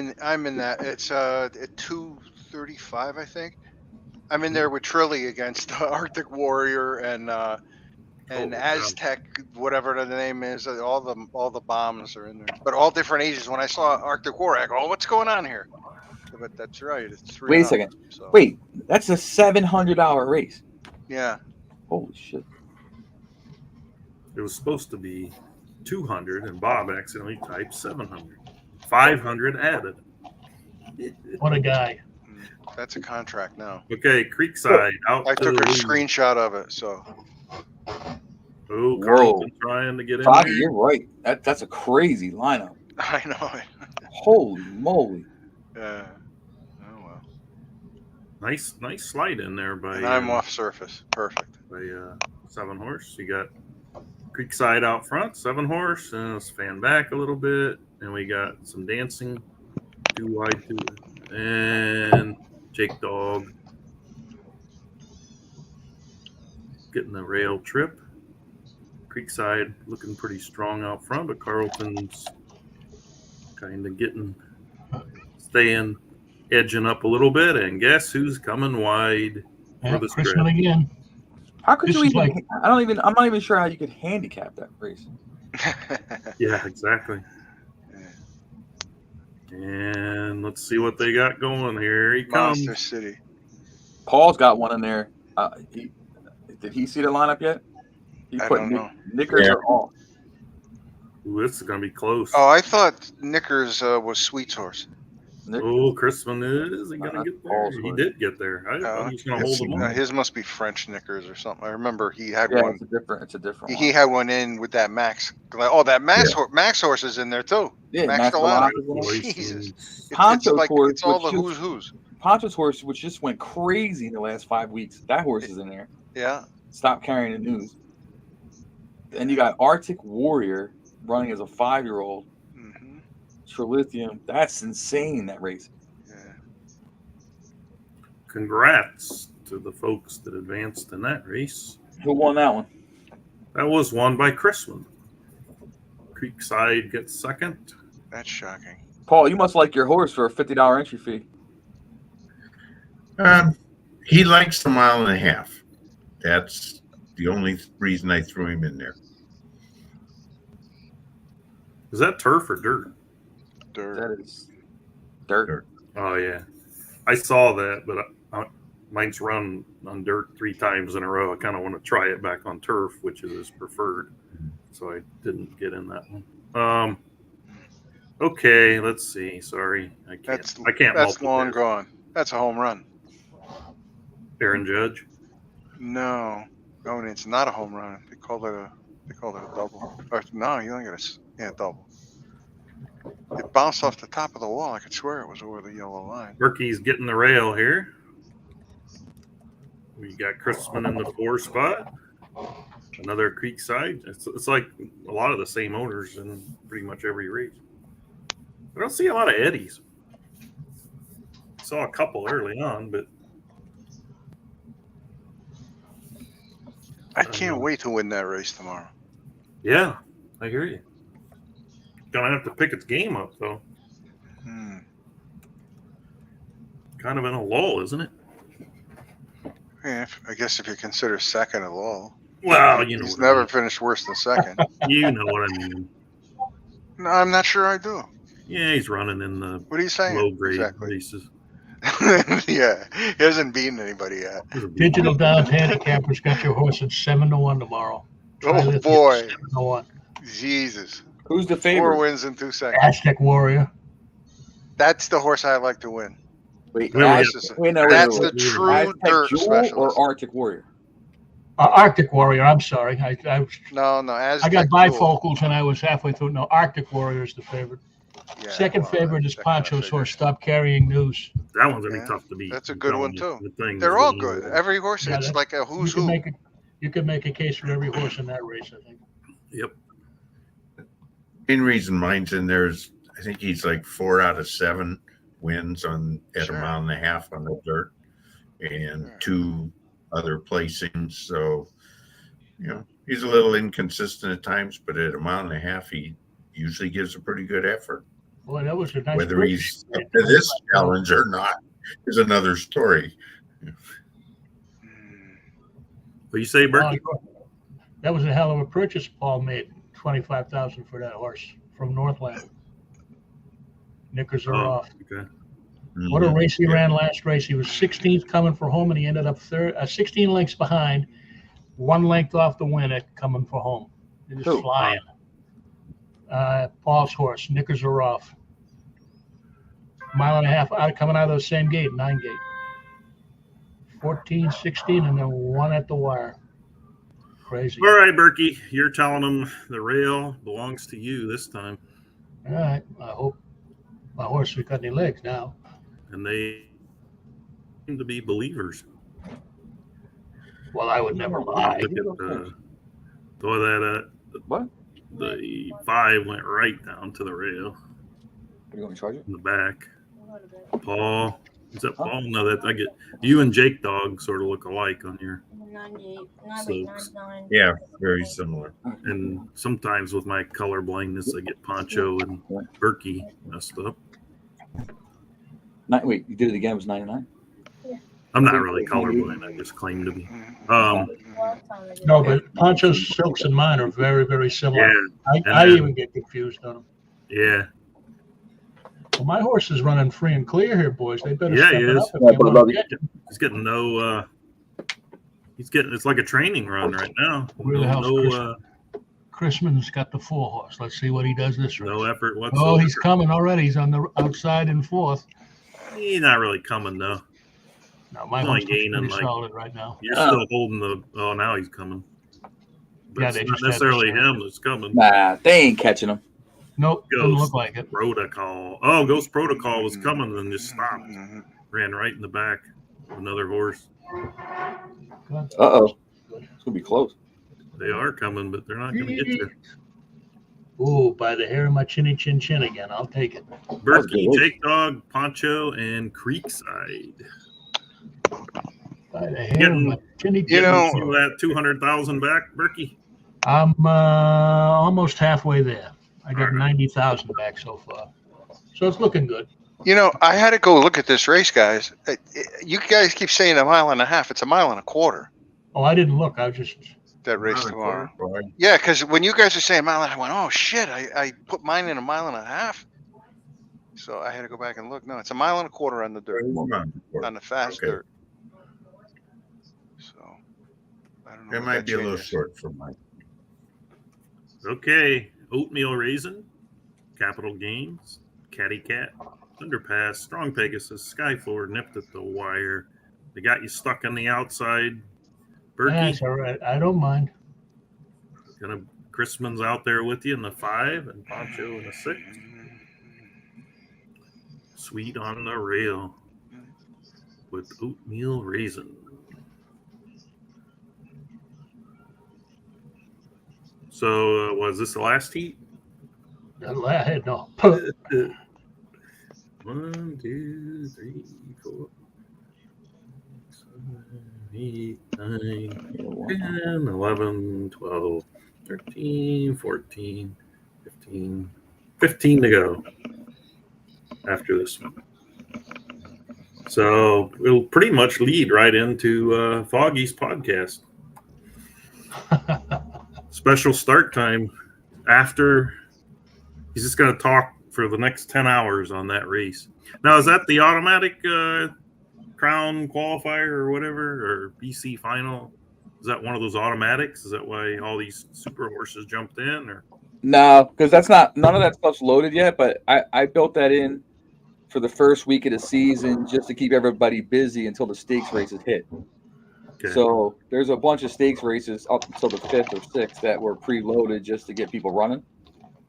in that. It's at 2:35, I think. I'm in there with Trilly against Arctic Warrior and Aztec, whatever the name is. All the bombs are in there, but all different ages. When I saw Arctic Warrior, I go, "Oh, what's going on here?" But that's right. It's 3. Wait a second. So. Wait, that's a $700 race. Yeah. Holy shit. It was supposed to be 200, and Bob accidentally typed 700. 500 added. What a guy. That's a contract now. Okay, Creekside out. I took a screenshot of it, so. Oh, Carlton trying to get in Foggy, there. you're right. That's a crazy lineup. I know it. Holy moly. Yeah. Oh well. Nice slide in there by. And I'm off surface. Perfect. By 7 horse. You got Creekside out front, 7 horse, and let's fan back a little bit, and we got some dancing, 2 wide, 2, and Jake Dog getting the rail trip. Creekside looking pretty strong out front, but Carlton's kind of staying, edging up a little bit, and guess who's coming wide for the strip? Chrisman again. How could you even? I'm not even sure how you could handicap that race. Yeah, exactly. And let's see what they got going here. He comes. Monster City. Paul's got one in there. Did he see the lineup yet? He I put don't know. Knickers are off. Ooh, this is going to be close. Oh, I thought Knickers was Sweet's horse. Oh, Chrisman is he going to get there? He did get there. I thought he was going to hold him on. His must be French Knickers or something. I remember he had Yeah, one. it's a different He one. had one in with that Max. Oh, that Max horse is in there too. Yeah, Max Delano. Jesus. Poncho's horse, it's all the which who's. Poncho's horse, which just went crazy in the last 5 weeks. That horse is in there. Yeah. Stop carrying the news. And you got Arctic Warrior running as a 5-year-old. Mm-hmm. Trilithium. That's insane, that race. Yeah. Congrats to the folks that advanced in that race. Who won that one? That was won by Chrisman. Creekside gets second. That's shocking. Paul, you must like your horse for a $50 entry fee. He likes the 1.5 miles. That's the only reason I threw him in there. Is that turf or dirt? Dirt. That is dirt. Oh, yeah. I saw that, but mine's run on dirt 3 times in a row. I kind of want to try it back on turf, which is preferred. So I didn't get in that one. Okay, let's see. Sorry. I can't. That's long gone. That's a home run. Aaron Judge. No. Oh, and it's not a home run. They called it a double. Or no, you only got a double. It bounced off the top of the wall. I could swear it was over the yellow line. Burky's getting the rail here. We got Chrisman in the 4 spot. Another Creekside. It's like a lot of the same owners in pretty much every race. I don't see a lot of Eddies. Saw a couple early on, but I can't wait to win that race tomorrow. yeah, I hear you. Gonna have to pick its game up though. Kind of in a lull, isn't it? Yeah, I guess if you consider second a lull. Well, you know, he's never finished worse than second. You know what I mean. No, I'm not sure I do. Yeah, he's running in the What are you saying? low grade Exactly. races. Yeah, he hasn't beaten anybody yet. Digital Downs Handicappers got your horse at 7-1 tomorrow. Oh boy, 7-1. Jesus! Who's the 4 favorite? wins in 2 seconds. Aztec Warrior. That's the horse I like to win. Wait, Wait, Aztec- wait, That's wait. the true Aztec dirt Jewel specialist. or Arctic Warrior? Arctic Warrior. I'm sorry. I No, I got bifocals and I was halfway through. No, Arctic Warrior is the favorite. Yeah, Second well, favorite is that kinda Poncho's figures. horse. Stop Carrying News. That one's gonna Yeah, be tough to beat. that's a I'm good telling one, you. too. The thing They're is all really good. good. Every horse, Yeah, it's that's- like a who's you who. can make a case for every horse in that race, I think. Yep. Main reason mine's in there's, I think he's like 4 out of 7 wins on at Sure. a mile and a half on the dirt, and Sure. 2 other placings. So, you know, he's a little inconsistent at times, but at a mile and a half, he usually gives a pretty good effort. Boy, that was a nice Whether race. he's up to this challenge or not is another story. What you say, Burky? That was a hell of a purchase Paul made. $25,000 for that horse from Northland. Knickers are off. Okay. What a race he Yeah. ran last race. He was 16th coming for home, and he ended up 16 lengths behind, 1 length off the winner coming for home. He was Who? flying. Paul's horse, Knickers are off. Mile and a half coming out of the same gate, 9 gate. 14, 16, and then 1 at the wire. Crazy. All right, Burky, you're telling them the rail belongs to you this time, All right. I hope my horse has got any legs now. and they seem to be believers. Well, I would never lie. Look at so that What? the 5 went right down to the rail Are you going to charge it? in the back. Paul, is that Paul? No, that I get you and Jake Dog sort of look alike on your. 98, Slopes. 99. Yeah, very similar. And sometimes with my color blindness, I get Poncho and Burky messed up. Wait, you did it again. It was 99. I'm not really colorblind. I just claim to be. Well, it's on the- No, but Poncho's silks and mine are very, very similar. Yeah, I even get confused on them. yeah. Well, my horse is running free and clear here, boys. They better Yeah, step he it is. up if they want to get it. He's getting no. He's getting. It's like a training run right now. Where the hell's No Chrisman's got the 4 horse. Let's see what he does this race. no effort whatsoever. Oh, he's coming already. He's on the outside in 4th. He's not really coming though. No, my He's only horse is gaining, pretty like- solid right now. You're still holding the. Oh, now he's coming. But Yeah, it's they not just had necessarily this- him that's coming. Nah, they ain't catching him. Nope, doesn't Ghost look like it. Protocol. Oh, Ghost Protocol was coming and just stopped. Mhm. Ran right in the back. Another horse. Uh-oh. It's going to be close. They are coming, but they're not going to get you. Ooh, by the hair of my chinny chin chin again. I'll take it. Burky, good. Jake Dog, Poncho, and Creekside. By the hair of my chinny chin. You know- Some of that 200,000 back, Burky. I'm almost halfway there. I got All right. 90,000 back so far. So it's looking good. You know, I had to go look at this race, guys. You guys keep saying 1.5 miles. It's 1.25 miles. Oh, I didn't look. I was just That race Not a tomorrow. quarter, boy. Yeah, because when you guys are saying 1.5 miles, I went, oh shit! I put mine in 1.5 miles. So I had to go back and look. No, it's 1.25 miles on the dirt, on the fast Okay. dirt. So I don't know. It what might that be a little changes. short for mine. Okay. Oatmeal Raisin, Capital Games, Caddy Cat, Underpass, Strong Pegasus, Skyfloor, nipped at the wire. They got you stuck on the outside. Burky, That's all right. I don't mind. gonna Chrisman's out there with you in the 5 and Poncho in the 6. Sweet on the rail with oatmeal raisin. So was this the last heat? No. 1, 2, 3, 4, 7, 8, 9, 10, 11, 12, 13, 14, 15. 15 to go after this one. So we'll pretty much lead right into Foggy's podcast. Special start time after. He's just going to talk for the next 10 hours on that race. Now, is that the automatic Crown qualifier or whatever, or BC final? Is that one of those automatics? Is that why all these super horses jumped in? Or No, because that's not, none of that stuff's loaded yet, but I built that in for the first week of the season just to keep everybody busy until the stakes races hit. Okay. So there's a bunch of stakes races up until the 5th or 6th that were preloaded just to get people running.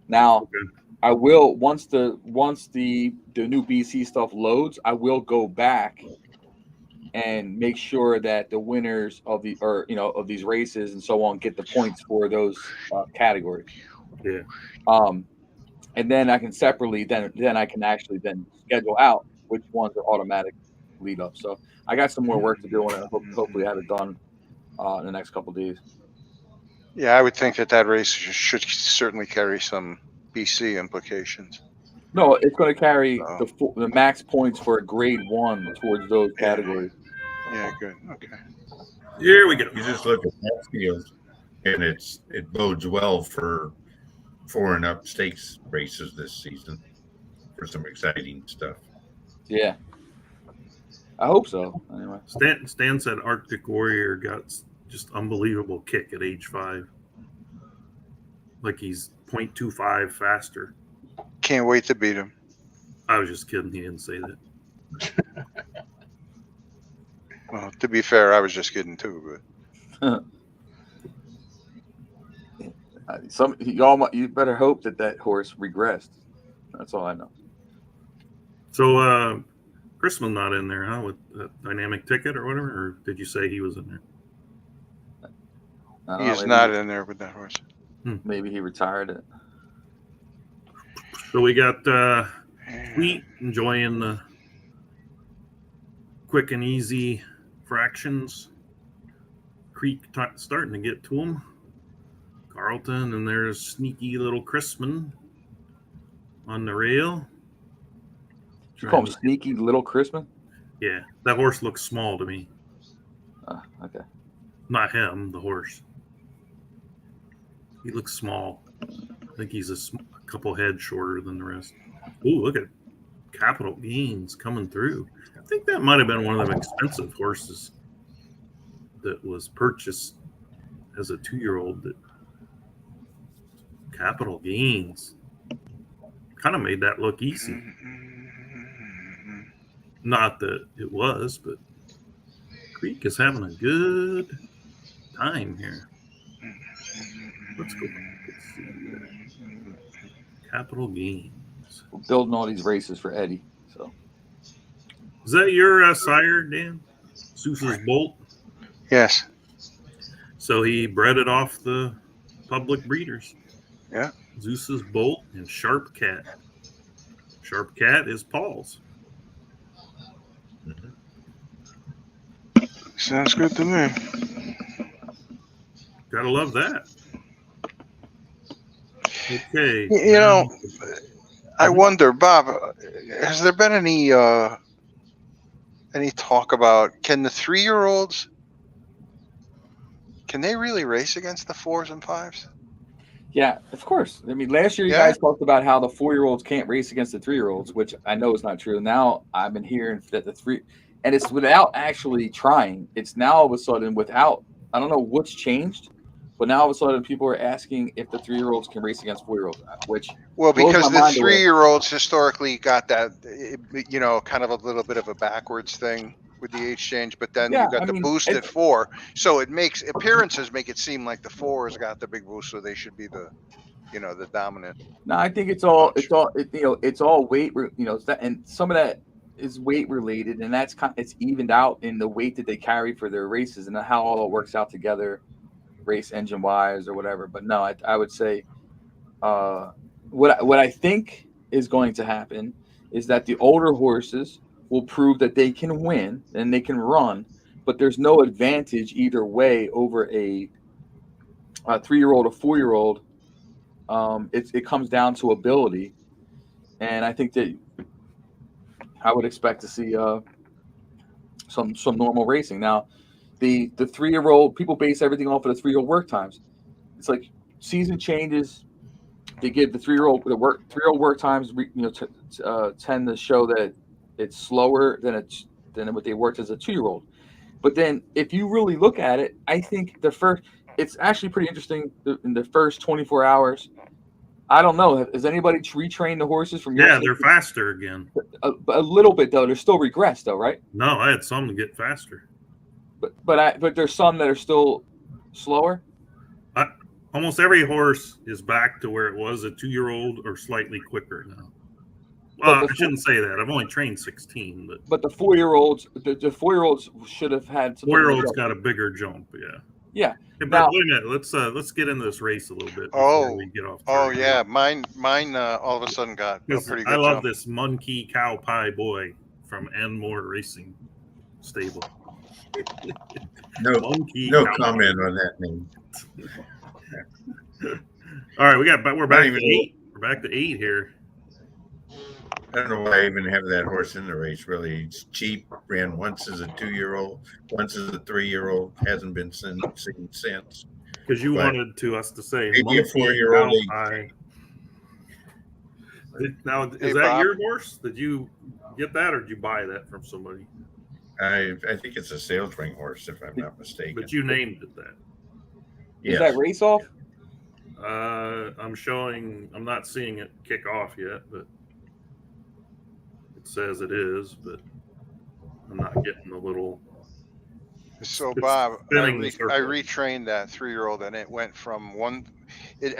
Now, Okay. I will once the new BC stuff loads, I will go back and make sure that the winners of of these races and so on get the points for those categories. Yeah. And then I can separately then I can actually then schedule out which ones are automatic lead up. So I got some more work to do, and I hopefully have it done in the next couple of days. Yeah, I would think that race should certainly carry some BC implications. No, it's going to carry the max points for a grade 1 towards those categories. Yeah, good. Okay. Here we go. You just look at that field, and it bodes well for 4 and up stakes races this season for some exciting stuff. Yeah, I hope so. Anyway, Stan said Arctic Warrior got just unbelievable kick at age 5. Like he's 0.25 faster. Can't wait to beat him. I was just kidding. He didn't say that. Well, to be fair, I was just kidding too. But you better hope that horse regressed. That's all I know. So Chrisman not in there, huh? With that dynamic ticket or whatever, or did you say he was in there? he is not in there with that horse. Maybe he retired it. So we got Wheat enjoying the quick and easy fractions. Creek starting to get to him. Carlton, and there's sneaky little Chrisman on the rail. You call him sneaky little Chrisman? Yeah, that horse looks small to me. Okay. Not him, the horse. He looks small. I think he's a couple heads shorter than the rest. Ooh, look at Capital Gains coming through. I think that might have been one of them expensive horses that was purchased as a 2-year-old. That Capital Gains kind of made that look easy. Not that it was, but Creek is having a good time here. Let's go back. Let's see. Capital Gains. We're building all these races for Eddie. So Is that your sire, Dan? Seuss's Bolt? Yes. So he bred it off the public breeders. Yeah. Zeus's Bolt and Sharp Cat. Sharp Cat is Paul's. Sounds good to me. Gotta love that. Okay. You know, I wonder, Bob, has there been any talk about can the 3-year-olds can they really race against the 4s and 5s? yeah, of course. I mean, last year you guys talked about how the 4-year-olds can't race against the 3-year-olds, which I know is not true. Now I've been hearing that the 3, and it's without actually trying. It's now all of a sudden without. I don't know what's changed, but now all of a sudden people are asking if the 3-year-olds can race against 4-year-olds. Which Because the 3-year-olds historically got that, kind of a little bit of a backwards thing. with the age change, but then Yeah, you got I the mean, boost at 4. So it makes appearances make it seem like the 4 has got the big boost, so they should be the the dominant. No, I think it's bunch. all it's all weight, and some of that is weight related, and it's evened out in the weight that they carry for their races and how all it works out together, race engine wise or whatever. But no, I would say, what I think is going to happen is that the older horses will prove that they can win and they can run, but there's no advantage either way over a 3-year-old or 4-year-old. It comes down to ability, and I think that I would expect to see some normal racing. Now, the 3-year-old, people base everything off of the 3-year-old work times. It's like season changes. They give the 3-year-old work times, tend to show that it's slower than what they worked as a 2-year-old. But then, if you really look at it, I think it's actually pretty interesting in the first 24 hours. I don't know. Has anybody retrained the horses from Yeah, yesterday? they're faster again. A little bit though. They're still regressed though, right? No, I had some to get faster. But there's some that are still slower. Almost every horse is back to where it was a 2-year-old or slightly quicker now. Well, I shouldn't say that. I've only trained 16, but the 4-year-olds, the 4-year-olds should have had. 4-year-olds got a bigger jump. Yeah. Yeah. Hey, but Now, wait a minute. Let's get into this race a little bit Oh, before we get off. Oh track. yeah, mine all of a sudden got a pretty good I love jump. this monkey cow pie boy from Enmore Racing Stable. No Cow comment on that name. All right, we're back to even 8. We're back to 8 here. I don't know why I even have that horse in the race. Really, it's cheap. Ran once as a 2-year-old, once as a 3-year-old. Hasn't been seen since. Because you But wanted us to say maybe a monkey 4-year-old cow pie. Now, is Hey, that Bob? your horse? Did you get that, or did you buy that from somebody? I think it's a sales ring horse, if I'm not mistaken. But you named it that. is that race off? I'm not seeing it kick off yet, but it says it is, but I'm not getting the little. So It's Bob, I spinning the circle. retrained that 3-year-old, and it went from one. It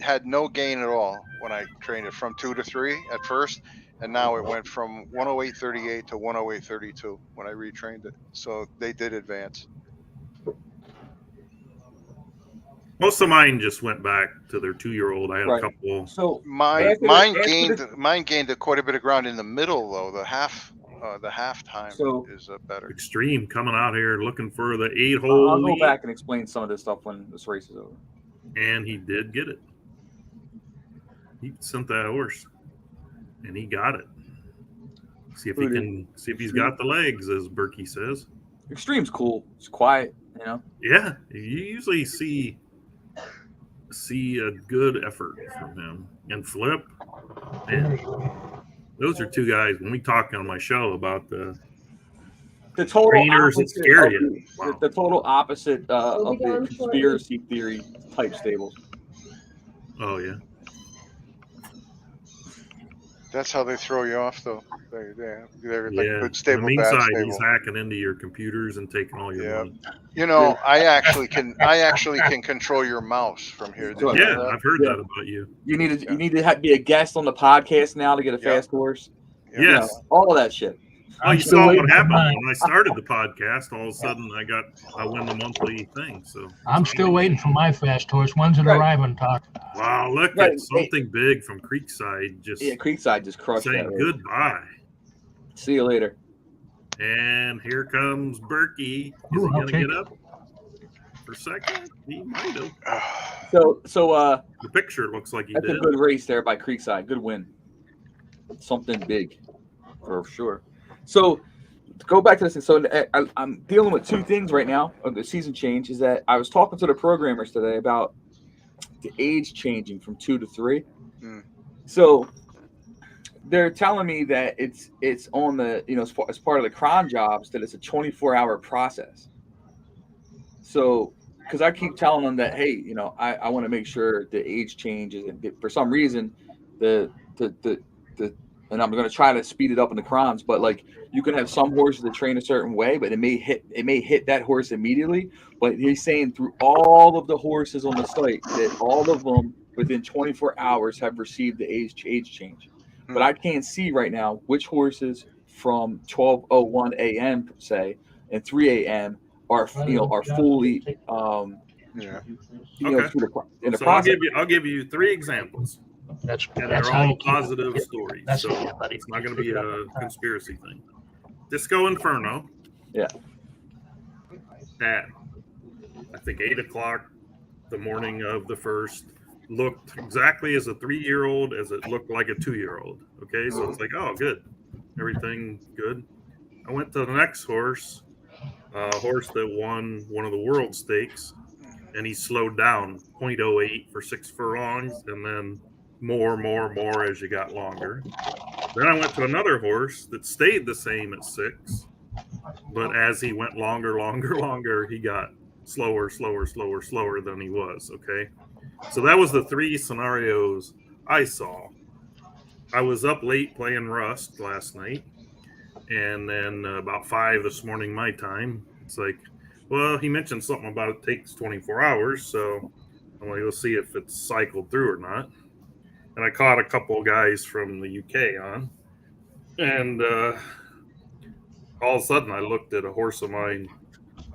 had no gain at all when I trained it from 2 to 3 at first, and now it went from 108.38 to 108.32 when I retrained it. So they did advance. Most of mine just went back to their 2-year-old. I had Right. a couple. So Mine after gained quite a bit of ground in the middle though. The half time So- is better. Extreme coming out here looking for the 8-hole I'll go lead, back and explain some of this stuff when this race is over. and he did get it. He sent that horse, and he got it. See if he's got the legs, as Burky says. Extreme's cool. It's quiet, Yeah, you usually see a good effort from him. And Flip, man, those are two guys. When we talk on my show about the total trainers that opposite scare of you. Wow. the total opposite We'll of be the going for it. conspiracy theory type stables. Oh yeah, That's how they throw you off though. They're like yeah. good stable, the mean bad side, stable. he's hacking into your computers and taking all your Yeah. money. I actually can control your mouse from here. Did you know Yeah, that? I've heard Yeah. that about you. You need to be a guest on the podcast now to get a Yeah. fast horse. Yeah. Yes. All of that shit. Well, I'm you still saw waiting what for happened mine. when I started the podcast. All of a sudden, I win the monthly thing. So I'm still waiting for my fast horse. When's it Right. arriving, Talk? wow, look Right. at something big from Creekside just Yeah, Creekside just crushed saying that race. goodbye. See you later. And here comes Burky. Is Ooh, he I'll gonna take get up for a second? He might have. So The picture looks like he that's did. a good race there by Creekside. Good win. Something big, for sure. So to go back to this. So I'm dealing with two things right now of the season change. Is that I was talking to the programmers today about the age changing from 2 to 3. Hmm. So they're telling me that it's on the as part of the cron jobs that it's a 24-hour process. So because I keep telling them that, hey, I want to make sure the age changes, and for some reason the and I'm going to try to speed it up in the crowns, but like you can have some horses that train a certain way, but it may hit that horse immediately. But he's saying through all of the horses on the site that all of them within 24 hours have received the age change. But I can't see right now which horses from 12:01 a.m. say and 3 a.m. are fully Yeah. Okay. through in the So process. I'll give you 3 examples, That's and that's they're how all you keep it. positive Yeah, stories. that's So it, buddy. it's not going to be a conspiracy thing. Disco Inferno. Yeah. At I think 8 o'clock the morning of the first looked exactly as a 3-year-old as it looked like a 2-year-old. Okay, so it's like, oh, good, everything good. I went to the next horse, a horse that won one of the world stakes, and he slowed down 0.08 for 6 furlongs, and then more as you got longer. Then I went to another horse that stayed the same at 6, but as he went longer, he got slower than he was. Okay, so that was the 3 scenarios I saw. I was up late playing Rust last night, and then about 5 this morning my time, it's like, well, he mentioned something about it takes 24 hours, so I'm like, let's see if it's cycled through or not. And I caught a couple of guys from the UK on, and all of a sudden I looked at a horse of mine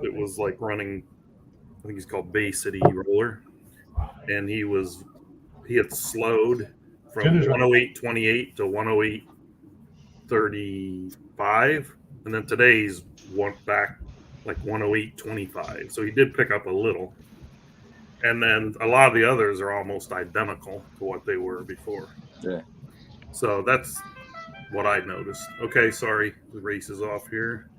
that was like running, I think he's called Bay City Roller, and he had slowed from 108.28 to 108.35, and then today's went back like 108.25. So he did pick up a little, and then a lot of the others are almost identical to what they were before. Yeah. So that's what I noticed. Okay, sorry, the race is off here.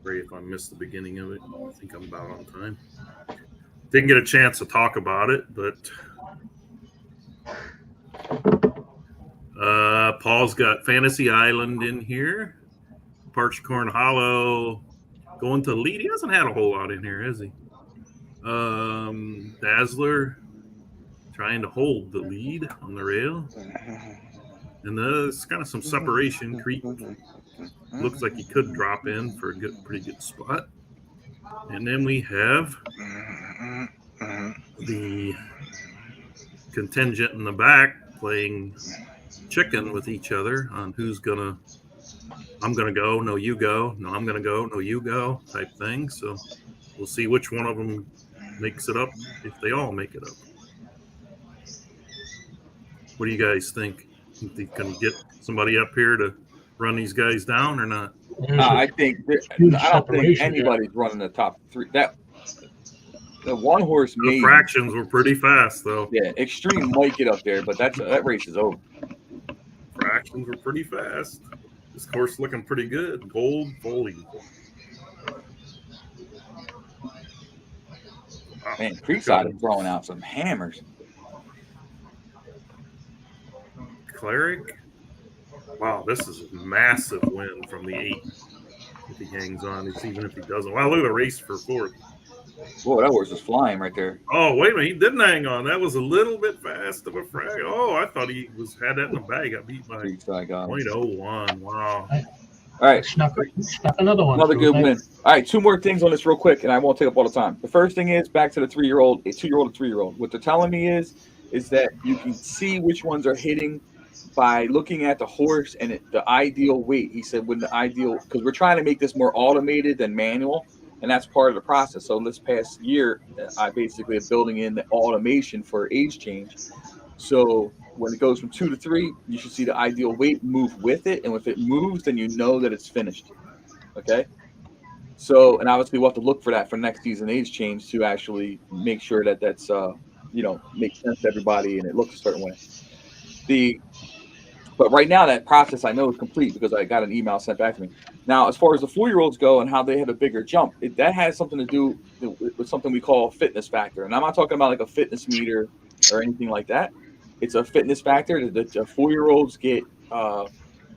Sorry if I missed the beginning of it. I think I'm about on time. Didn't get a chance to talk about it, but Paul's got Fantasy Island in here. Parched Corn Hollow going to lead. He hasn't had a whole lot in here, has he? Dazzler trying to hold the lead on the rail. And there's kind of some separation. Creek looks like he could drop in for a pretty good spot. And then we have the contingent in the back playing chicken with each other on who's gonna, I'm gonna go, no you go, no I'm gonna go, no you go type thing. So we'll see which one of them makes it up, if they all make it up. What do you guys think? Think they can get somebody up here to run these guys down or not? I don't think anybody's running the top 3. That the one horse The fractions were pretty fast though. Yeah, Extreme might get up there, but that race is over. Fractions were pretty fast. This horse looking pretty good. Gold Foley. Wow. Man, Creekside is throwing out some hammers. Cleric. Wow, this is a massive win from the 8. If he hangs on, it's even if he doesn't. Wow, look at the race for 4th. Whoa, that horse is flying right there. Oh, wait a minute. He didn't hang on. That was a little bit fast of a frag. Oh, I thought he had that in the bag. Got beat by 0.01. Wow. All right. Snuck another one. Another good win. All right, 2 more things on this real quick, and I won't take up all the time. The first thing is back to the 3-year-old, 2-year-old, and 3-year-old. What they're telling me is that you can see which ones are hitting by looking at the horse and the ideal weight. He said when the ideal, because we're trying to make this more automated than manual, and that's part of the process. So this past year, I basically am building in the automation for age change. So when it goes from 2 to 3, you should see the ideal weight move with it, and if it moves, then you know that it's finished. Okay. So, and obviously we'll have to look for that for next season age change to actually make sure that that's makes sense to everybody and it looks a certain way. But right now that process I know is complete because I got an email sent back to me. Now, as far as the 4-year-olds go and how they have a bigger jump, that has something to do with something we call a fitness factor. And I'm not talking about like a fitness meter or anything like that. It's a fitness factor that the 4-year-olds get.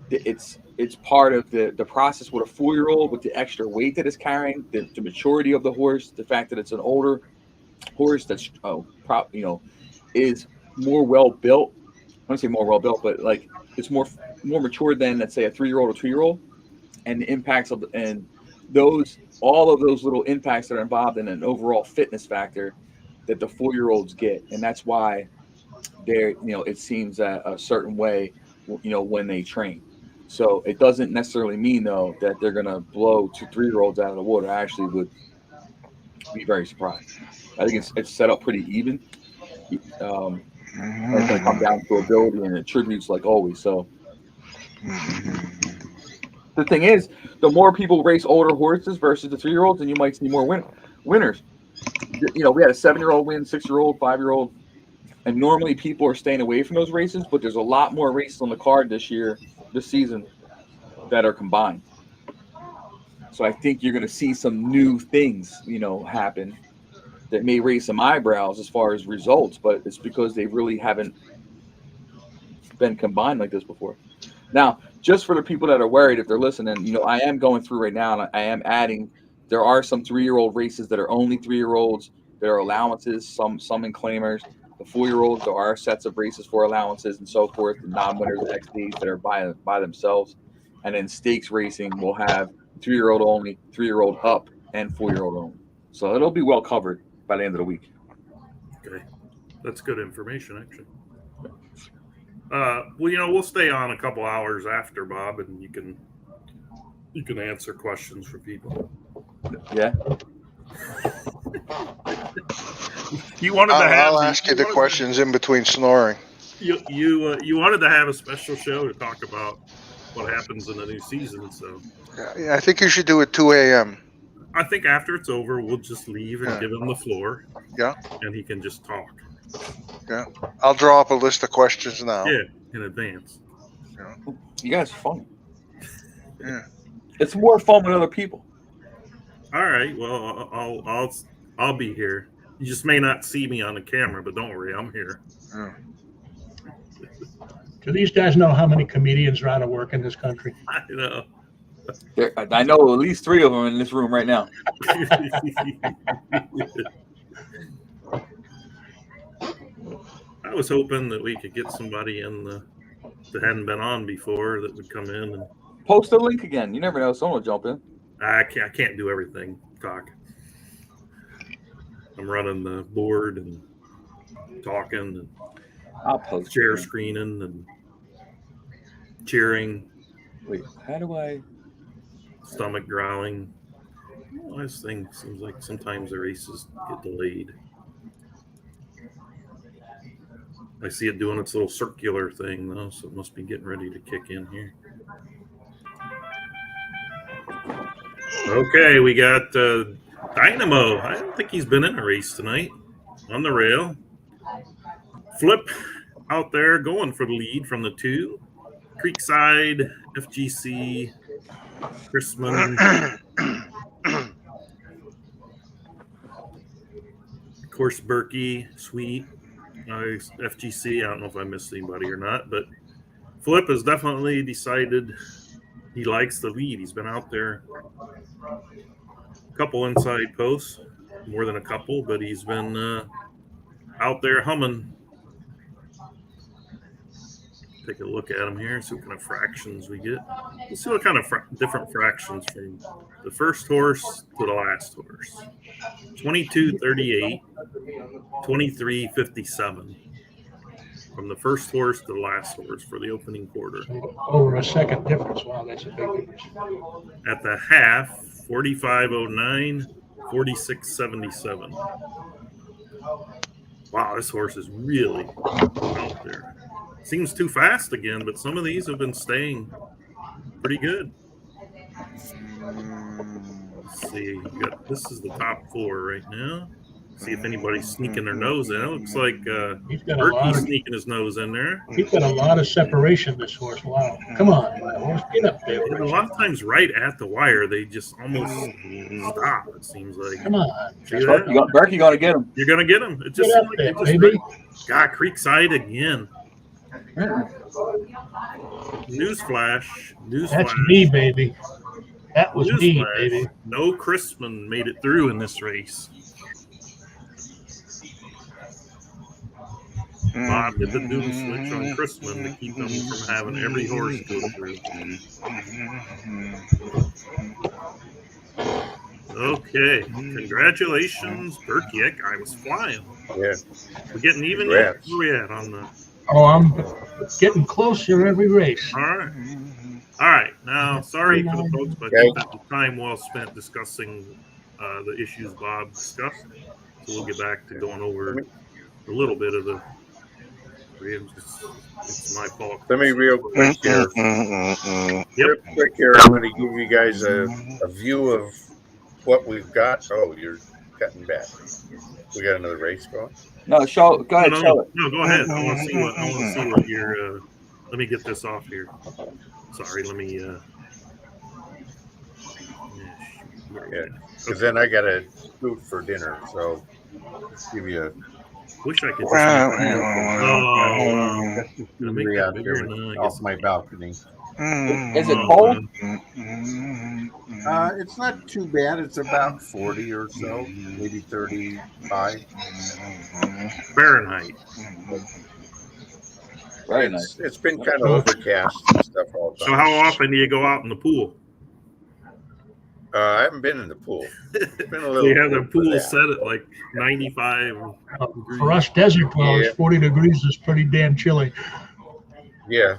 It's part of the process with a 4-year-old with the extra weight that it's carrying, the maturity of the horse, the fact that it's an older horse that's is more well built. want to say more well built, but like it's more mature than, let's say, a 3-year-old or 2-year-old, and the impacts of all of those little impacts that are involved in an overall fitness factor that the 4-year-olds get, and that's why they're, it seems a certain way, when they train. So it doesn't necessarily mean though that they're gonna blow 2-3-year-olds out of the water. I actually would be very surprised. I think it's set up pretty even. And it's gonna come down to ability and attributes like always. So the thing is, the more people race older horses versus the 3-year-olds, then you might see more winners. We had a 7-year-old win, 6-year-old, 5-year-old, and normally people are staying away from those races. But there's a lot more races on the card this season, that are combined. So I think you're going to see some new things, happen that may raise some eyebrows as far as results, but it's because they really haven't been combined like this before. Now, just for the people that are worried, if they're listening, I am going through right now, and I am adding. There are some 3-year-old races that are only 3-year-olds. There are allowances, some in claimers. The 4-year-olds, there are sets of races for allowances and so forth. The non-winners, XDs that are by themselves, and then stakes racing will have 3-year-old only, 3-year-old up, and 4-year-old only. So it'll be well covered by the end of the week. Okay, that's good information, actually. We'll stay on a couple hours after, Bob, and you can answer questions for people. Yeah. You wanted to have. I'll ask you the questions in between snoring. You wanted to have a special show to talk about what happens in the new season, so. Yeah, I think you should do it 2 a.m. I think after it's over, we'll just leave and give him the floor. Yeah. And he can just talk. Yeah. I'll draw up a list of questions now. Yeah, in advance. Yeah. You guys are funny. Yeah. It's more fun with other people. All right. Well, I'll be here. You just may not see me on the camera, but don't worry, I'm here. Yeah. Do these guys know how many comedians are out of work in this country? I know. I know at least 3 of them in this room right now. I was hoping that we could get somebody in that hadn't been on before that would come in and post a link again. You never know, someone will jump in. I can't do everything. Talk. I'm running the board and talking and I'll post share screening and cheering. Wait, how do I? Stomach growling. Well, this thing seems like sometimes the races get delayed. I see it doing its little circular thing though, so it must be getting ready to kick in here. Okay, we got Dynamo. I don't think he's been in a race tonight. On the rail. Flip out there going for the lead from the 2. Creekside, FGC, Chrisman. Of course, Burky, Sweet, FGC. I don't know if I missed anybody or not, but Flip has definitely decided he likes the lead. He's been out there a couple inside posts, more than a couple, but he's been out there humming. Take a look at him here, see what kind of fractions we get. Let's see what kind of different fractions from the first horse to the last horse. 22.38, 23.57. From the first horse to the last horse for the opening quarter. Over a second difference. Wow, that's a big difference. At the half, 45.09, 46.77. Wow, this horse is really out there. Seems too fast again, but some of these have been staying pretty good. Let's see. This is the top 4 right now. See if anybody's sneaking their nose in. It looks like Burky's sneaking his nose in there. He's got a lot of separation, this horse. Wow. Come on, my horse. Get up there. And a lot of times right at the wire, they just almost stop, it seems like. Come on. Burky got to get him. You're going to get him. It just Get up there, baby. God, Creekside again. Newsflash. That's me, baby. That was me, baby. No Chrisman made it through in this race. Bob did the doodle switch on Chrisman to keep them from having every horse go through. Okay, congratulations, Burky. That guy was flying. Yeah. We're getting even yet? Congrats. Where we at on the? Oh, I'm getting closer every race. All right. All right. Now, sorry for the folks, but I think that was time well spent discussing the issues Bob discussed. So we'll get back to going over a little bit of the. It's my fault. Let me real quick here. Yep. Real quick here, I'm going to give you guys a view of what we've got. Oh, you're cutting back. We got another race going. No, show. Go ahead, show it. No, go ahead. I want to see what you're. Let me get this off here. Sorry, let me. Yeah, because then I got to food for dinner. So give you a. Wish I could. Scenery out here off my balcony. Is it cold? It's not too bad. It's about 40 or so, maybe 35. Fahrenheit. Very nice. It's been kind of overcast and stuff all the time. So how often do you go out in the pool? I haven't been in the pool. It's been a little. So you have the cold for pool that. set at like 95. For us desert dwellers, 40 degrees is pretty damn chilly. Yeah.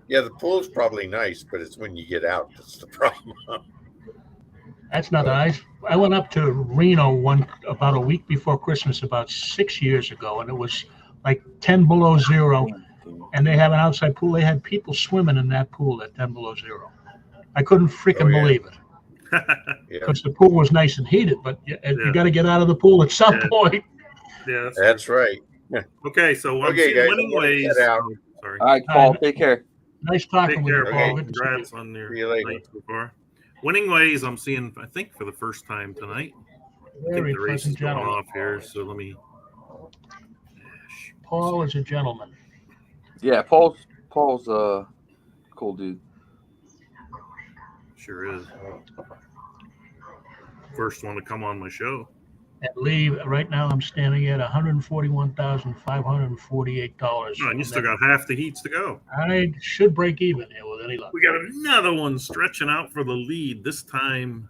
Yeah, the pool's probably nice, but it's when you get out that's the problem. That's not nice. I went up to Reno about a week before Christmas, about 6 years ago, and it was like 10 below zero. And they have an outside pool. They had people swimming in that pool at 10 below zero. I couldn't freaking believe it. Because the pool was nice and heated, but you got to get out of the pool at some point. Yeah, that's right. Okay, so I'm Okay, seeing guys, winning I'm gonna ways. head out. Sorry. All right, Paul, take care. Nice talking Take with care, you, Paul. Paul. Congrats on your See you later. night so far. Winning ways, I'm seeing, I think, for the first time tonight. I Very think the race is pleasant going gentleman. off here, so let me. Paul is a gentleman. Yeah, Paul's a cool dude. Sure is. First one to come on my show. And Lee, right now I'm standing at $141,548. Oh, and you still got half the heats to go. I should break even here with any luck. We got another one stretching out for the lead. This time,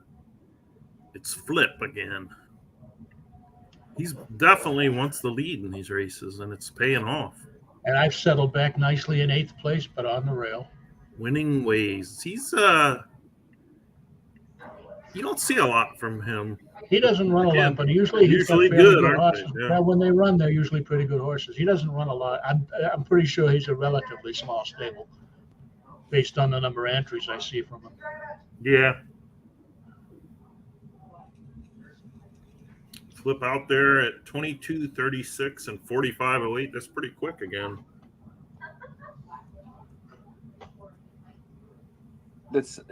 it's Flip again. He's definitely wants the lead in these races, and it's paying off. And I've settled back nicely in 8th place, but on the rail. Winning ways. He's you don't see a lot from him. He doesn't run a lot, but usually he's got fairly good, good aren't horses. they? Yeah. Well, when they run, they're usually pretty good horses. He doesn't run a lot. I'm pretty sure he's a relatively small stable, based on the number of entries I see from him. Yeah. Flip out there at 22:36 and 45:08. That's pretty quick again.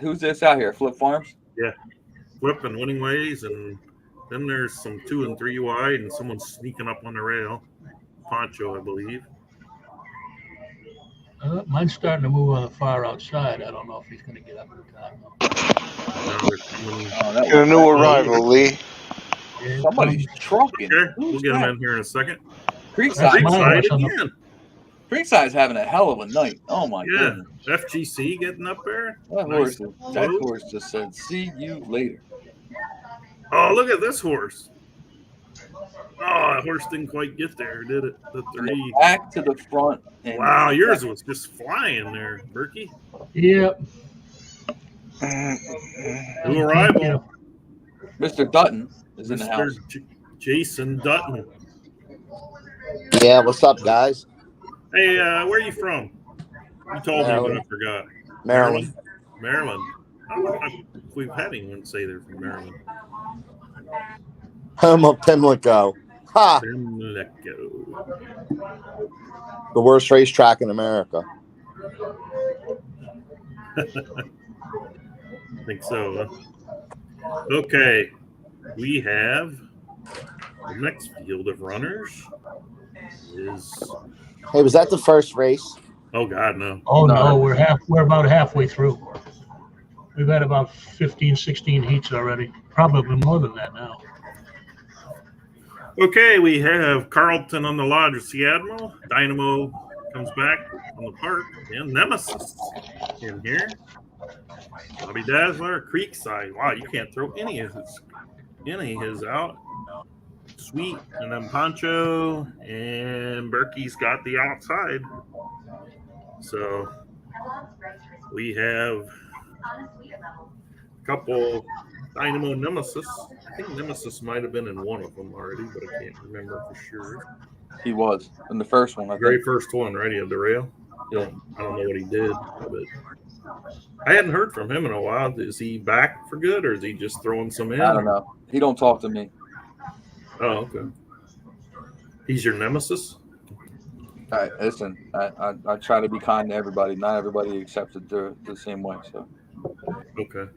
Who's this out here? Flip Farms? Yeah. Flip and winning ways, and then there's some 2 and 3 wide, and someone sneaking up on the rail. Poncho, I believe. Mine's starting to move on the far outside. I don't know if he's going to get up in time. Now they're coming. Get a new arrival, Lee. Somebody's trucking. Okay, we'll get him in here in a second. Creekside. my horse on the- again. Creekside's having a hell of a night. Oh my Yeah. goodness. FGC getting up there. That Nice. horse just said, "See you later." Oh, look at this horse. Oh, that horse didn't quite get there, did it? The 3. Back to the front. And Wow, yours was just flying there, Burky. Yep. New arrival, Yeah. Mr. Dutton is in the house. Mr. Jason Dutton. Yeah, what's up, guys? Hey, where are you from? You told me, but I forgot. Maryland. Maryland. I don't know if we've had anyone say they're from Maryland. I'm a Pimlico. Ha! Pimlico. The worst racetrack in America. I think so. Huh? Okay. We have the next field of runners is. Hey, was that the first race? Oh God, no. Oh no, we're about halfway through. We've had about 15, 16 heats already. Probably more than that now. Okay, we have Carlton on the lodge with Seattle. Dynamo comes back on the park. And Nemesis in here. Bobby Dazzler, Creekside. Wow, you can't throw any of his out. Sweet, and then Poncho, and Burky's got the outside. So we have a couple Dynamo Nemesis. I think Nemesis might have been in one of them already, but I can't remember for sure. He was in the first one. I Very think. first one, right? He had the rail. Yeah. I don't know what he did, but I hadn't heard from him in a while. Is he back for good, or is he just throwing some in? I don't know. He don't talk to me. Oh, okay. He's your nemesis? Listen, I try to be kind to everybody. Not everybody accepts it the same way. So. Okay.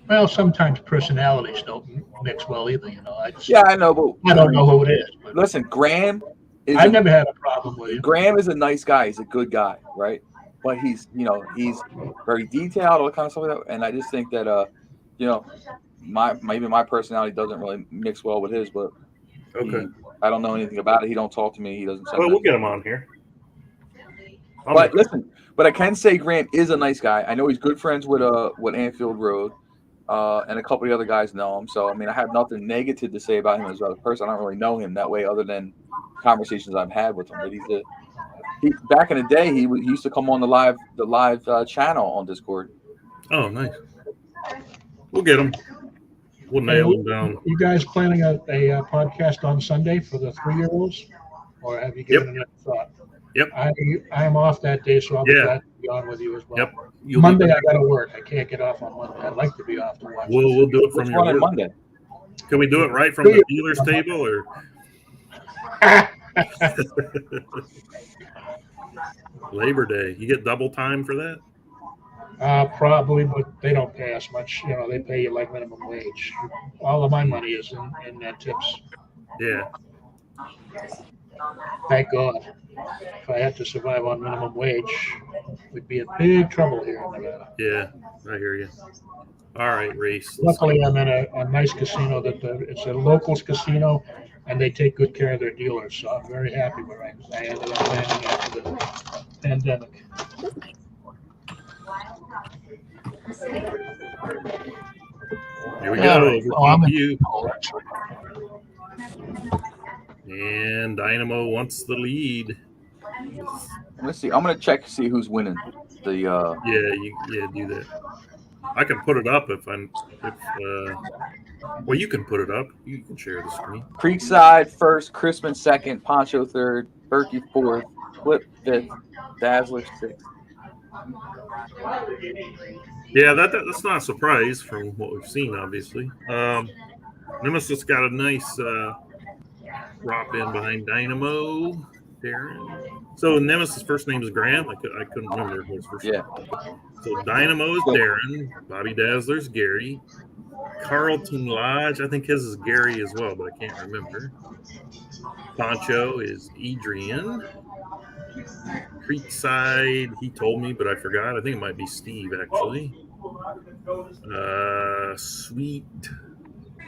Well, sometimes personalities don't mix well either, you know. I know, but I don't know who it is. But listen, Graham is I've never had a problem with you. Graham is a nice guy. He's a good guy, right? But he's very detailed, all that kind of stuff like that. And I just think that maybe my personality doesn't really mix well with his, but Okay. I don't know anything about it. He don't talk to me. He doesn't. Well, we'll get him on here. But listen, I can say Graham is a nice guy. I know he's good friends with Anfield Road, and a couple of the other guys know him. So I mean, I have nothing negative to say about him as a person. I don't really know him that way, other than conversations I've had with him. But he back in the day, he used to come on the live channel on Discord. Oh, nice. We'll get him. We'll nail him down. You guys planning a podcast on Sunday for the 3-year-olds, or have you given it a thought? Yep. I am off that day, so I'll be glad to be on with you as well. Yep. Monday I got to work. I can't get off on Monday. I'd like to be off to watch. We'll do it from your work. Monday. Can we do it right from the dealer's table, or? Labor Day. You get double time for that? Probably, but they don't pay us much. You know, they pay you like minimum wage. All of my money is in tips. Yeah. Thank God. If I had to survive on minimum wage, we'd be in big trouble here in Nevada. Yeah, I hear you. All right, Reese. Luckily, I'm in a nice casino it's a locals casino, and they take good care of their dealers. So I'm very happy where I ended up landing after the pandemic. Here we go. I'm you. And Dynamo wants the lead. Let's see. I'm gonna check to see who's winning. Yeah, do that. I can put it up well, you can put it up. You can share the screen. Creekside first, Crispin second, Poncho third, Burky fourth, Flip fifth, Dazzler sixth. Yeah, that's not a surprise from what we've seen, obviously. Nemesis got a nice drop in behind Dynamo. Darren. So Nemesis' first name is Graham. I couldn't remember his first name. So Dynamo is Darren. Bobby Dazzler's Gary. Carlton Lodge, I think his is Gary as well, but I can't remember. Poncho is Adrian. Creekside, he told me, but I forgot. I think it might be Steve, actually. Sweet.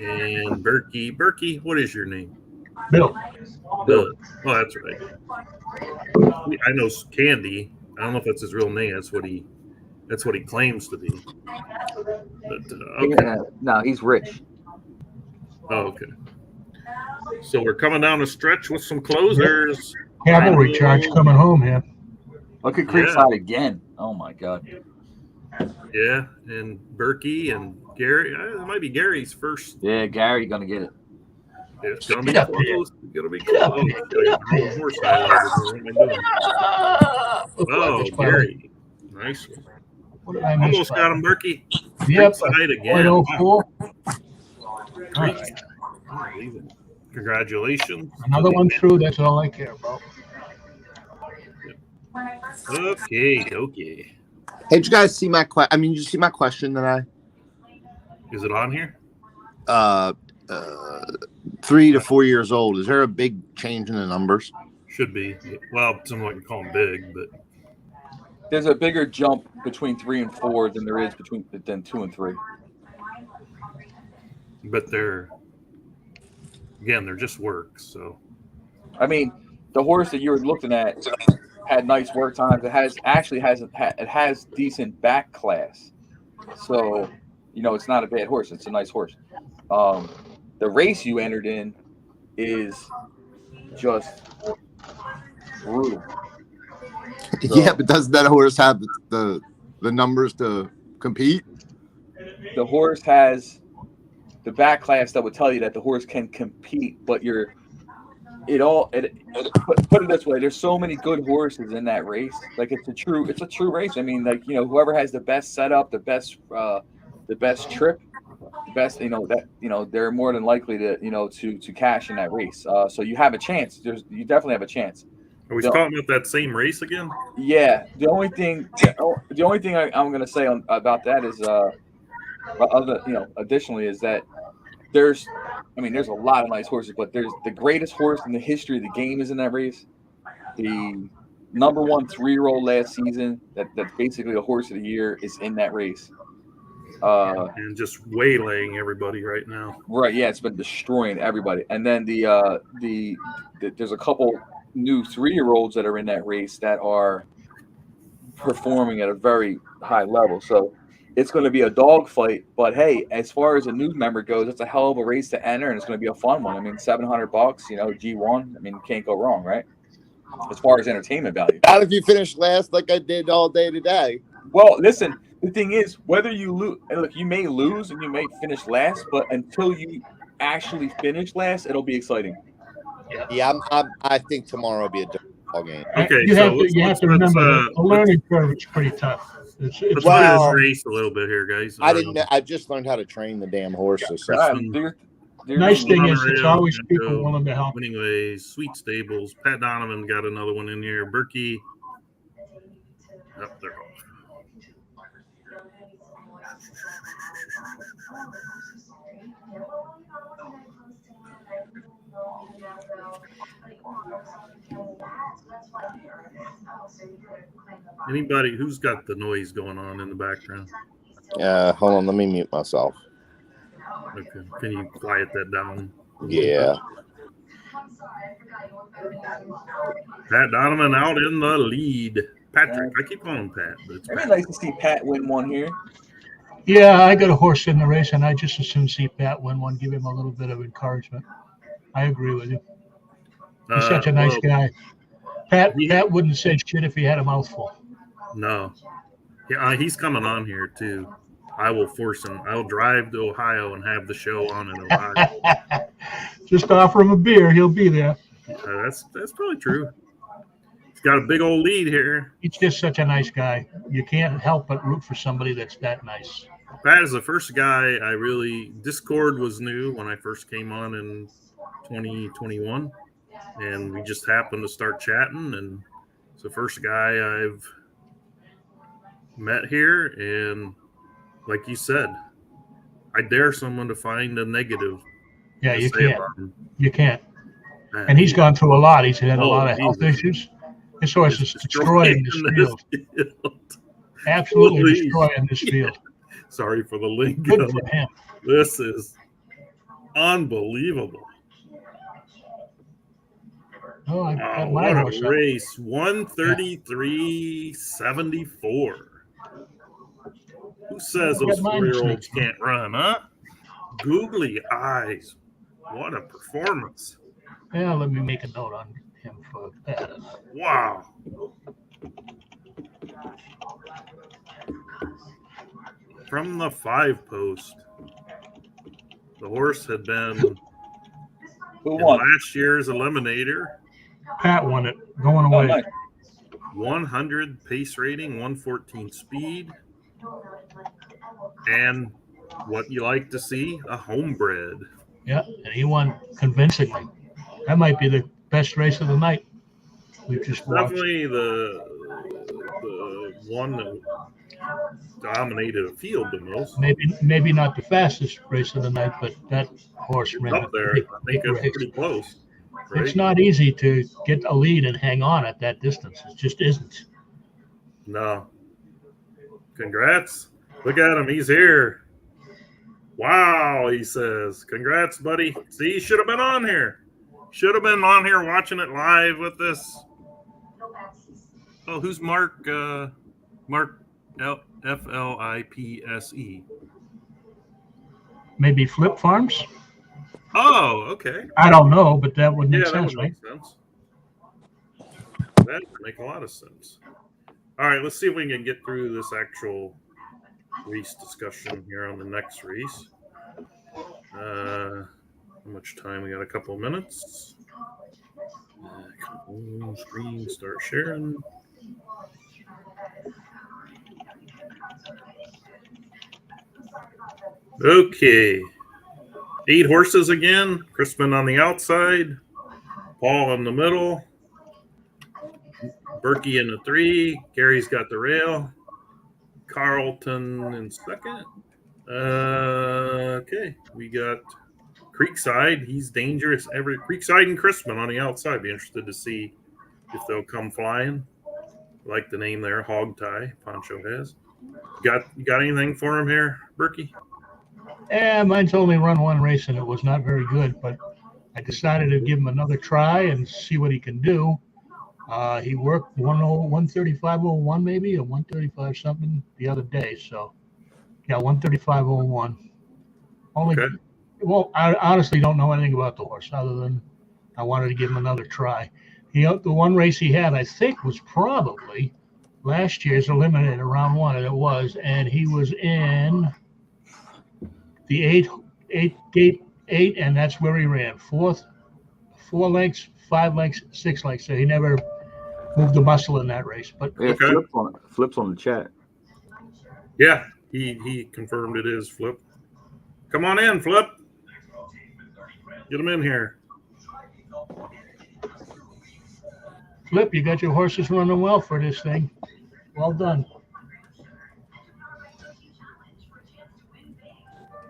And Burky. Burky, what is your name? Bill. Oh, that's right. I know Candy. I don't know if that's his real name. That's what he claims to be. But, okay. No, he's rich. Oh, okay. So we're coming down the stretch with some closers. Cavalry charge coming home here. Look at Creekside again. Oh my God. Yeah, and Burky and Gary. It might be Gary's first. Yeah, Gary gonna get it. It's gonna be close. It's gonna be close. Oh, Gary. Nice one. Almost got him, Burky. Yep. Side again. 0.04. Unbelievable. Congratulations. Another one through. That's all I care about. Okay. Hey, did you guys see my question? Did you see my question that Is it on here? 3 to 4 years old. Is there a big change in the numbers? Should be. Well, someone can call them big, but there's a bigger jump between 3 and 4 than there is than 2 and 3. but they're again, they're just work. So I mean, the horse that you were looking at had nice work times. It has decent back class. So, it's not a bad horse. It's a nice horse. The race you entered in is just brutal. Yeah, but doesn't that horse have the numbers to compete? The horse has the back class that would tell you that the horse can compete, but put it this way, there's so many good horses in that race. Like it's a true race. I mean, like, whoever has the best setup, the best trip, the best, they're more than likely to cash in that race. So you have a chance. You definitely have a chance. are we talking about that same race again? Yeah. The only thing I'm going to say about that is, additionally, is that there's a lot of nice horses, but there's the greatest horse in the history of the game is in that race. The number 1 3-year-old last season, that's basically a horse of the year, is in that race. And just waylaying everybody right now. Right, yeah, it's been destroying everybody. And then there's a couple new 3-year-olds that are in that race that are performing at a very high level. So it's going to be a dogfight. But hey, as far as a new member goes, it's a hell of a race to enter, and it's going to be a fun one. I mean, $700, G1. I mean, you can't go wrong, right? As far as entertainment value. Not if you finish last like I did all day today. Well, listen. The thing is, whether you lose, look, you may lose and you may finish last, but until you actually finish last, it'll be exciting. Yeah, I think tomorrow will be a difficult game. Okay, you have to remember the learning curve is pretty tough. Let's It's play this race a little bit here, guys. I just learned how to train the damn horses. So. nice thing is there's always people willing to help. Winning ways, Sweet Stables. Pat Donovan got another one in here. Burky. Up there. Anybody who's got the noise going on in the background? Hold on, let me mute myself. Okay, can you quiet that down? Yeah. Pat Donovan out in the lead. Patrick, I keep calling him Pat. But it's It'd be Pat. nice to see Pat win one here. Yeah, I got a horse in the race, and I just as soon see Pat win one, give him a little bit of encouragement. I agree with you. He's such a nice guy. Pat wouldn't have said shit if he had a mouthful. No. Yeah, he's coming on here, too. I will force him. I'll drive to Ohio and have the show on in Ohio. Just offer him a beer. He'll be there. That's probably true. He's got a big old lead here. He's just such a nice guy. You can't help but root for somebody that's that nice. Pat is the first guy Discord was new when I first came on in 2021. And we just happened to start chatting. And it's the first guy I've met here. And like you said, I dare someone to find a negative. Yeah, you can't. You can't. And he's gone through a lot. He's had a lot of health issues. This horse is destroying this field. Absolutely destroying this field. Sorry for the lingo. Good for him. This is unbelievable. Oh, I got my what horse a up. race. 133.74. Who says those 4-year-olds can't run, huh? Googly eyes. What a performance. Yeah, let me make a note on him for that. Wow. From the 5 post, the horse had been Who in won? last year's Eliminator. Pat won it. Going away. nice. 100 pace rating, 114 speed. And what you like to see, a homebred. Yeah, and he won convincingly. That might be the best race of the night. We've just watched. Definitely the one that dominated a field the most. Maybe not the fastest race of the night, but that horse ran Up there, I think it's pretty close. Right? It's not easy to get a lead and hang on at that distance. It just isn't. No. Congrats. Look at him. He's here. Wow, he says. Congrats, buddy. See, you should have been on here. Should have been on here watching it live with us. Oh, who's Mark? Mark Flipse. Maybe Flip Farms? Oh, okay. I don't know, but that would make Yeah, that sense, would right? make sense. That would make a lot of sense. All right, let's see if we can get through this actual race discussion here on the next race. How much time? We got a couple of minutes. Screen, start sharing. Okay. 8 horses again. Crispin on the outside. Paul in the middle. Burky in the 3. Gary's got the rail. Carlton in second. Okay. We got Creekside. He's dangerous. Creekside and Crispin on the outside. Be interested to see if they'll come flying. Like the name there, Hog Tie. Poncho has. You got anything for him here, Burky? Yeah, mine's only run one race and it was not very good, but I decided to give him another try and see what he can do. He worked 135.01 maybe, or 135 something the other day. So, yeah, 135.01. Only, Okay. well, I honestly don't know anything about the horse other than I wanted to give him another try. The one race he had, I think, was probably last year's Eliminator round 1, and it was, and he was in the 8, and that's where he ran. 4 lengths, 5 lengths, 6 lengths. So he never moved the muscle in that race. But Yeah, Okay. Flips on the chat. Yeah, he confirmed it is Flip. Come on in, Flip. Get him in here. Flip, you got your horses running well for this thing. Well done.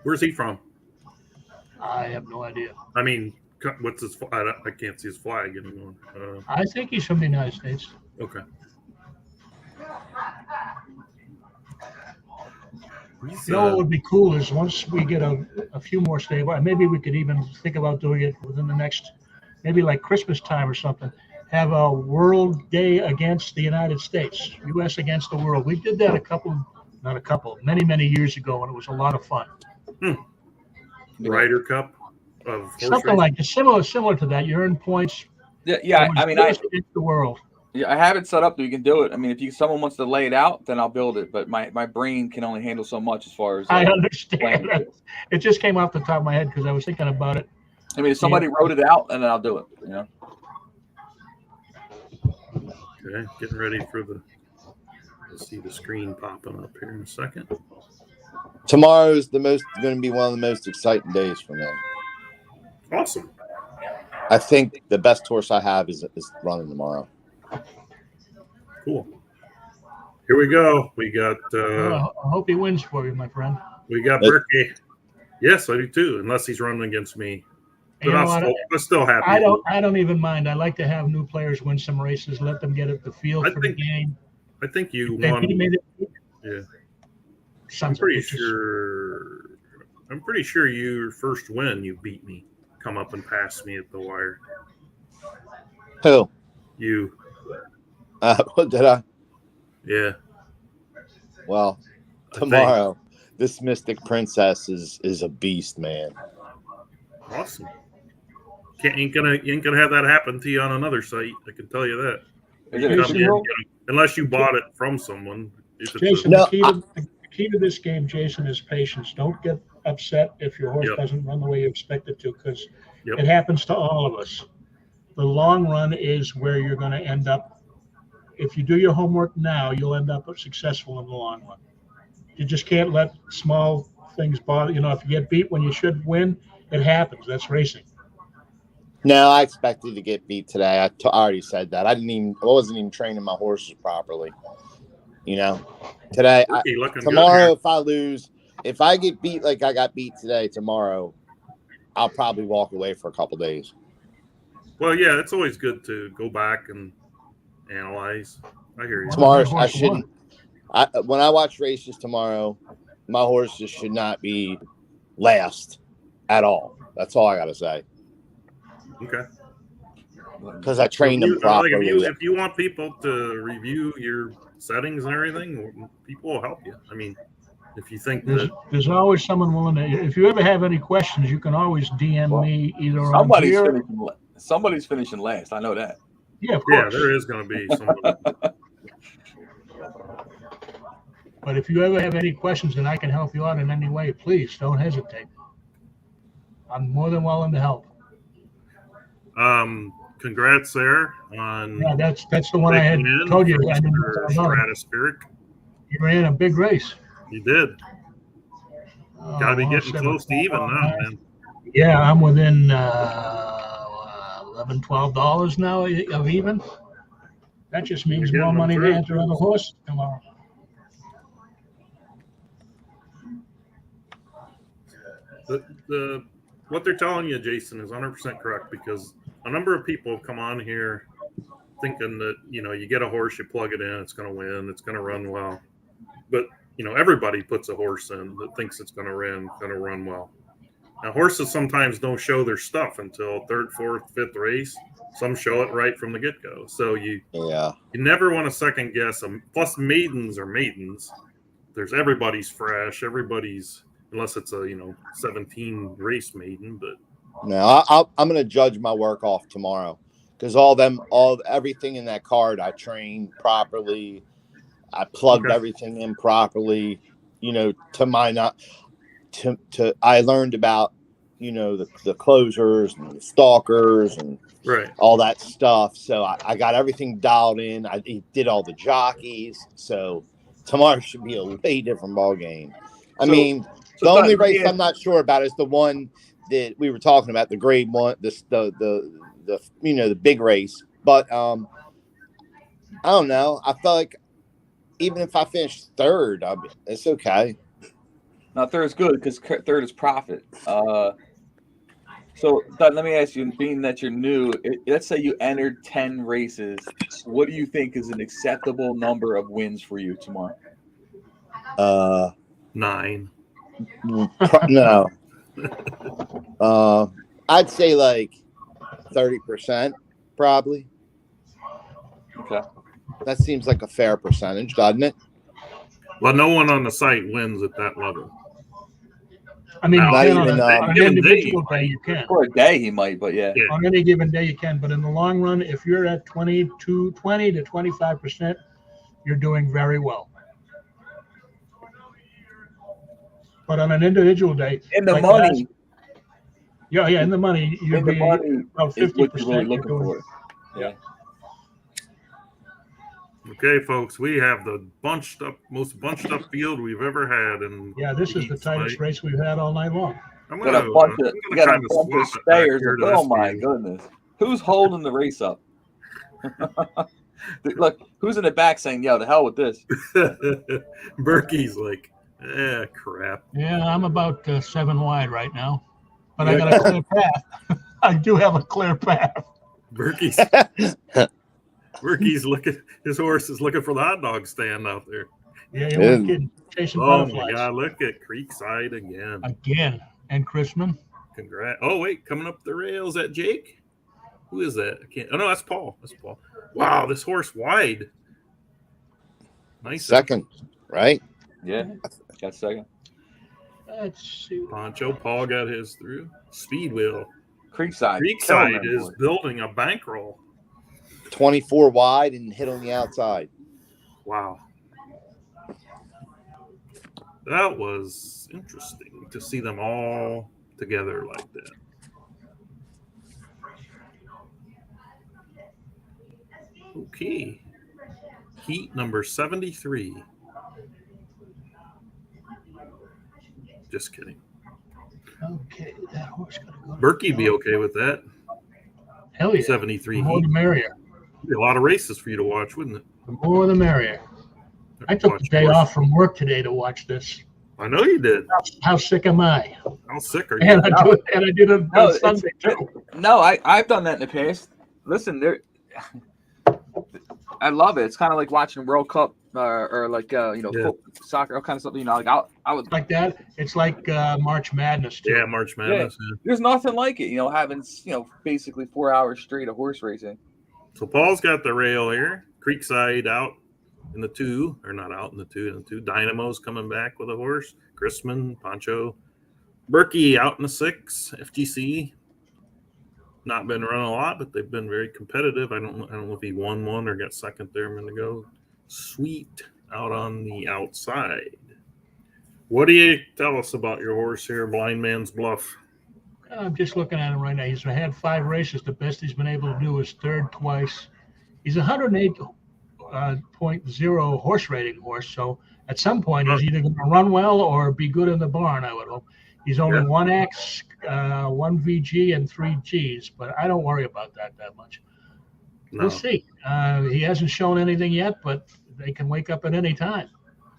Where's he from? I have no idea. I mean, what's his? I can't see his flag anymore. I think he's from the United States. Okay. He's, You know what would be cool is once we get a few more stable, maybe we could even think about doing it within the next, maybe like Christmas time or something, have a World Day against the United States, U.S. against the world. We did that many years ago, and it was a lot of fun. Ryder Cup of horse Something racing? like this, similar to that. You earn points. Yeah. I mean, U.S. against the world. Yeah, I have it set up that you can do it. I mean, if someone wants to lay it out, then I'll build it. But my brain can only handle so much as far as I understand. It just came off the top of my head because I was thinking about it. I mean, if somebody wrote it out, then I'll do it. You know. Okay, getting ready for the. Let's see the screen popping up here in a second. Tomorrow is going to be one of the most exciting days for me. Awesome. I think the best horse I have is running tomorrow. Cool. Here we go. We got. I hope he wins for you, my friend. We got Burky. Yes, I do too. Unless he's running against me, but I'm still happy. I don't even mind. I like to have new players win some races. Let them get the feel for the game. I think you They won. made it. Yeah. Sons I'm pretty of bitches. sure your first win you beat me. Come up and pass me at the wire. Who? You. What did I? Yeah. Well, I think. tomorrow, this Mystic Princess is a beast, man. Awesome. Ain't gonna have that happen to you on another site. I can tell you that. Is it a Jason, two-year-old? Unless you bought it from someone. If it's Jason, No, the key to this game, Jason, is patience. Don't get upset if your horse Yep. doesn't run the way you expect it to, because Yep. it happens to all of us. The long run is where you're going to end up. If you do your homework now, you'll end up successful in the long run. You just can't let small things bother. If you get beat when you should win, it happens. That's racing. No, I expected to get beat today. I already said that. I wasn't even training my horses properly. Today, Burky looking good tomorrow, here. if I lose, if I get beat like I got beat today, tomorrow, I'll probably walk away for a couple days. Well, yeah, it's always good to go back and analyze. I hear you. Tomorrow, My I horse shouldn't. When I watch races tomorrow, my horses should not be last at all. That's all I got to say. Okay. Because I trained them Like properly. if you want people to review your settings and everything, people will help you. I mean, if you think that There's always someone willing to. If you ever have any questions, you can always DM me either on Somebody's here. finishing. Somebody's finishing last. I know that. Yeah, of yeah, course. there is going to be somebody. But if you ever have any questions and I can help you out in any way, please don't hesitate. I'm more than willing to help. Congrats there on Yeah, that's the one I had told you. I didn't know about. Stratospheric. You ran a big race. You did. Oh, Got to be well, getting close to even now, man. Yeah, I'm within $11, $12 now of even. That just means You're more getting money them to through. enter on the horse tomorrow. What they're telling you, Jason, is 100% correct, because a number of people have come on here thinking that, you get a horse, you plug it in, it's going to win, it's going to run well. But, everybody puts a horse in that thinks it's going to run well. Now, horses sometimes don't show their stuff until third, fourth, fifth race. Some show it right from the get-go. So you never want to second guess them. Plus, maidens are maidens. There's everybody's fresh, everybody's, unless it's a 17 race maiden. But no, I'm going to judge my work off tomorrow, because everything in that card I trained properly. I plugged everything in properly. I learned about the closers and the stalkers and all that stuff. So I got everything dialed in. I did all the jockeys. So tomorrow should be a way different ball game. The only race I'm not sure about is the one that we were talking about, the grade one, the big race. But I don't know. I felt like even if I finish third, it's okay. Now third is good because third is profit. So Doug, let me ask you, being that you're new, let's say you entered 10 races, what do you think is an acceptable number of wins for you tomorrow? 9. No. I'd say like 30%, probably. Okay. That seems like a fair percentage, doesn't it? Well, no one on the site wins at that level. I mean, Not even, on an individual day you can. For a day he might, but yeah. On any given day you can. But in the long run, if you're at 20 to 25%, you're doing very well. But on an individual day, in the money, in the money, you'd be about 50%. Really looking for. Yeah. Okay, folks, we have the most bunched up field we've ever had, and this is the tightest race we've had all night long. You got a bunch of stayers. Oh my goodness, who's holding the race up? Look, who's in the back saying, "Yo, the hell with this"? Burky's like, crap. Yeah, I'm about 7 wide right now, but I got a clear path. I do have a clear path. Burky's looking. His horse is looking for the hot dog stand out there. Yeah, you weren't kidding. Chasing butterflies. Oh my God! Look at Creekside again. And Chrisman. Congrats! Oh wait, coming up the rails. That Jake? Who is that? I can't. Oh no, that's Paul. Wow, this horse wide. Nice. Second, right? Yeah, got second. Let's see. Poncho. Paul got his through. Speed wheel. Creekside is building a bankroll. 24 wide and hit on the outside. Wow. That was interesting to see them all together like that. Okay. Heat number 73. Just kidding. Okay, that horse gotta go. Burky be okay with that. Hell yeah. 73 The more the merrier. Be a lot of races for you to watch, wouldn't it? The more the merrier. I took the day off from work today to watch this. I know you did. How sick am I? How sick are you? And I did it on Sunday too. No, I've done that in the past. Listen, I love it. It's kind of like watching World Cup or like Yeah. soccer, all kind of stuff. Like I would Like that. It's like March Madness too. Yeah, March Madness. Yeah. There's nothing like it, having basically 4 hours straight of horse racing. So Paul's got the rail here. Creekside out in the 2, or not out in the 2, in the 2. Dynamo's coming back with a horse. Chrisman, Poncho. Burky out in the 6. FGC. Not been running a lot, but they've been very competitive. I don't know if he won one or got second there a minute ago. Sweet out on the outside. What do you tell us about your horse here, Blind Man's Bluff? I'm just looking at him right now. He's had 5 races. The best he's been able to do is third twice. He's 108.0 horse rating horse. So at some point, he's either going to run well or be good in the barn, I would hope. He's only 1X, 1 VG, and 3 Gs, but I don't worry about that much. No. We'll see. He hasn't shown anything yet, but they can wake up at any time.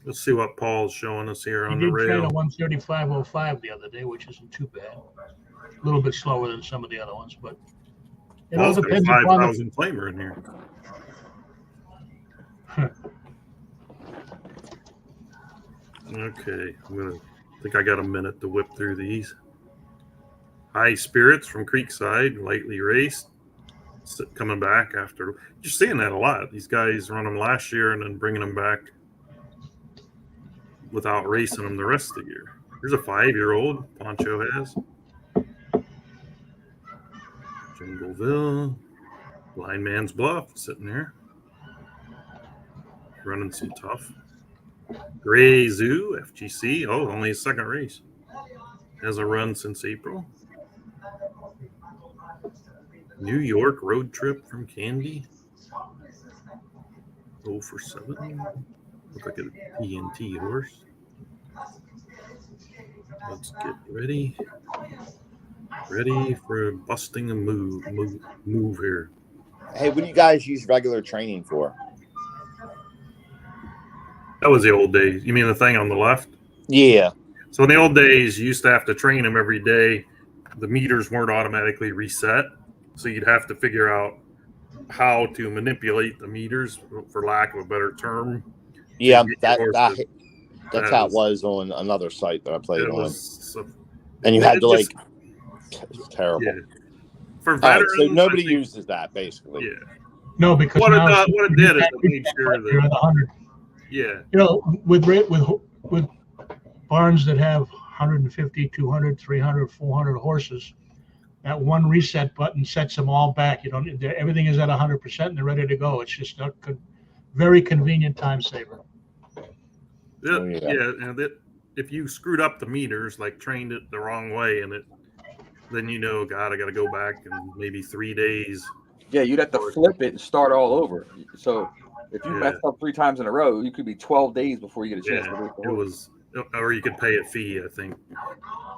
Let's see what Paul's showing us here on He the did train rail. a 135.05 the other day, which isn't too bad. A little bit slower than some of the other ones, but it all Paul's got a depends upon 5,000 claimer in here. Okay, I think I got a minute to whip through these. High Spirits from Creekside, lightly raced, coming back after. You're seeing that a lot. These guys run them last year and then bringing them back without racing them the rest of the year. Here's a 5-year-old Poncho has. Jingleville, Blind Man's Bluff sitting there. Running some tough. Gray Zoo, FGC. Oh, only his second race. Has a run since April. New York Road Trip from Candy. 0 for 7. Looks like a PNT horse. Let's get ready. Ready for busting a move here. Hey, what do you guys use regular training for? That was the old days. You mean the thing on the left? Yeah. So in the old days, you used to have to train them every day. The meters weren't automatically reset. So you'd have to figure out how to manipulate the meters, for lack of a better term. Yeah, that's how it was on another site that I played on. And you had to it's terrible. Yeah. For veterans, so nobody uses that basically. Yeah. No, because what it did is it made sure that you're at 100. Yeah. With barns that have 150, 200, 300, 400 horses, that one reset button sets them all back. Everything is at 100% and they're ready to go. It's just a very convenient time saver. And if you screwed up the meters, like trained it the wrong way, and then God, I got to go back in maybe 3 days. Yeah, you'd have to flip it and start all over. So if you messed up 3 times in a row, you could be 12 days before you get a chance to race the horse. Or you could pay a fee. I think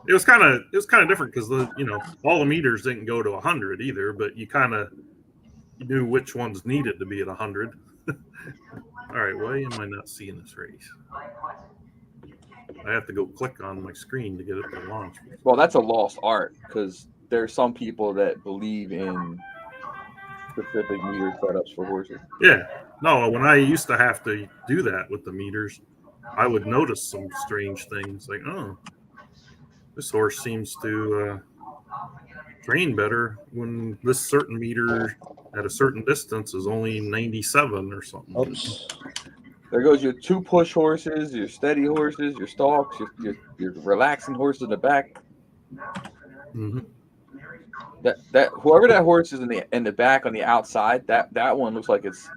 it was kind of different because all the meters didn't go to 100 either, but you kind of knew which ones needed to be at 100. All right, why am I not seeing this race? I have to go click on my screen to get it to launch. Well, that's a lost art because there are some people that believe in specific meter setups for horses. Yeah. No, when I used to have to do that with the meters, I would notice some strange things like, oh, this horse seems to train better when this certain meter at a certain distance is only 97 or something. Oops. There goes your 2 push horses, your steady horses, your stalks, your relaxing horse in the back. Mm-hmm. That whoever that horse is in the back on the outside, that one looks like it's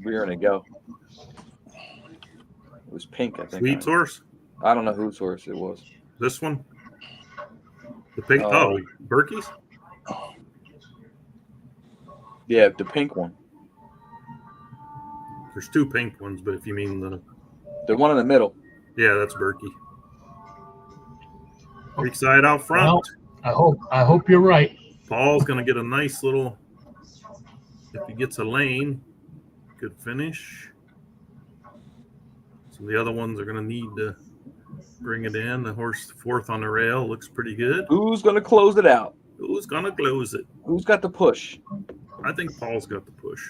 rearing to go. It was pink, I think. Sweet's horse? I don't know whose horse it was. This one? The pink? Burky's? Yeah, the pink one. There's 2 pink ones, but if you mean the one in the middle. Yeah, that's Burky. Creekside out front. Well, I hope you're right. Paul's going to get a nice little, if he gets a lane, good finish. So the other ones are going to need to bring it in. The horse 4th on the rail looks pretty good. Who's going to close it out? Who's going to close it? Who's got the push? I think Paul's got the push.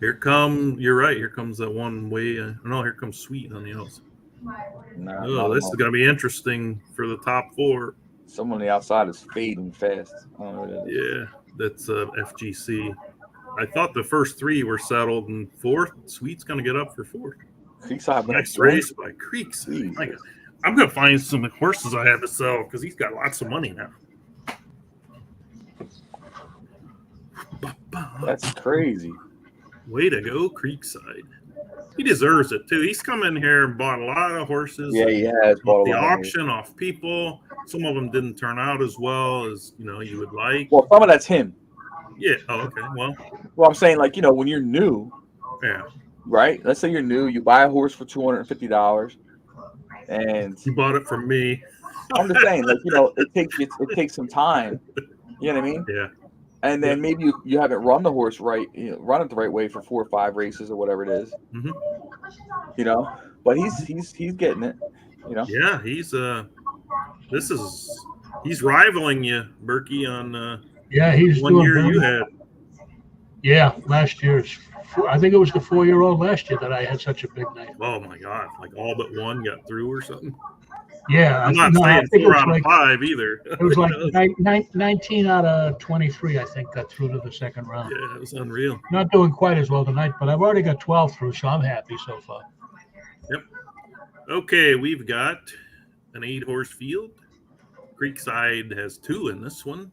You're right. Here comes that one way. No, here comes Sweet on the outside. Nah, this is going to be interesting for the top 4. Someone on the outside is fading fast. I don't know what that is. Yeah, that's FGC. I thought the first 3 were settled, and 4th, Sweet's going to get up for 4th. Creekside. Next race by Creekside. I'm going to find some horses I have to sell because he's got lots of money now. That's crazy. Way to go, Creekside. He deserves it, too. He's come in here and bought a lot of horses. Yeah, he has bought the auction off people. Some of them didn't turn out as well as, you would like. Well, some of that's him. Yeah. Oh, okay. Well, I'm saying, like, when you're new, yeah, right? Let's say you're new, you buy a horse for $250, and you bought it from me. I'm just saying, like, it takes some time. You know what I mean? Yeah. And then maybe you haven't run the horse right, run it the right way for 4 or 5 races or whatever it is. Mm-hmm. But he's getting it. Yeah, he's he's rivaling you, Burky, on he's one doing year very you well. had. Yeah, last year. I think it was the 4-year-old last year that I had such a big night. Oh my God! Like all but one got through or something. Yeah, I'm not saying 4 out of 5 either. It was like 19 out of 23, I think, got through to the second round. Yeah, it was unreal. Not doing quite as well tonight, but I've already got 12 through, so I'm happy so far. Yep. Okay, we've got an 8-horse field. Creekside has 2 in this one.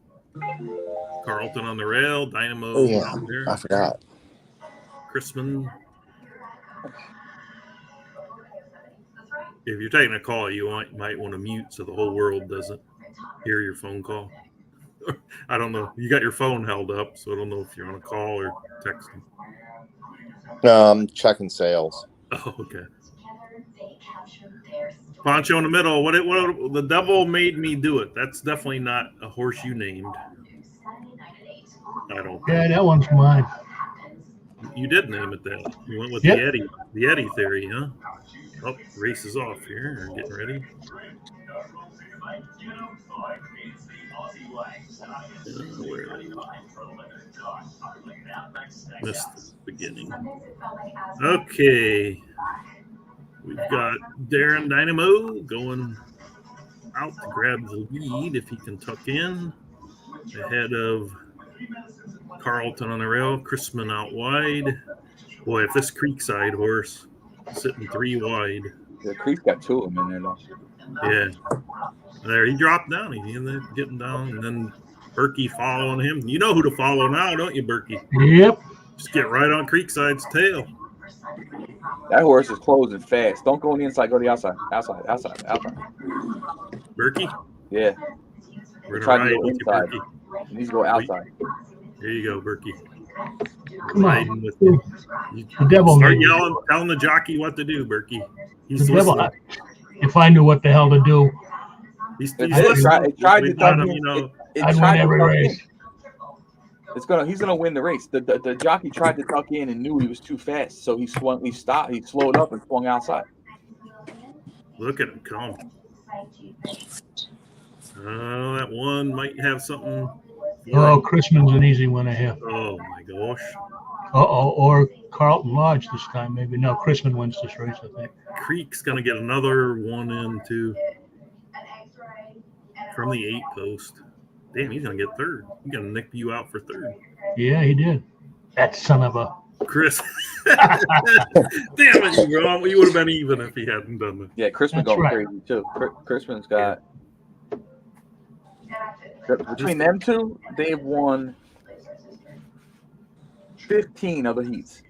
Carlton on the rail, Dynamo. Oh, yeah, out there. I forgot. Chrisman. If you're taking a call, you might want to mute so the whole world doesn't hear your phone call. I don't know. You got your phone held up, so I don't know if you're on a call or texting. No, I'm checking sales. Oh, okay. Poncho in the middle. What the devil made me do it. That's definitely not a horse you named. I don't. Yeah, that one's mine. You did name it that. You went with Yep. the Eddie theory, huh? Oh, race is off here. We're getting ready. Missed the beginning. Okay. We've got Darren Dynamo going out to grab the lead if he can tuck in. Ahead of Carlton on the rail. Chrisman out wide. Boy, if this Creekside horse sitting 3 wide. The Creek's got 2 of them in there, though. Yeah. There, he dropped down. He ended up getting down, and then Burky following him. You know who to follow now, don't you, Burky? Yep. Just get right on Creekside's tail. That horse is closing fast. Don't go on the inside. Go to the outside. Outside. Burky? Yeah. We're Try going to to go ride with you, inside. Burky. He needs to go outside. Here you go, Burky. Come Riding on. with you. The devil Start made me. yelling, telling the jockey what to do, Burky. He's The devil. listening. If I knew what the hell to do, He's It listening. tried to We've got tuck him, in. you know. It I'd tried win to every tuck race. in. He's gonna win the race. The jockey tried to tuck in and knew he was too fast, so he stopped. He slowed up and swung outside. Look at him come. Oh, that one might have something. Oh, Chrisman's an easy winner here. Oh my gosh. Or Carlton Lodge this time, maybe. No, Chrisman wins this race, I think. Creek's gonna get another one in too from the 8 post. Damn, he's gonna get 3rd. He's gonna nick you out for 3rd. Yeah, he did. That son of a. Chris. Damn it, you wrong. You would have been even if he hadn't done that. Yeah, Chrisman That's going right. crazy too. Chrisman's got between them two, they've won 15 other heats.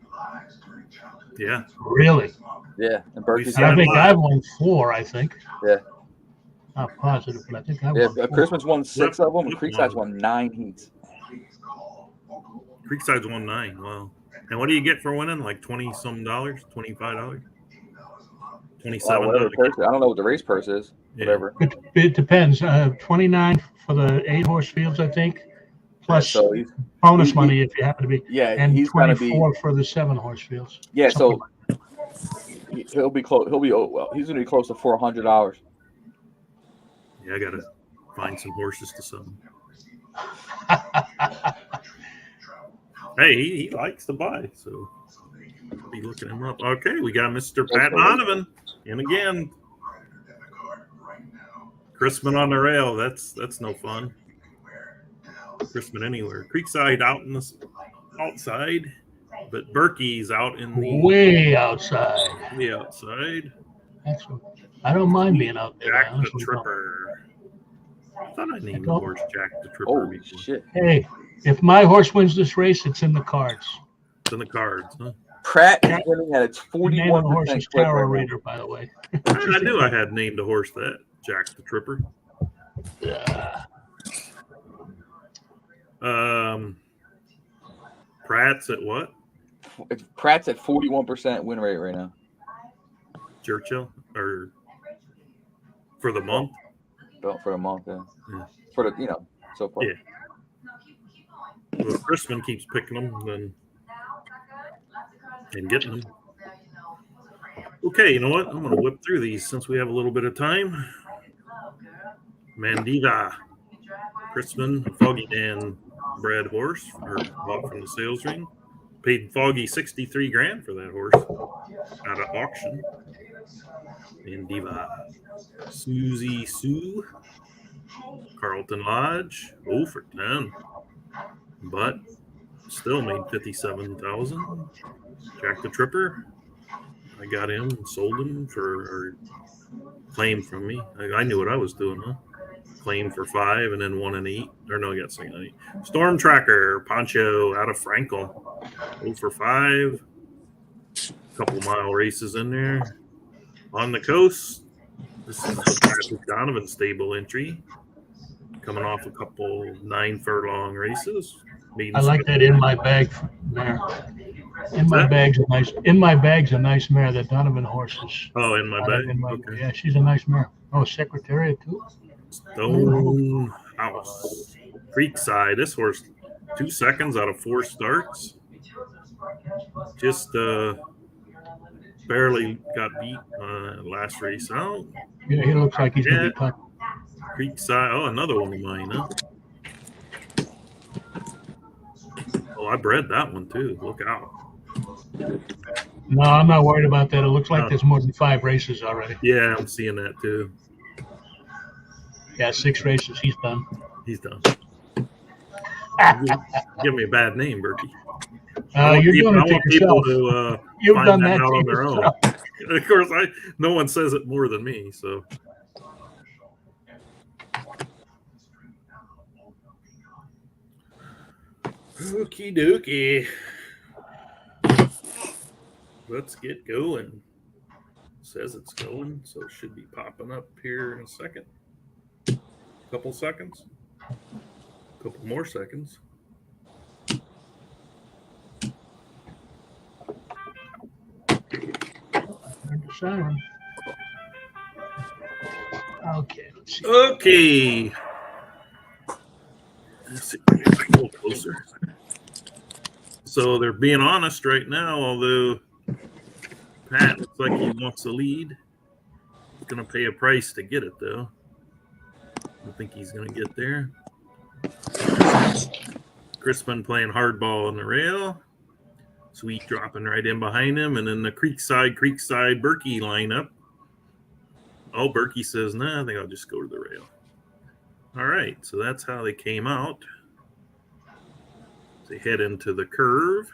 Yeah. Really? Yeah, and Burky's And I Yeah, think live. I've won 4, I think. Yeah. Not positive, but I think I've Yeah, won 4. Chrisman's won 6 of them, and Flip Creekside's one. won 9 heats. Creekside's won 9. Wow. And what do you get for winning? Like $20-some, $25, $27. Whatever the purse, I don't know what the race purse is. Yeah. Whatever. It depends. 29 for the 8-horse fields, I think, plus So he's bonus money if you happen to be, yeah, and he's gonna 24 be for the 7-horse fields. yeah. Something So he'll be close. He's gonna be close to $400. Yeah, I gotta find some horses to sell. Hey, he likes to buy, so be looking him up. Okay, we got Mr. Pat Donovan, and again, Chrisman on the rail. That's no fun. Chrisman anywhere. Creekside out in the outside, but Burky's out in the way outside. The outside. That's what, I don't mind being out there. Jack the Tripper. I thought I named the horse Jack the Tripper. Oh shit! Hey, if my horse wins this race, it's in the cards. It's in the cards, huh? Pratt is winning at its 41%. Horse is Tarot Reader, by the way. I knew I had named a horse that Jack the Tripper. Pratt's at what? Pratt's at 41% win rate right now. Churchill or for the month? For the month, yeah. For the so far. Yeah. Well, if Chrisman keeps picking them, and getting them. Okay, you know what? I'm going to whip through these since we have a little bit of time. Mandiva, Chrisman, Foggy Dan bred horse, or bought from the sales ring. Paid Foggy $63,000 for that horse out of auction. Mandiva, Susie Sue, Carlton Lodge, 0 for 10, but still made $57,000. Jack the Tripper, I got him and sold him or claimed from me. I knew what I was doing, huh? Claimed for 5 and then 1 and 8. Or no, I got 6 and 8. Storm Tracker, Poncho out of Frankel, 0 for 5. Couple mile races in there. On the coast, this is the Patrick Donovan stable entry. Coming off a couple 9 furlong races. I like that in my bag mare. In my bag's a nice mare. That Donovan horse is. Oh, in my bag. Okay. Yeah, she's a nice mare. Oh, Secretariat too. Stone House, Creekside. This horse, 2 seconds out of 4 starts. Just barely got beat last race out. Yeah, he looks like he's gonna be tough. Creekside. Oh, another one of mine, huh? Oh, I bred that one too. Look out. No, I'm not worried about that. It looks like there's more than 5 races already. Yeah, I'm seeing that too. Yeah, 6 races. He's done. He's done. Give me a bad name, Burky. You're doing it to yourself. People to You've find done that that out to on their yourself. own. Of course, no one says it more than me. So. Okie dokie. Let's get going. Says it's going, so it should be popping up here in a second. Couple seconds. Couple more seconds. Okay, let's see. Okay. Let's see. A little closer. So they're being honest right now, although Pat looks like he wants the lead. He's going to pay a price to get it, though. I think he's going to get there. Crispin playing hardball on the rail. Sweet dropping right in behind him. And then the Creekside Burky lineup. Oh, Burky says, nah, I think I'll just go to the rail. All right, so that's how they came out. They head into the curve.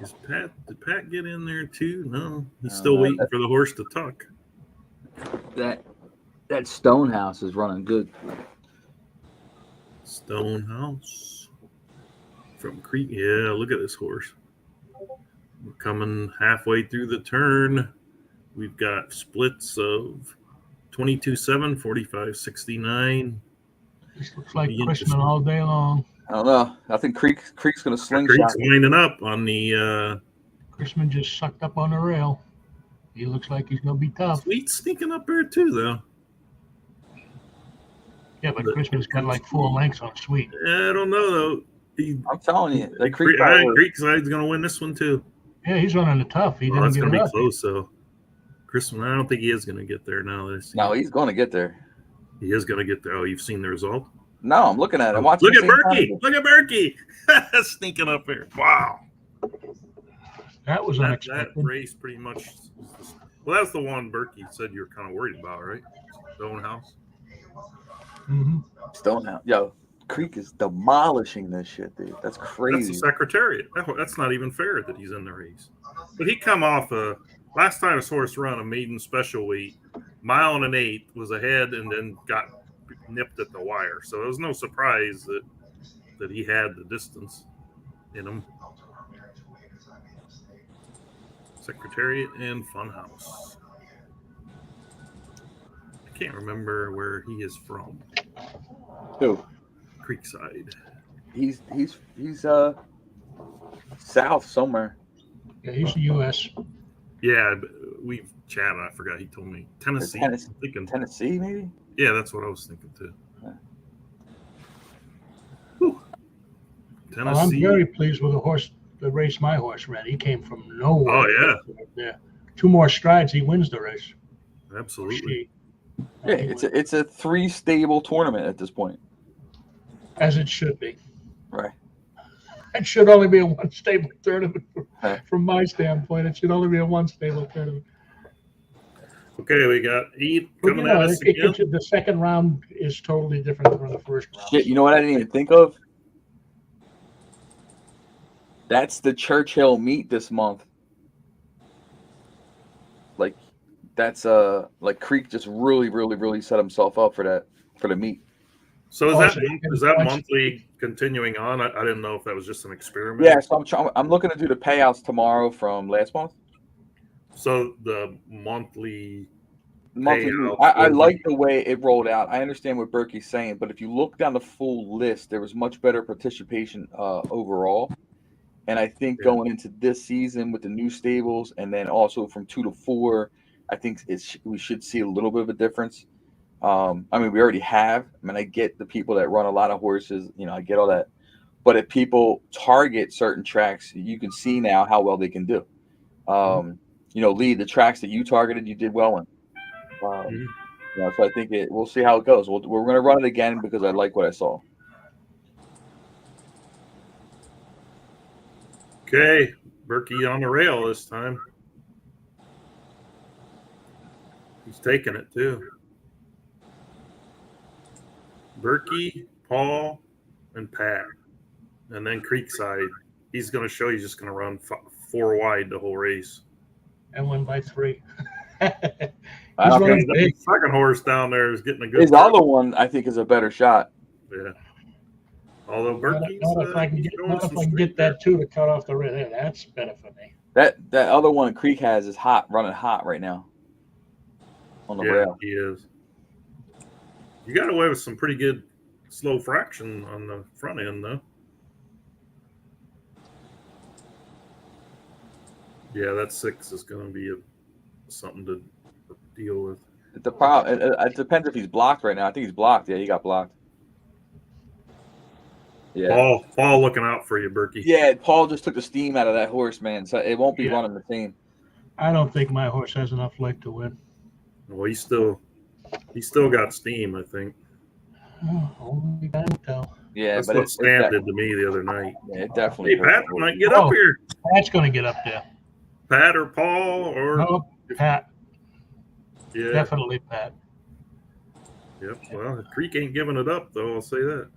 Did Pat get in there too? No, he's still waiting for the horse to tuck. That Stonehouse is running good. Stonehouse from Creek. Yeah, look at this horse. We're coming halfway through the turn. We've got splits of 22-7, 45-69. This looks like Chrisman all day long. I don't know. I think Creek's going to slingshot. Creek's lining up on the. Chrisman just sucked up on the rail. He looks like he's going to be tough. Sweet's sneaking up there too, though. Yeah, but Chrisman's got like 4 lengths on Sweet. I don't know though. I'm telling you, I think Creekside's going to win this one too. Yeah, he's running the tough. He didn't That's get going to it be up. close, though. Chrisman, I don't think he is going to get there now. No, he's going to get there. He is going to get there. Oh, you've seen the result? No, I'm looking at it. I'm watching. Look at Burky. Look at Burky. Sneaking up here. Wow. That was That unexpected. race pretty much. Well, that's the one Burky said you were kind of worried about, right? Stonehouse. Mm-hmm. Stonehouse. Yo, Creek is demolishing this shit, dude. That's That's crazy. the Secretariat. That's not even fair that he's in the race. But he come off last time his horse run a maiden special weight, 1 1/8 was ahead and then got nipped at the wire. So it was no surprise that he had the distance in him. Secretariat and Funhouse. I can't remember where he is from. Who? Creekside. He's south somewhere. Yeah, he's U.S. Yeah, we've chatted. I forgot. He told me Tennessee. I'm thinking Tennessee, maybe. Yeah, that's what I was thinking too. Yeah. Whew. Well, I'm Tennessee. very pleased with the race my horse ran. He came from nowhere. Oh Yeah. 2 more strides, he wins the race. Absolutely. Yeah, it's a 3-stable tournament at this point. As it should be. Right. It should only be a 1-stable tournament Right. from my standpoint. It should only be a 1-stable tournament. Okay, we got Eve But, coming at us again. the second round is totally different from the first round. Shit, you know what I didn't even think of? That's the Churchill meet this month. Like, that's like Creek just really set himself up for the meet. So is that so- monthly continuing on? I didn't know if that was just an experiment. Yeah, so I'm looking to do the payouts tomorrow from last month. So the monthly Monthly. I like the way it rolled out. I understand what Burky's saying, but if you look down the full list, there was much better participation overall. And I think going into this season with the new stables, and then also from 2 to 4, I think we should see a little bit of a difference. I mean, we already have. I mean, I get the people that run a lot of horses. You know, I get all that. But if people target certain tracks, you can see now how well they can do. You know, Lee, the tracks that you targeted, you did well in. You know, so I think we'll see how it goes. We're going to run it again because I like what I saw. Okay, Burky on the rail this time. He's taking it too. Burky, Paul, and Pat, and then Creekside. He's going to show he's just going to run 4 wide the whole race. And win by 3. The second horse down there is getting a good. His other one, I think, is a better shot. Yeah. Although Burky's Not if I can get that 2 to cut off the rail. That's better for me. That other one Creek has is running hot right now on the rail. He is. You got away with some pretty good slow fraction on the front end, though. Yeah, that 6 is going to be something to deal with. The problem, it depends if he's blocked right now. I think he's blocked. Yeah, he got blocked. Yeah. Paul looking out for you, Burky. Yeah, Paul just took the steam out of that horse, man. So it won't be running the same. I don't think my horse has enough leg to win. Well, he's still got steam, I think. Oh, only time will tell. Yeah, that's but what Stan did to me the other night. Yeah, it definitely. Hey, Pat might get up here. Pat's going to get up there. Pat or Paul or no, Pat. Yeah, definitely Pat. Yep. Well, Creek ain't giving it up, though. I'll say that.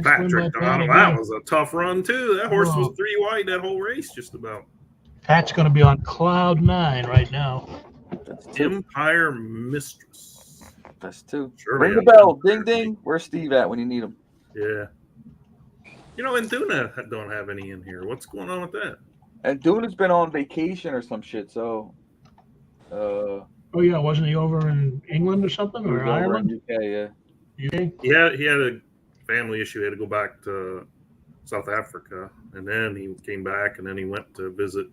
Patrick, that was a tough run too. That horse was 3 wide that whole race, just about. Pat's going to be on cloud 9 right now. Empire Mistress. That's 2. Surely ring the bell, ding ding. Where's Steve at when you need him? Yeah. You know, and Duna don't have any in here. What's going on with that? And Duna's been on vacation or some shit. So. Oh yeah, wasn't he over in England or something, or Ireland? UK, yeah. UK. He had a family issue. He had to go back to South Africa, and then he came back, and then he went to visit.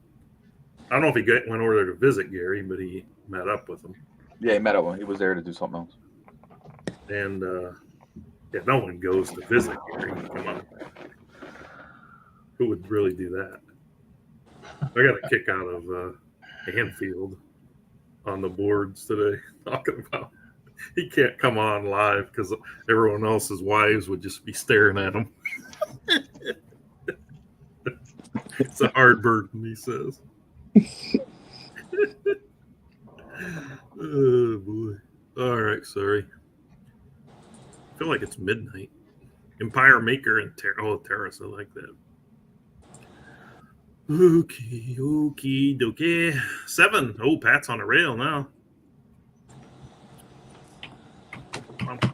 I don't know if he went over there to visit Gary, but he met up with him. Yeah, he met up with him. He was there to do something else. And no one goes to visit Gary. Come on, who would really do that? I got a kick out of Anfield on the boards today talking about he can't come on live because everyone else's wives would just be staring at him. It's a hard burden, he says. Oh boy! All right, sorry. I feel like it's midnight. Empire Maker and Terrace. I like that. Okay, dokie. 7. Oh, Pat's on a rail now.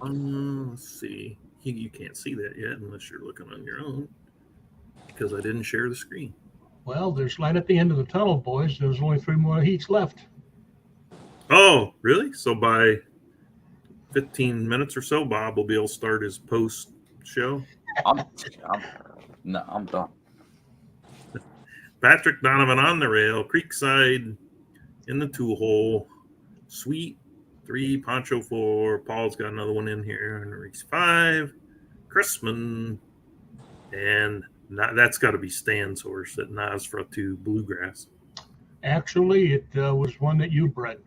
Let's see. You can't see that yet unless you're looking on your own because I didn't share the screen. Well, there's light at the end of the tunnel, boys. There's only 3 more heats left. Oh, really? So by 15 minutes or so, Bob will be able to start his post show. I'm done. Patrick Donovan on the rail, Creekside in the 2-hole, Sweet 3, Poncho 4, Paul's got another one in here, and Reese 5, Chrisman, and that's got to be Stan's horse at Nasra 2 Bluegrass. Actually, it was one that you bred.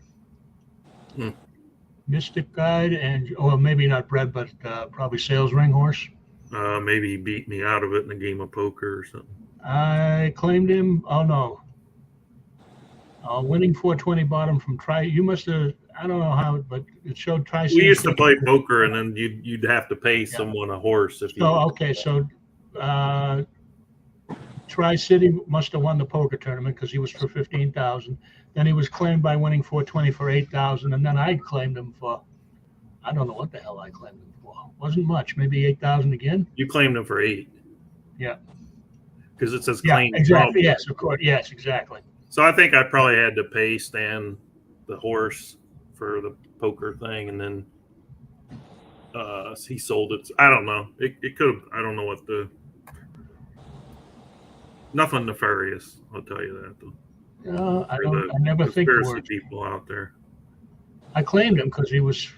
Mystic Guide, and maybe not bred, but probably sales ring horse. Maybe he beat me out of it in a game of poker or something. I claimed him. Oh no. Winning 420 bottom from Tri. You must have. I don't know how, but it showed Tri. We used to play poker, and then you'd have to pay someone a horse if you. So okay, so Tri City must have won the poker tournament because he was for 15,000. Then he was claimed by winning 420 for 8,000, and then I claimed him for. I don't know what the hell I claimed him for. Wasn't much, maybe 8,000 again. You claimed him for 8. Yeah. Because it says claim. Exactly. Yes, of course. Yes, exactly. So I think I probably had to pay Stan the horse for the poker thing, and then he sold it. I don't know. It could have. I don't know what the. Nothing nefarious. I'll tell you that though. I never think the word. People out there. I claimed him because he was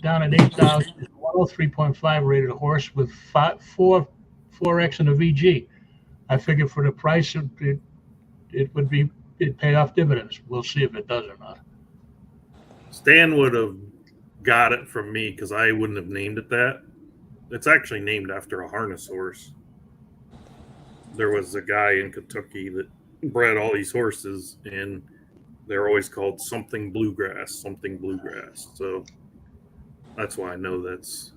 down at 8,000. 103.5 rated horse with 4X and a VG. I figured for the price, it paid off dividends. We'll see if it does or not. Stan would have got it from me because I wouldn't have named it that. It's actually named after a harness horse. There was a guy in Kentucky that bred all these horses, and they're always called something bluegrass. So that's why I know that's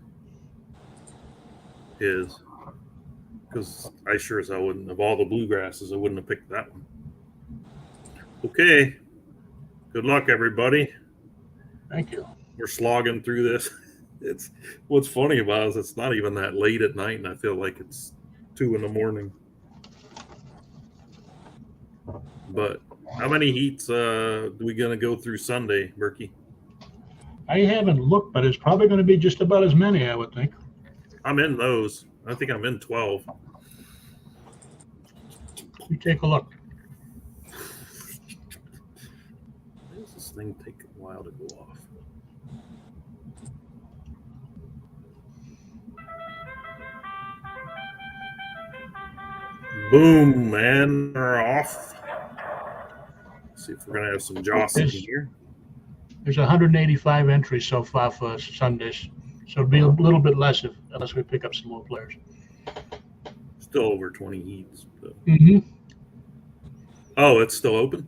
his. Because I sure as hell wouldn't, of all the bluegrasses, I wouldn't have picked that one. Okay. Good luck, everybody. Thank you. We're slogging through this. It's what's funny about it is it's not even that late at night, and I feel like it's 2 a.m. But how many heats are we going to go through Sunday, Burky? I haven't looked, but it's probably going to be just about as many, I would think. I'm in those. I think I'm in 12. You take a look. Why does this thing take a while to go off? Boom, man. We're off. Let's see if we're going to have some jostling here. There's 185 entries so far for Sundays. So it'll be a little bit less unless we pick up some more players. Still over 20 heats. So. Mm-hmm. Oh, it's still open?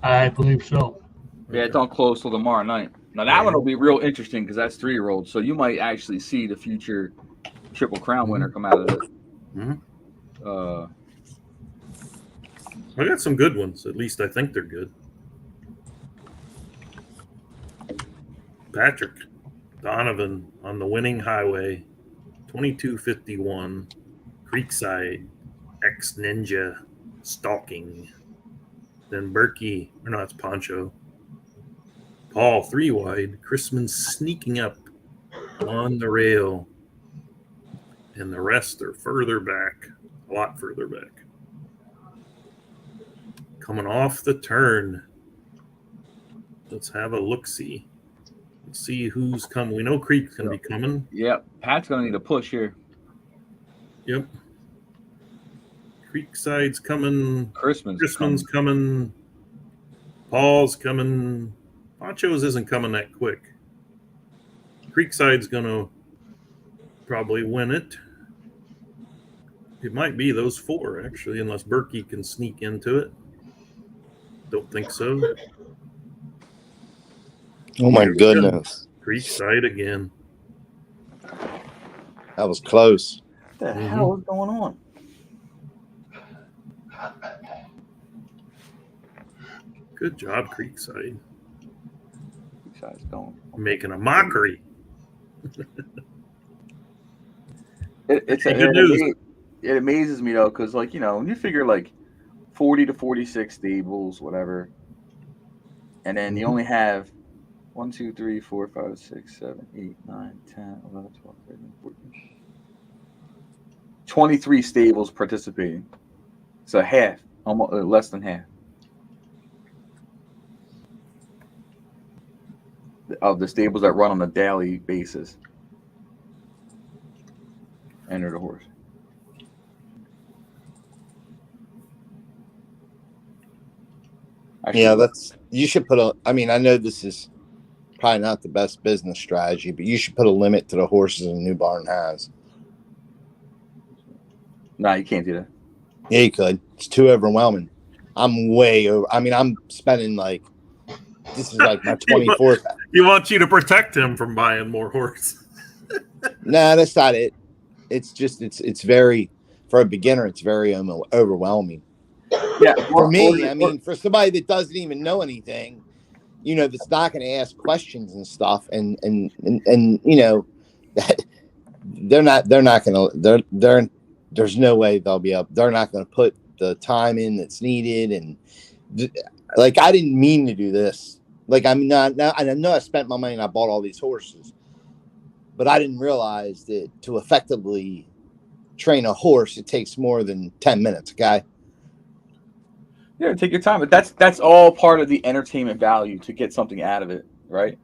I believe so. Yeah, it don't close till tomorrow night. Now that one will be real interesting because that's 3-year-old. So you might actually see the future Triple Crown winner come out of it. Mm-hmm. I got some good ones. At least I think they're good. Patrick Donovan on the winning highway, 2251, Creekside, X Ninja, Stalking. Then Burky, or no, it's Poncho. Paul, 3 wide. Chrisman sneaking up on the rail. And the rest are further back, a lot further back. Coming off the turn. Let's have a look-see. Let's see who's coming. We know Creek's going to be coming. Yep. Pat's going to need a push here. Yep. Creekside's coming. Chrisman's coming. Paul's coming. Poncho's isn't coming that quick. Creekside's going to probably win it. It might be those 4, actually, unless Burky can sneak into it. Don't think so. Oh, my goodness. Creekside again. That was close. What the hell is going on? Good job, Creekside. Creekside's going. Making a mockery. It's good news. It amazes me though, because like when you figure like 40 to 46 stables, whatever, and then you only have 1, 2, 3, 4, 5, 6, 7, 8, 9, 10, 11, 12, 13, 14, 23 stables participating. So half, almost less than half of the stables that run on a daily basis enter the horse. Yeah, you should put I know this is probably not the best business strategy, but you should put a limit to the horses a new barn has. No, you can't do that. Yeah, you could. It's too overwhelming. I'm way over. I'm spending this is like my 24th. He wants you to protect him from buying more horses. No, that's not it. It's just, it's very, for a beginner, it's very overwhelming. Yeah, for me, for somebody that doesn't even know anything, that's not going to ask questions and stuff, and they're not going to, there's no way they'll be up. They're not going to put the time in that's needed, and I didn't mean to do this. I'm not now. I know I spent my money and I bought all these horses, but I didn't realize that to effectively train a horse, it takes more than 10 minutes. Okay. Yeah, take your time, but that's all part of the entertainment value to get something out of it, right?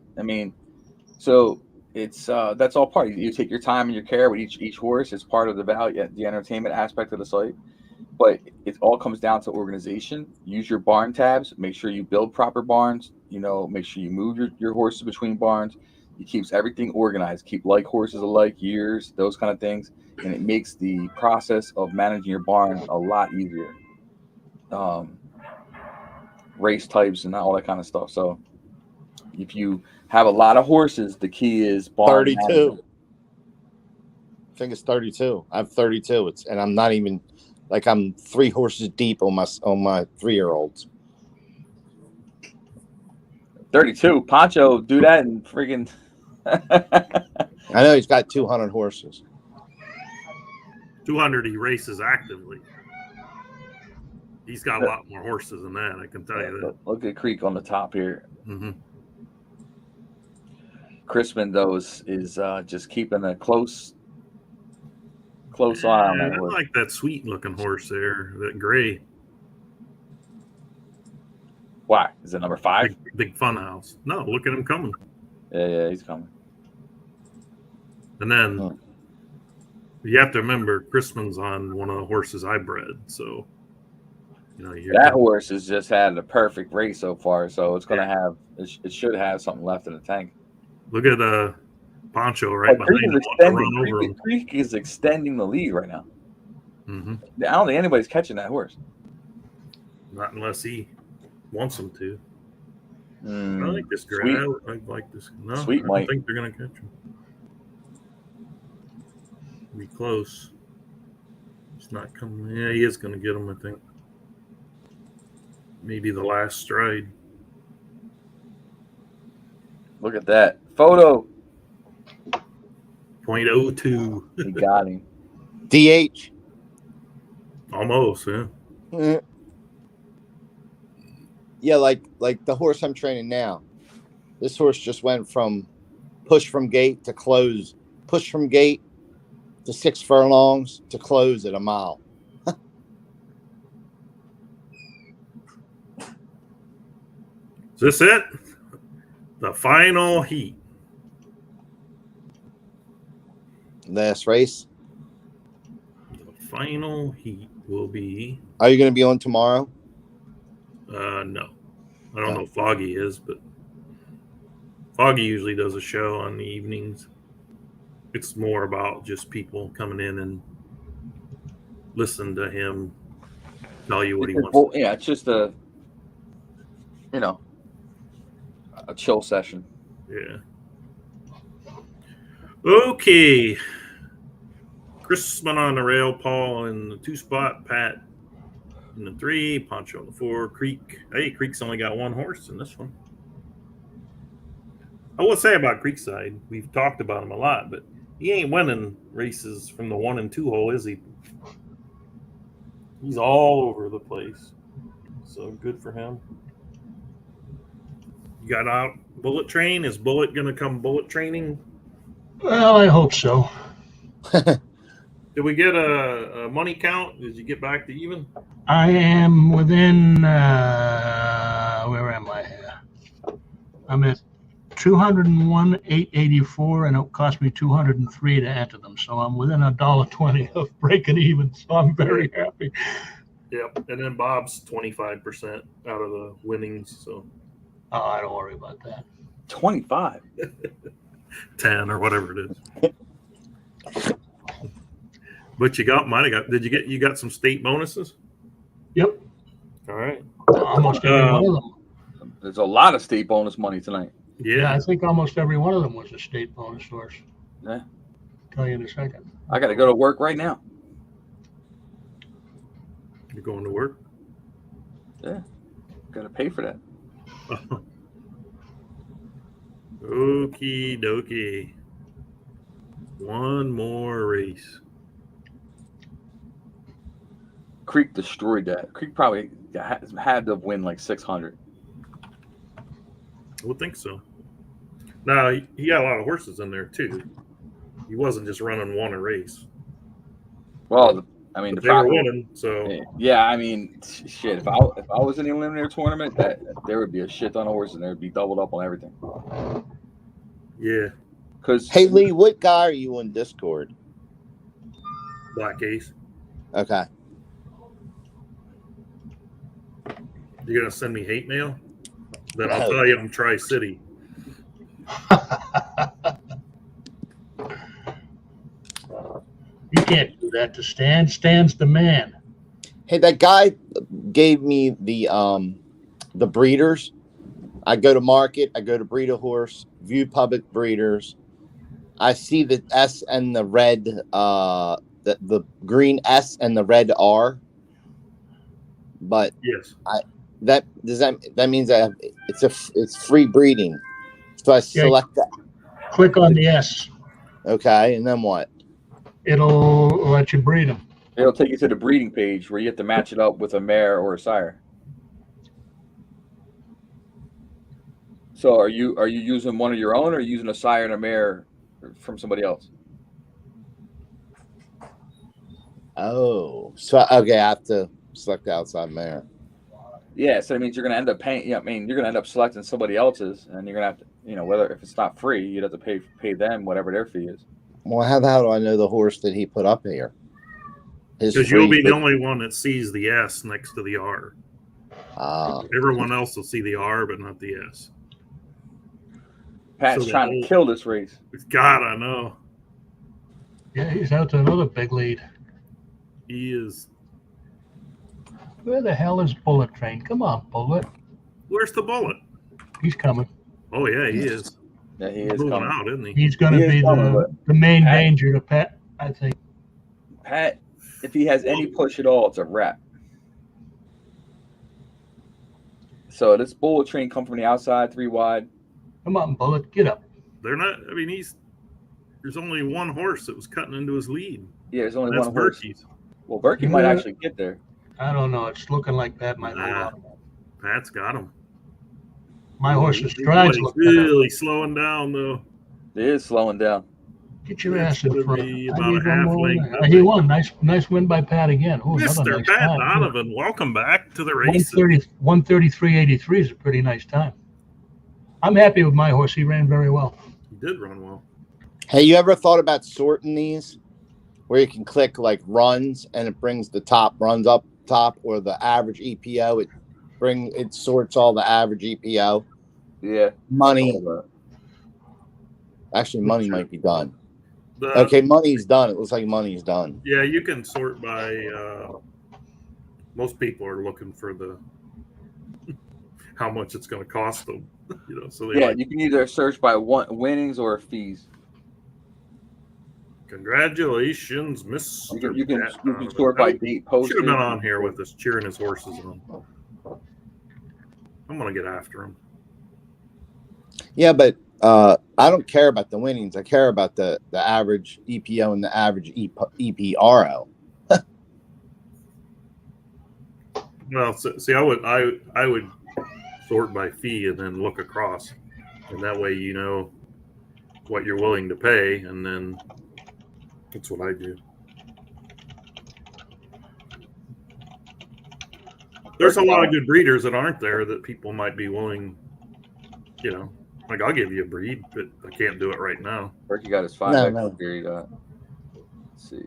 So it's that's all part. You take your time and your care with each horse. It's part of the value, the entertainment aspect of the site. But it all comes down to organization. Use your barn tabs. Make sure you build proper barns. Make sure you move your horses between barns. It keeps everything organized. Keep horses alike, years, those kind of things, and it makes the process of managing your barn a lot easier. Race types and all that kind of stuff. So if you have a lot of horses, the key is barn 32. management. I think it's 32. I have 32. And I'm not even I'm 3 horses deep on my 3-year-olds. 32. Pancho do that and friggin' I know he's got 200 horses. 200 he races actively. He's got a lot more horses than that, I can tell you that. Look at Creek on the top here. Mm-hmm. Crispin, though, is just keeping a close eye on that I horse. like that sweet-looking horse there, that gray. Why? Is it number 5? Big fun house. No, look at him coming. Yeah, he's coming. And then you have to remember, Crispin's on one of the horses I bred, so... that horse has just had a perfect race so far, so it's going to have it should have something left in the tank. Look at Poncho right behind him. Creek is extending the lead right now. Mm-hmm. I don't think anybody's catching that horse. Not unless he wants them to. I like this guy. I like this. No, Sweet I don't think they're going to catch him. Be close. It's not coming. Yeah, he is going to get him, I think. Maybe the last stride. Look at that photo. 0.02. He got him. DH. Almost, yeah. Yeah, like the horse I'm training now. This horse just went from push from gate to close, push from gate to 6 furlongs to close at a mile. Is this it? The final heat. Last race. The final heat will be... Are you going to be on tomorrow? No. I don't know if Foggy is, but... Foggy usually does a show on the evenings. It's more about just people coming in and listening to him tell you what he wants. Yeah, it's just a chill session. Yeah. Okay. Chrisman on the rail, Paul in the 2-spot, Pat in the 3, Poncho on the 4, Creek. Hey, Creek's only got 1 horse in this one. I will say about Creekside, we've talked about him a lot, but he ain't winning races from the 1 and 2 hole, is he? He's all over the place. So good for him. You got out Bullet Train? Is Bullet going to come bullet training? Well, I hope so. Did we get a money count? Did you get back to even? I am within, where am I here? I'm at 201,884, and it cost me $203 to enter them. So I'm within $1.20 of breaking even. So I'm very happy. Yep. And then Bob's 25% out of the winnings. So I don't worry about that. 25. 10 or whatever it is. But you might have got. You got some state bonuses? Yep. All right. Almost every one of them. There's a lot of state bonus money tonight. Yeah, I think almost every one of them was a state bonus source. Yeah. Tell you in a second. I got to go to work right now. You're going to work? Yeah. Got to pay for that. Okie dokie. One more race. Creek destroyed that. Creek probably had to win like 600. I would think so. Now, he got a lot of horses in there, too. He wasn't just running 1 a race. Well, I mean, they were winning, so. Yeah, I mean, shit. If I was in the Eliminator tournament, there would be a shit ton of horses and there would be doubled up on everything. Yeah. Hey, Lee, what guy are you on Discord? Black Ace. Okay. You gonna send me hate mail? Then I'll tell you I'm Tri-City. You can't do that to Stan. Stan's the man. Hey, that guy gave me the breeders. I go to market. I go to breed a horse. View public breeders. I see the S and the red, the green S and the red R. But yes, that means it's free breeding. So I select that. Click on the S. Okay, and then what? It'll let you breed them. It'll take you to the breeding page where you have to match it up with a mare or a sire. So are you using one of your own, or are you using a sire and a mare from somebody else? Oh, so okay, I have to select the outside mare. Yeah, so it means you're going to end up paying. Yeah, I mean, you're going to end up selecting somebody else's, and you're going to have to, whether if it's not free, you'd have to pay them whatever their fee is. Well, how do I know the horse that he put up here? Because you'll be the only one that sees the S next to the R. Everyone else will see the R, but not the S. Pat's trying to kill this race. God, I know. Yeah, he's out to another big lead. He is. Where the hell is Bullet Train? Come on, Bullet. Where's the Bullet? He's coming. Oh, yeah, he is. Yeah, he is moving coming out, isn't he? He's going to be the main danger to Pat, I think. Pat, if he has any push at all, it's a wrap. So this Bullet Train come from the outside, 3 wide. Come on, Bullet, get up. They're not. I mean, there's only one horse that was cutting into his lead. Yeah, there's only That's one horse. Burky's. Well, Burky might actually get there. I don't know. It's looking like Pat might move on. Pat's got him. My horse's strides look really slowing down, though. It is slowing down. Get your ass in front. About a half length. He won. Nice win by Pat again. Ooh, Mr. Nice Pat time, Donovan, welcome back to the race. 133.83 is a pretty nice time. I'm happy with my horse. He ran very well. He did run well. Hey, you ever thought about sorting these? Where you can click like runs and it brings the top runs up top, or the average EPO. It sorts all the average EPO. Yeah. Money. Actually, money might be done. The- Okay, money's done. It looks like money's done. Yeah, you can sort by. Most people are looking for the how much it's going to cost them. So they Yeah, you can either search by winnings or fees. Congratulations, Mr. You can Pat. sort by date posted. Should have been on here with us cheering his horses on. I'm going to get after him. Yeah, but I don't care about the winnings. I care about the average EPO and the average EPRO. Well, see, I would sort by fee and then look across, and that way you know what you're willing to pay, and then that's what I do. There's a lot of good breeders that aren't there that people might be willing, like I'll give you a breed, but I can't do it right now. Burky got his 5X period. Let's see.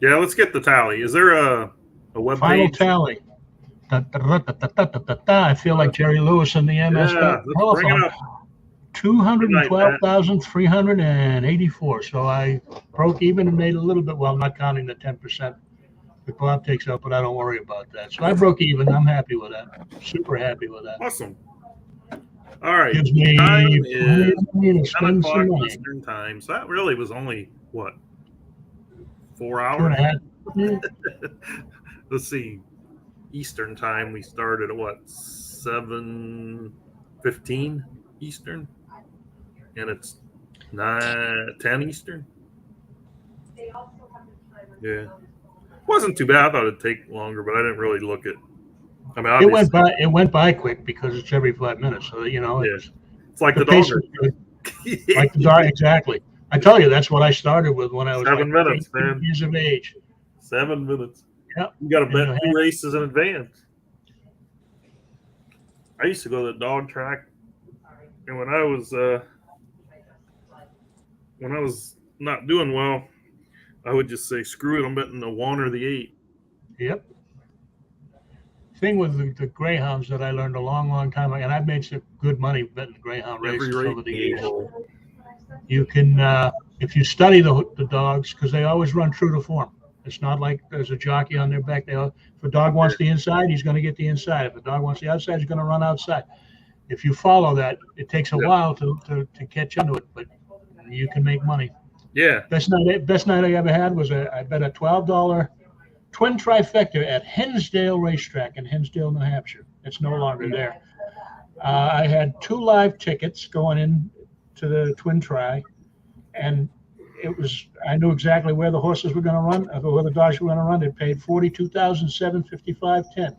Yeah, let's get the tally. Is there a web Final page? tally. I feel like Jerry Lewis in the MS bring it up. 212,384. So I broke even and made a little bit. Well, not counting the 10% that Bob takes out, but I don't worry about that. So I broke even. I'm happy with that. Super happy with that. Awesome. All right. Gives me Time is money to 10 spend some o'clock money. Eastern time. So that really was only, what, 4 2 and a hours? half. Yeah. Let's see. Eastern time, we started at what, 7:15 Eastern? And it's 10 Eastern? Yeah. Wasn't too bad. I thought it'd take longer, but I didn't really look at. I mean, It went by quick because it's every 5 minutes. So it's like the pace dog. was good. Like the dog, exactly. I tell you, that's what I started with when I was 7 minutes, 18 man. years of age. 7 minutes. Yep. You got to bet 2 races in advance. I used to go to the dog track, and when I was not doing well, I would just say, "Screw it! I'm betting the 1 or the 8." Yep. Thing with the greyhounds that I learned a long time ago, and I've made some good money betting greyhound races over the years. You can, if you study the dogs, because they always run true to form. It's not like there's a jockey on their back. If a dog wants the inside, he's going to get the inside. If a dog wants the outside, he's going to run outside. If you follow that, it takes a while to catch into it, but you can make money. Yeah. Best night I ever had was I bet a $12 twin trifecta at Hinsdale Racetrack in Hinsdale, New Hampshire. It's no longer there. I had 2 live tickets going in to the twin tri, and I knew exactly where the horses were going to run, where the dogs were going to run. They paid $42,755.10,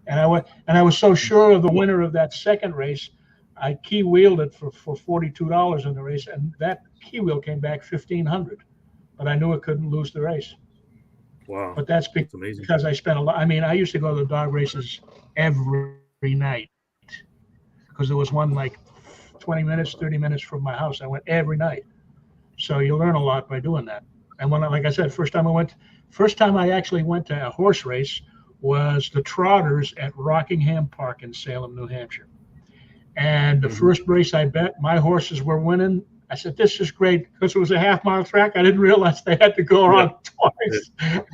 and I was so sure of the winner of that second race, I key wheeled it for $42 in the race, and that key wheel came back $1,500, but I knew it couldn't lose the race. Wow. But that's because I spent a lot. I mean, I used to go to the dog races every night because there was one like 20 minutes, 30 minutes from my house. I went every night. So you learn a lot by doing that. And like I said, first time I actually went to a horse race was the Trotters at Rockingham Park in Salem, New Hampshire. And the first race I bet, my horses were winning. I said, this is great, because it was a half-mile track. I didn't realize they had to go around twice.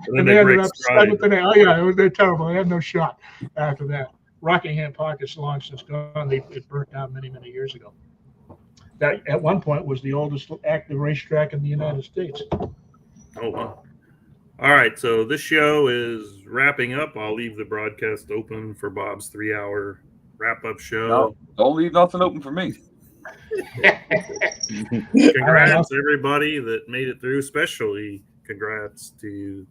And they ended up 7th and 8th. Oh, yeah, they're terrible. They had no shot after that. Rockingham Park is long since gone. It burnt down many, many years ago. That at one point was the oldest active racetrack in the United States. Oh, wow. All right, so this show is wrapping up. I'll leave the broadcast open for Bob's 3-hour wrap-up show. No, don't leave nothing open for me. Congrats to everybody that made it through, especially congrats to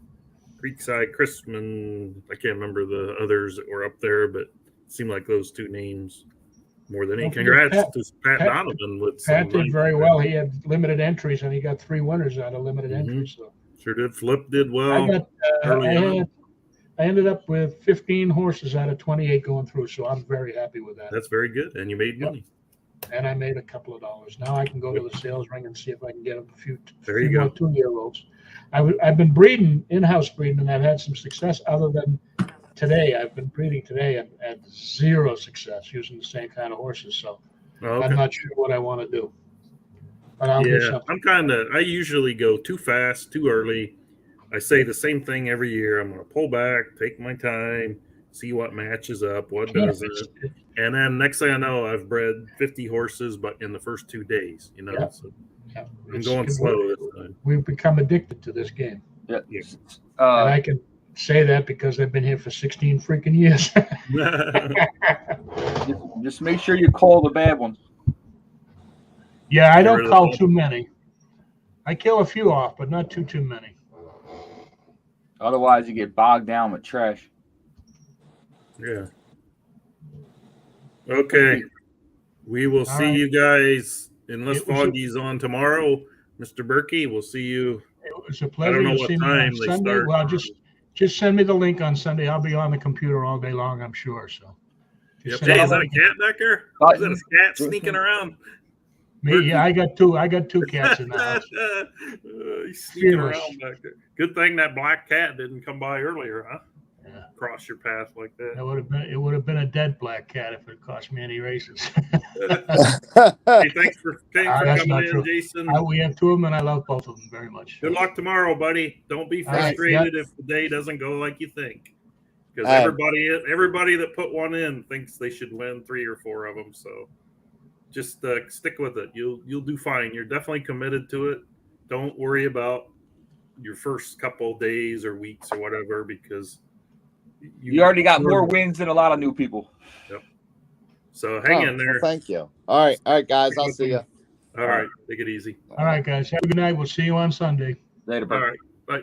Creekside Christman. I can't remember the others that were up there, but it seemed like those 2 names more than any. Congrats to Pat Donovan. Pat did very well. He had limited entries, and he got 3 winners out of limited entries. So. Sure did. Flip did well. I ended up with 15 horses out of 28 going through, so I'm very happy with that. That's very good, and you made money. And I made a couple of dollars. Now I can go to the sales ring and see if I can get a few more 2-year-olds. I've been breeding, in-house breeding, and I've had some success other than today. I've been breeding today and had 0 success using the same kind of horses. So I'm not sure what I want to do. But I'll get Yeah, something. I usually go too fast, too early. I say the same thing every year. I'm going to pull back, take my time, see what matches up, what Yeah, doesn't. And then next thing I know, I've bred 50 horses, but in the first 2 days, you know. Yeah. So Yeah. I'm going slow this time. We've become addicted to this game. Yeah. Yeah. And I can say that because I've been here for 16 freaking years. Just make sure you call the bad ones. Yeah, I Get rid don't of call them. too many. I kill a few off, but not too many. Otherwise, you get bogged down with trash. Yeah. Okay. We will see right. you guys, unless It was a- Foggy's on tomorrow. Mr. Berkey, we'll see you. It was a I pleasure don't know to what see me time on they Sunday. start. Well, just send me the link on Sunday. I'll be on the computer all day long, I'm sure. So. Yep. send Hey, me is the that a link. cat back there? Is that a cat sneaking around? Me, yeah, I got two cats in the house. He's sneaking Fearless. around back there. Good thing that black cat didn't come by earlier, huh? Yeah. Cross your path like that. It would have been a dead black cat if it cost me any races. Hey, thanks for That's coming not in, true. Jason. We have two of them, and I love both of them very much. Good luck tomorrow, buddy. Don't be All right, frustrated if the day doesn't go like you think. Because All right. everybody that put one in thinks they should win 3 or 4 of them. So just stick with it. You'll do fine. You're definitely committed to it. Don't worry about your first couple of days or weeks or whatever, because you already got more wins than a lot of new people. Yep. So hang in there. Well, thank you. All right, guys. I'll see you. All right. Take it easy. All right, guys. Have a good night. We'll see you on Sunday. Later, All bro. right. Bye.